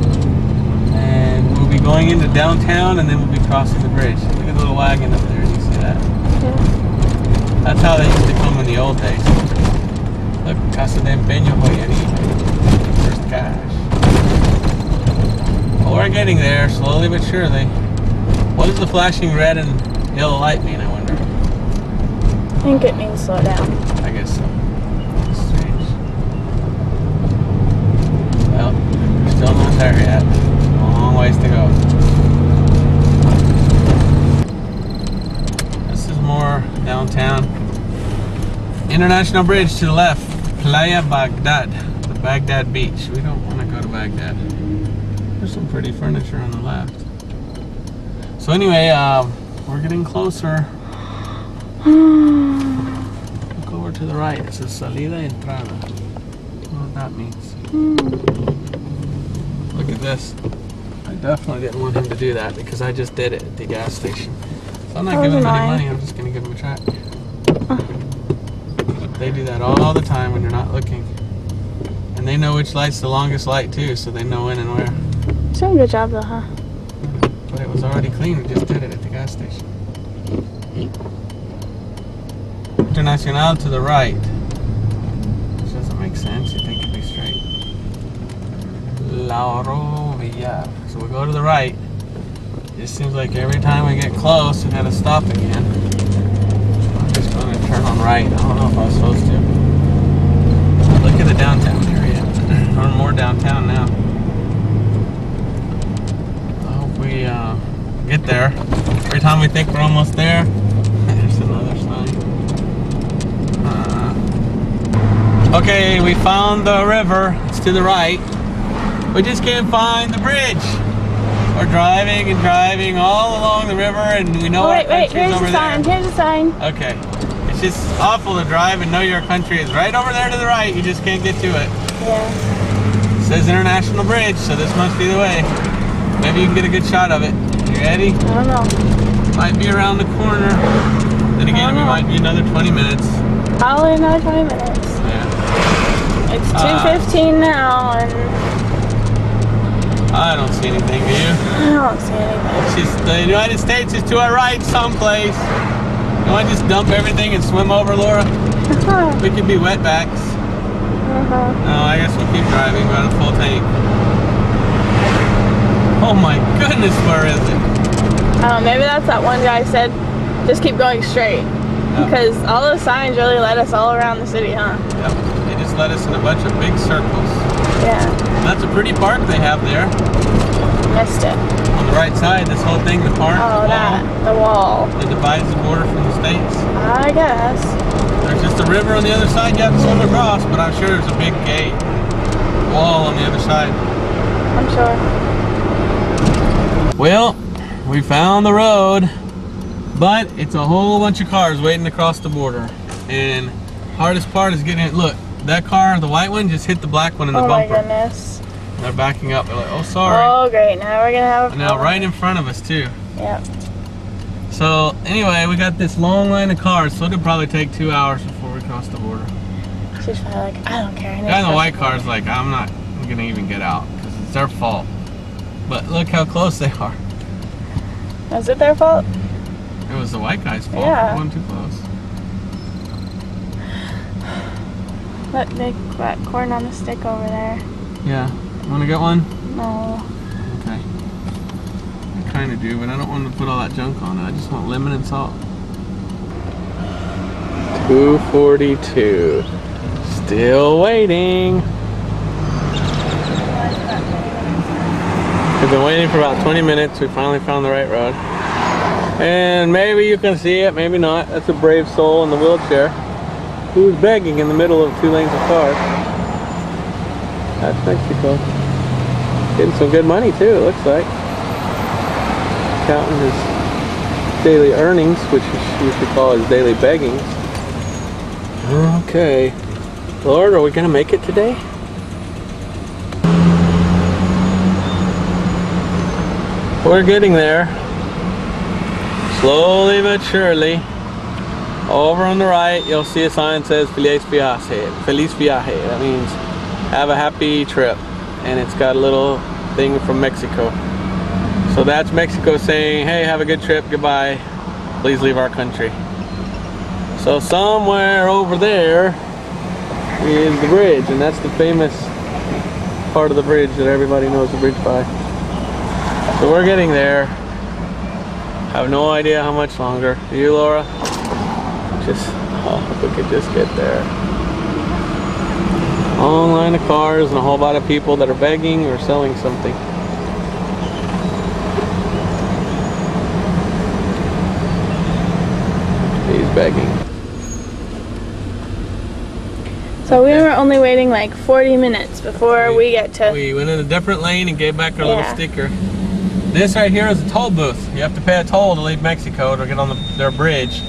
And we'll be going into downtown and then we'll be crossing the bridge. Look at the little wagon up there, you see that? Yeah. That's how they used to come in the old days. Look, Casa de Empeño Joyería. First cash. Well, we're getting there, slowly but surely. What does the flashing red and yellow light mean, I wonder? I think it means slow down. I guess so. That's strange. Well, we're still not there yet. Long ways to go. This is more downtown. International Bridge to the left. Playa Baghdad. The Baghdad Beach. We don't want to go to Baghdad. There's some pretty furniture on the left. So anyway, we're getting closer. Look over to the right. It says salida y entrada. I don't know what that means. Look at this. I definitely didn't want him to do that because I just did it at the gas station. So I'm not giving him any money. I'm just going to give him a track. They do that all the time when you're not looking. And they know which light's the longest light too, so they know when and where. Doing a good job though, huh? But it was already clean. We just did it at the gas station. Internacional to the right. Which doesn't make sense. You think it'd be straight. Lauro Villar. So we go to the right. It seems like every time we get close, we gotta stop again. I'm just gonna turn on right. I don't know if I was supposed to. Look at the downtown area. We're more downtown now. I hope we get there. Every time we think we're almost there, there's another sign. Okay, we found the river. It's to the right. We just can't find the bridge. We're driving and driving all along the river, and we know our country's here's over the sign. there. Here's the sign. Okay. It's just awful to drive and know your country is right over there to the right. You just can't get to it. Yeah. It says International Bridge, so this must be the way. Maybe you can get a good shot of it. You ready? I don't know. Might be around the corner. Then again, we might be another 20 minutes. Probably another 20 minutes. Yeah. It's 2:15 now, and I don't see anything, do you? I don't see anything. It's just the United States is to our right someplace. You want to just dump everything and swim over, Laura? We could be wetbacks. No, I guess we'll keep driving. We're on a full tank. Oh my goodness, where is it? Maybe that's that one guy said, just keep going straight. Yep. Because all those signs really led us all around the city, huh? Yep, they just led us in a bunch of big circles. Yeah. That's a pretty park they have there. Missed it. On the right side, this whole thing, the park, Oh, the wall. that divides the border from the states. I guess. There's just a river on the other side you have to swim across, but I'm sure there's a big gate wall on the other side. I'm sure. Well, we found the road, but it's a whole bunch of cars waiting to cross the border. And hardest part is getting it. Look, that car, the white one, just hit the black one in the bumper. Oh my goodness. They're backing up. They're like, oh, sorry. Oh, great. Now we're going to have a And now right in front of us, too. Yep. So, anyway, we got this long line of cars, so it'll probably take 2 hours before we cross the border. She's probably like, I don't care. The guy in the white car is like, I'm not going to even get out, because it's their fault. But look how close they are. Is it their fault? It was the white guy's fault. Yeah. It wasn't too close. Look, they got corn on the stick over there. Yeah. Want to get one? No. Okay. I kind of do, but I don't want to put all that junk on it. I just want lemon and salt. 2:42. Still waiting. We've been waiting for about 20 minutes. We finally found the right road. And maybe you can see it, maybe not. That's a brave soul in the wheelchair who's begging in the middle of 2 lanes of cars. That's Mexico. Getting some good money too, it looks like. Counting his daily earnings, which we should call his daily beggings. Okay. Lord, are we gonna make it today? We're getting there. Slowly but surely. Over on the right, you'll see a sign that says Feliz Viaje. Feliz Viaje. That means have a happy trip. And it's got a little thing from Mexico. So that's Mexico saying, hey, have a good trip, goodbye. Please leave our country. So somewhere over there is the bridge, and that's the famous part of the bridge that everybody knows the bridge by. So we're getting there. Have no idea how much longer. Do you, Laura? If we could just get there. Long line of cars and a whole lot of people that are begging or selling something. He's begging. So we were only waiting like 40 minutes before we get to... We went in a different lane and gave back our little sticker. This right here is a toll booth. You have to pay a toll to leave Mexico to get on their bridge.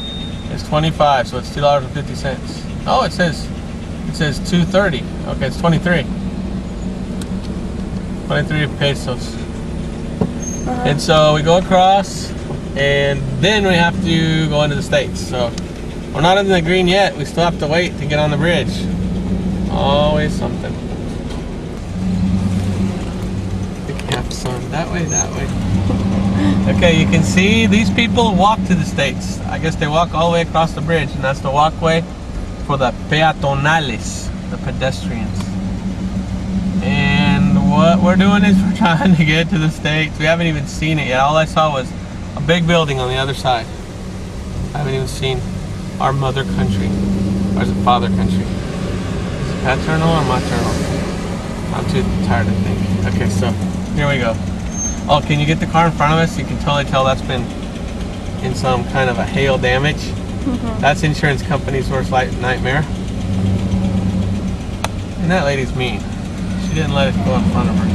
It's $25, so it's $2.50. Oh, it says $2.30. Okay, it's 23. 23 pesos. And so we go across, and then we have to go into the States. So we're not in the green yet. We still have to wait to get on the bridge. Always something. Picking half the sun. That way, that way. Okay, you can see these people walk to the States. I guess they walk all the way across the bridge, and that's the walkway for the peatonales, the pedestrians. And what we're doing is we're trying to get to the States. We haven't even seen it yet. All I saw was a big building on the other side. I haven't even seen our mother country. Or is it father country? Is it paternal or maternal? I'm too tired to think. Okay, so here we go. Oh, can you get the car in front of us? You can totally tell that's been in some kind of a hail damage. That's insurance company's worst nightmare. And that lady's mean. She didn't let us go in front of her.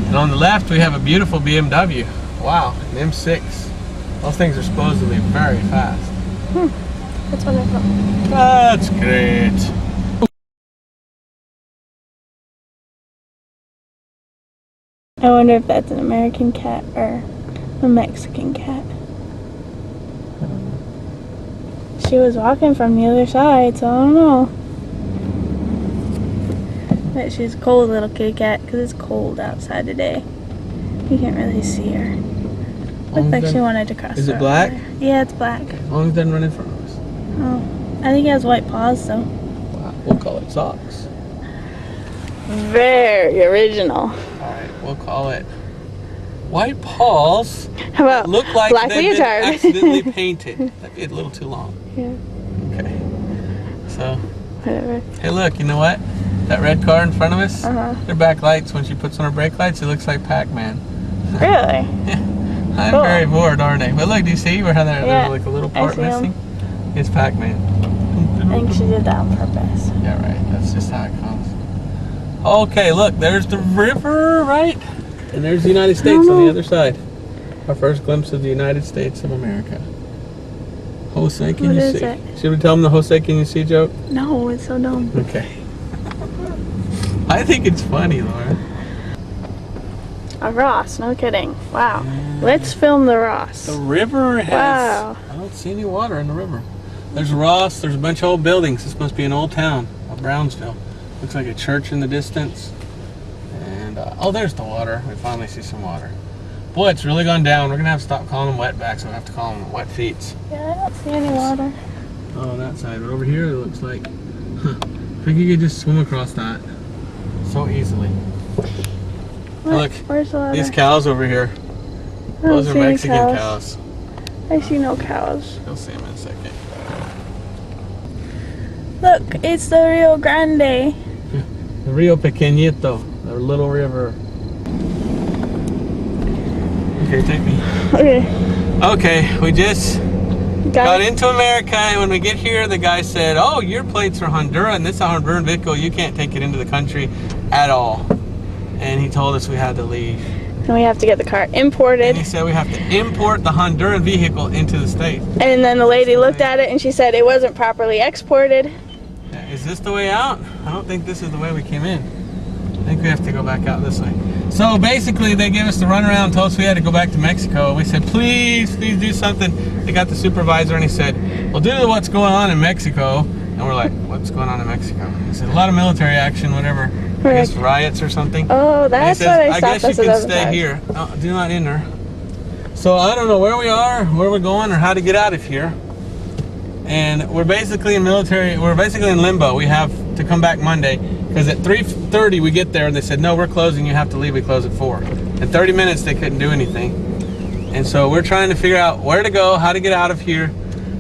And on the left, we have a beautiful BMW. Wow, an M6. Those things are supposedly very fast. That's wonderful. That's great. I wonder if that's an American cat or a Mexican cat. She was walking from the other side, so I don't know. But she's a cold little kitty cat because it's cold outside today. You can't really see her. Looks like she wanted to cross. Is the it road black? there. Yeah, it's black. As long as it doesn't run in front of us. Oh, I think it has white paws, though. Wow, we'll call it socks. Very original. Alright, we'll call it white paws. How about Look like black they've been leotard? accidentally painted. That'd be a little too long. Yeah, Okay. So, whatever. hey look, you know what? That red car in front of us, their back lights, when she puts on her brake lights, it looks like Pac-Man. Really? I'm Cool. very bored, aren't I? But look, do you see where there's Yeah, like a little I part see 'em. missing? It's Pac-Man. I think she did that on purpose. Yeah, right. That's just how it comes. Okay, look, there's the river, right? And there's the United States on the other side. Our first glimpse of the United States of America. Jose, can What you is see? it? Should we tell them the Jose, can you see joke? No, it's so dumb. Okay. I think it's funny, Laura. A Ross, no kidding. Wow. Let's film the Ross. The river has... Wow. I don't see any water in the river. There's Ross, there's a bunch of old buildings. This must be an old town of Brownsville. Looks like a church in the distance. And, oh, there's the water. We finally see some water. Boy, it's really gone down. We're going to have to stop calling them wetbacks. We'll have to call them wet feet. Yeah, I don't see any water. Oh, on that side. But over here, it looks like... Huh, I think you could just swim across that so easily. What? Look, Where's the water? these cows over here. I don't Those are see any Mexican cows. I see no cows. You'll see them in a second. Look, it's the Rio Grande. The Rio Pequeñito, the little river. Okay, take me. Okay. Okay, we just got it. into America, and when we get here, the guy said, oh, your plates are Honduras, and this is a Honduran vehicle. You can't take it into the country at all. And he told us we had to leave. And we have to get the car imported. And he said we have to import the Honduran vehicle into the state. And then the lady looked at it and she said it wasn't properly exported. Is this the way out? I don't think this is the way we came in. I think we have to go back out this way. So basically, they gave us the runaround and told us we had to go back to Mexico. We said, please do something. They got the supervisor and he said, well, due to what's going on in Mexico, and we're like, what's going on in Mexico? He said, a lot of military action, whatever. I guess riots or something. Oh, that's he says, what I I stopped guess you us can at stay here. Do not enter. So I don't know where we are, where we're going, or how to get out of here. And we're basically in military, we're basically in limbo. We have to come back Monday, because at 3:30 we get there and they said, no, we're closing, you have to leave, we close at 4. In 30 minutes they couldn't do anything. And so we're trying to figure out where to go, how to get out of here.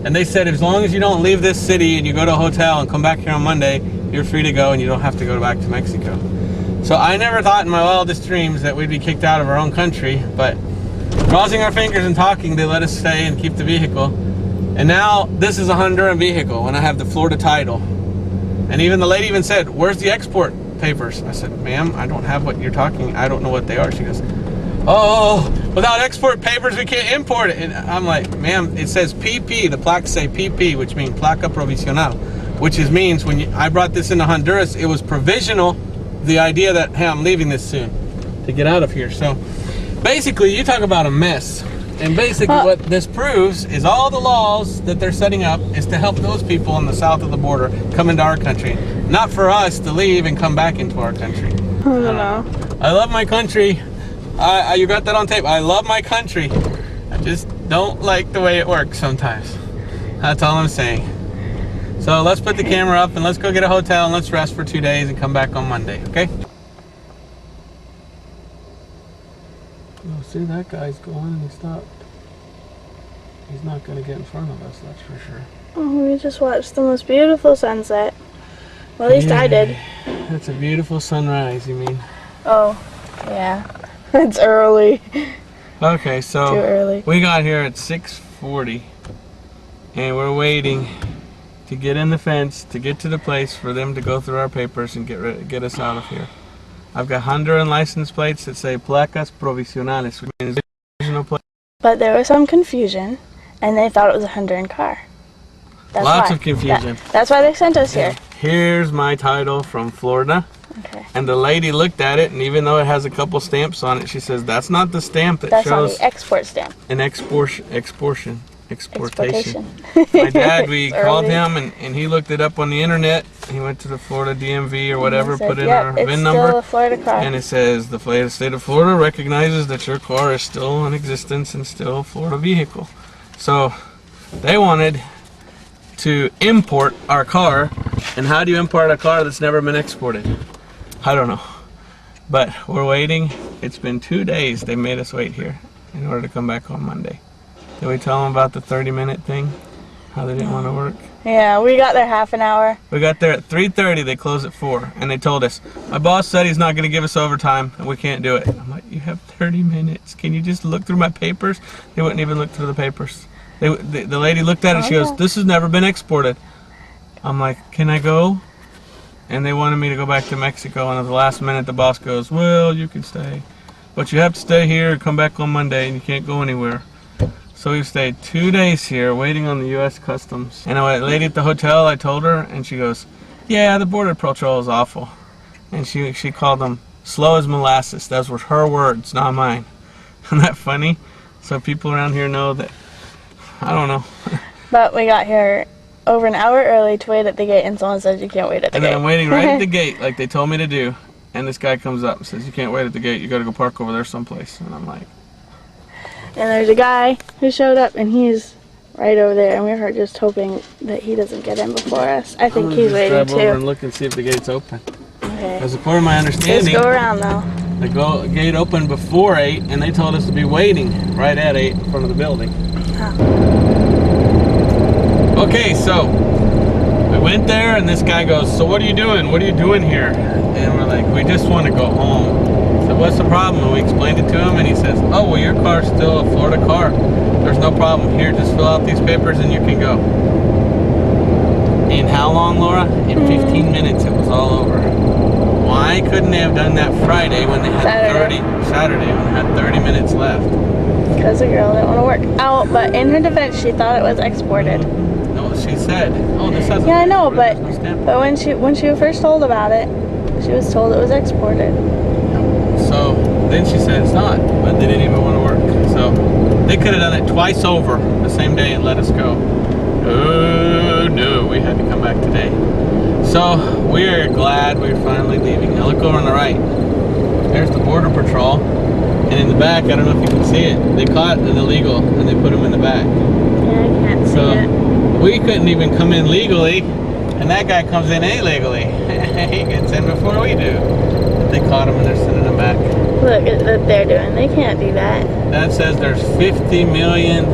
And they said, as long as you don't leave this city and you go to a hotel and come back here on Monday, you're free to go and you don't have to go back to Mexico. So I never thought in my wildest dreams that we'd be kicked out of our own country, but crossing our fingers and talking, they let us stay and keep the vehicle. And now this is a Honduran vehicle and I have the Florida title. And even the lady even said, where's the export papers? I said, ma'am, I don't have what you're talking, I don't know what they are. She goes, oh, without export papers we can't import it. And I'm like, ma'am, it says PP, the plaques say PP, which means placa provisional, which means when I brought this into Honduras, it was provisional, the idea that, hey, I'm leaving this soon to get out of here. So basically, you talk about a mess. And basically what this proves is all the laws that they're setting up is to help those people on the south of the border come into our country. Not for us to leave and come back into our country. I don't know. I love my country. You got that on tape. I love my country. I just don't like the way it works sometimes. That's all I'm saying. So let's put the camera up and let's go get a hotel and let's rest for 2 days and come back on Monday, okay? Oh, see, that guy's going and he stopped. He's not going to get in front of us, that's for sure. Oh, we just watched the most beautiful sunset. Well, at least I did. That's a beautiful sunrise, you mean? Oh, yeah. It's early. Okay, so Too early. we got here at 6:40 and we're waiting to get in the fence, to get to the place for them to go through our papers and get us out of here. I've got Honduran license plates that say placas provisionales, which means provisional plates. But there was some confusion, and they thought it was a Honduran car. That's Lots why. of confusion. That's why they sent us here. Here's my title from Florida. Okay. And the lady looked at it, and even though it has a couple stamps on it, she says that's not the stamp that That's not shows the export stamp. an exportation. Exportation. My dad, we It's called early. him, and he looked it up on the internet. He went to the Florida DMV or whatever, Said, put in yep, our it's VIN still number, a Florida car. and it says the state of Florida recognizes that your car is still in existence and still a Florida vehicle. So they wanted to import our car, and how do you import a car that's never been exported? I don't know, but we're waiting. It's been 2 days they made us wait here in order to come back on Monday. Did we tell them about the 30-minute thing? How they didn't want to work? Yeah, we got there half an hour. We got there at 3:30, they closed at 4, and they told us, my boss said he's not going to give us overtime, and we can't do it. I'm like, you have 30 minutes. Can you just look through my papers? They wouldn't even look through the papers. The lady looked at it, she goes, this has never been exported. I'm like, can I go? And they wanted me to go back to Mexico, and at the last minute the boss goes, well, you can stay, but you have to stay here and come back on Monday, and you can't go anywhere. So we've stayed 2 days here waiting on the U.S. Customs. And a lady at the hotel, I told her, and she goes, yeah, the Border Patrol is awful. And she called them slow as molasses. Those were her words, not mine. Isn't that funny? So people around here know that, I don't know. But we got here over an hour early to wait at the gate, and someone said you can't wait at the And gate. then I'm waiting right at the gate like they told me to do. And this guy comes up and says, you can't wait at the gate. You got to go park over there someplace. And I'm like, And there's a guy who showed up, and he's right over there, and we were just hoping that he doesn't get in before us. I think he's waiting drive over and too. look and see if the gate's open. Okay. As according to my Just understanding, go around though. the gate opened before 8, and they told us to be waiting right at 8 in front of the building. Okay, so we went there, and this guy goes, so what are you doing? What are you doing here? And we're like, we just want to go home. So what's the problem? And we explained it to him, and he says, oh, well, your car's still a Florida car. There's no problem. Here, just fill out these papers, and you can go. In how long, Laura? In 15 minutes, it was all over. Why couldn't they have done that Friday when they had Saturday when they had 30 minutes left? Because the girl didn't want to work. Oh, but in her defense, she thought it was exported. No, she said, oh, this has a Yeah, I know, there's but no stamp. when she was first told about it, she was told it was exported. So then she said it's not, but they didn't even want to work. So they could have done it twice over the same day and let us go. Oh no, we had to come back today. So we're glad we're finally leaving. Now look over on the right. There's the Border Patrol. And in the back, I don't know if you can see it, they caught an illegal and they put him in the back. Yeah, I can't see So it. we couldn't even come in legally, and that guy comes in illegally. He gets in before we do. But they caught him and they're sending him back. Look at what they're doing. They can't do that. That says there's 50 million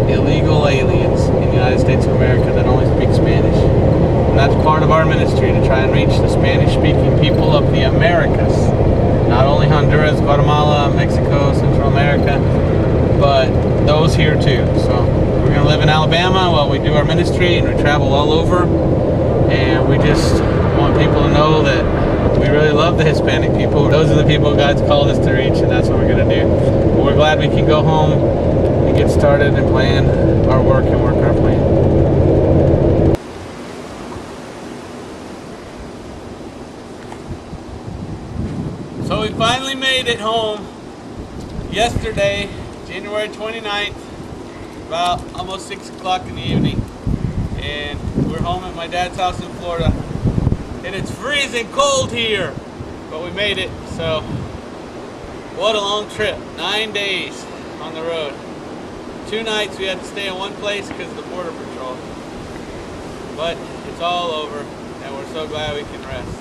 illegal aliens in the United States of America that only speak Spanish. And that's part of our ministry, to try and reach the Spanish-speaking people of the Americas. Not only Honduras, Guatemala, Mexico, Central America, but those here too. So we're going to live in Alabama while we do our ministry, and we travel all over. And we just want people to know that we really love the Hispanic people. Those are the people God's called us to reach, and that's what we're going to do. But we're glad we can go home and get started and plan our work and work our plan. So we finally made it home yesterday, January 29th, about almost 6 o'clock in the evening. And we're home at my dad's house in Florida. And it's freezing cold here, but we made it. So what a long trip, 9 days on the road. 2 nights we had to stay in one place because of the Border Patrol. But it's all over, and we're so glad we can rest.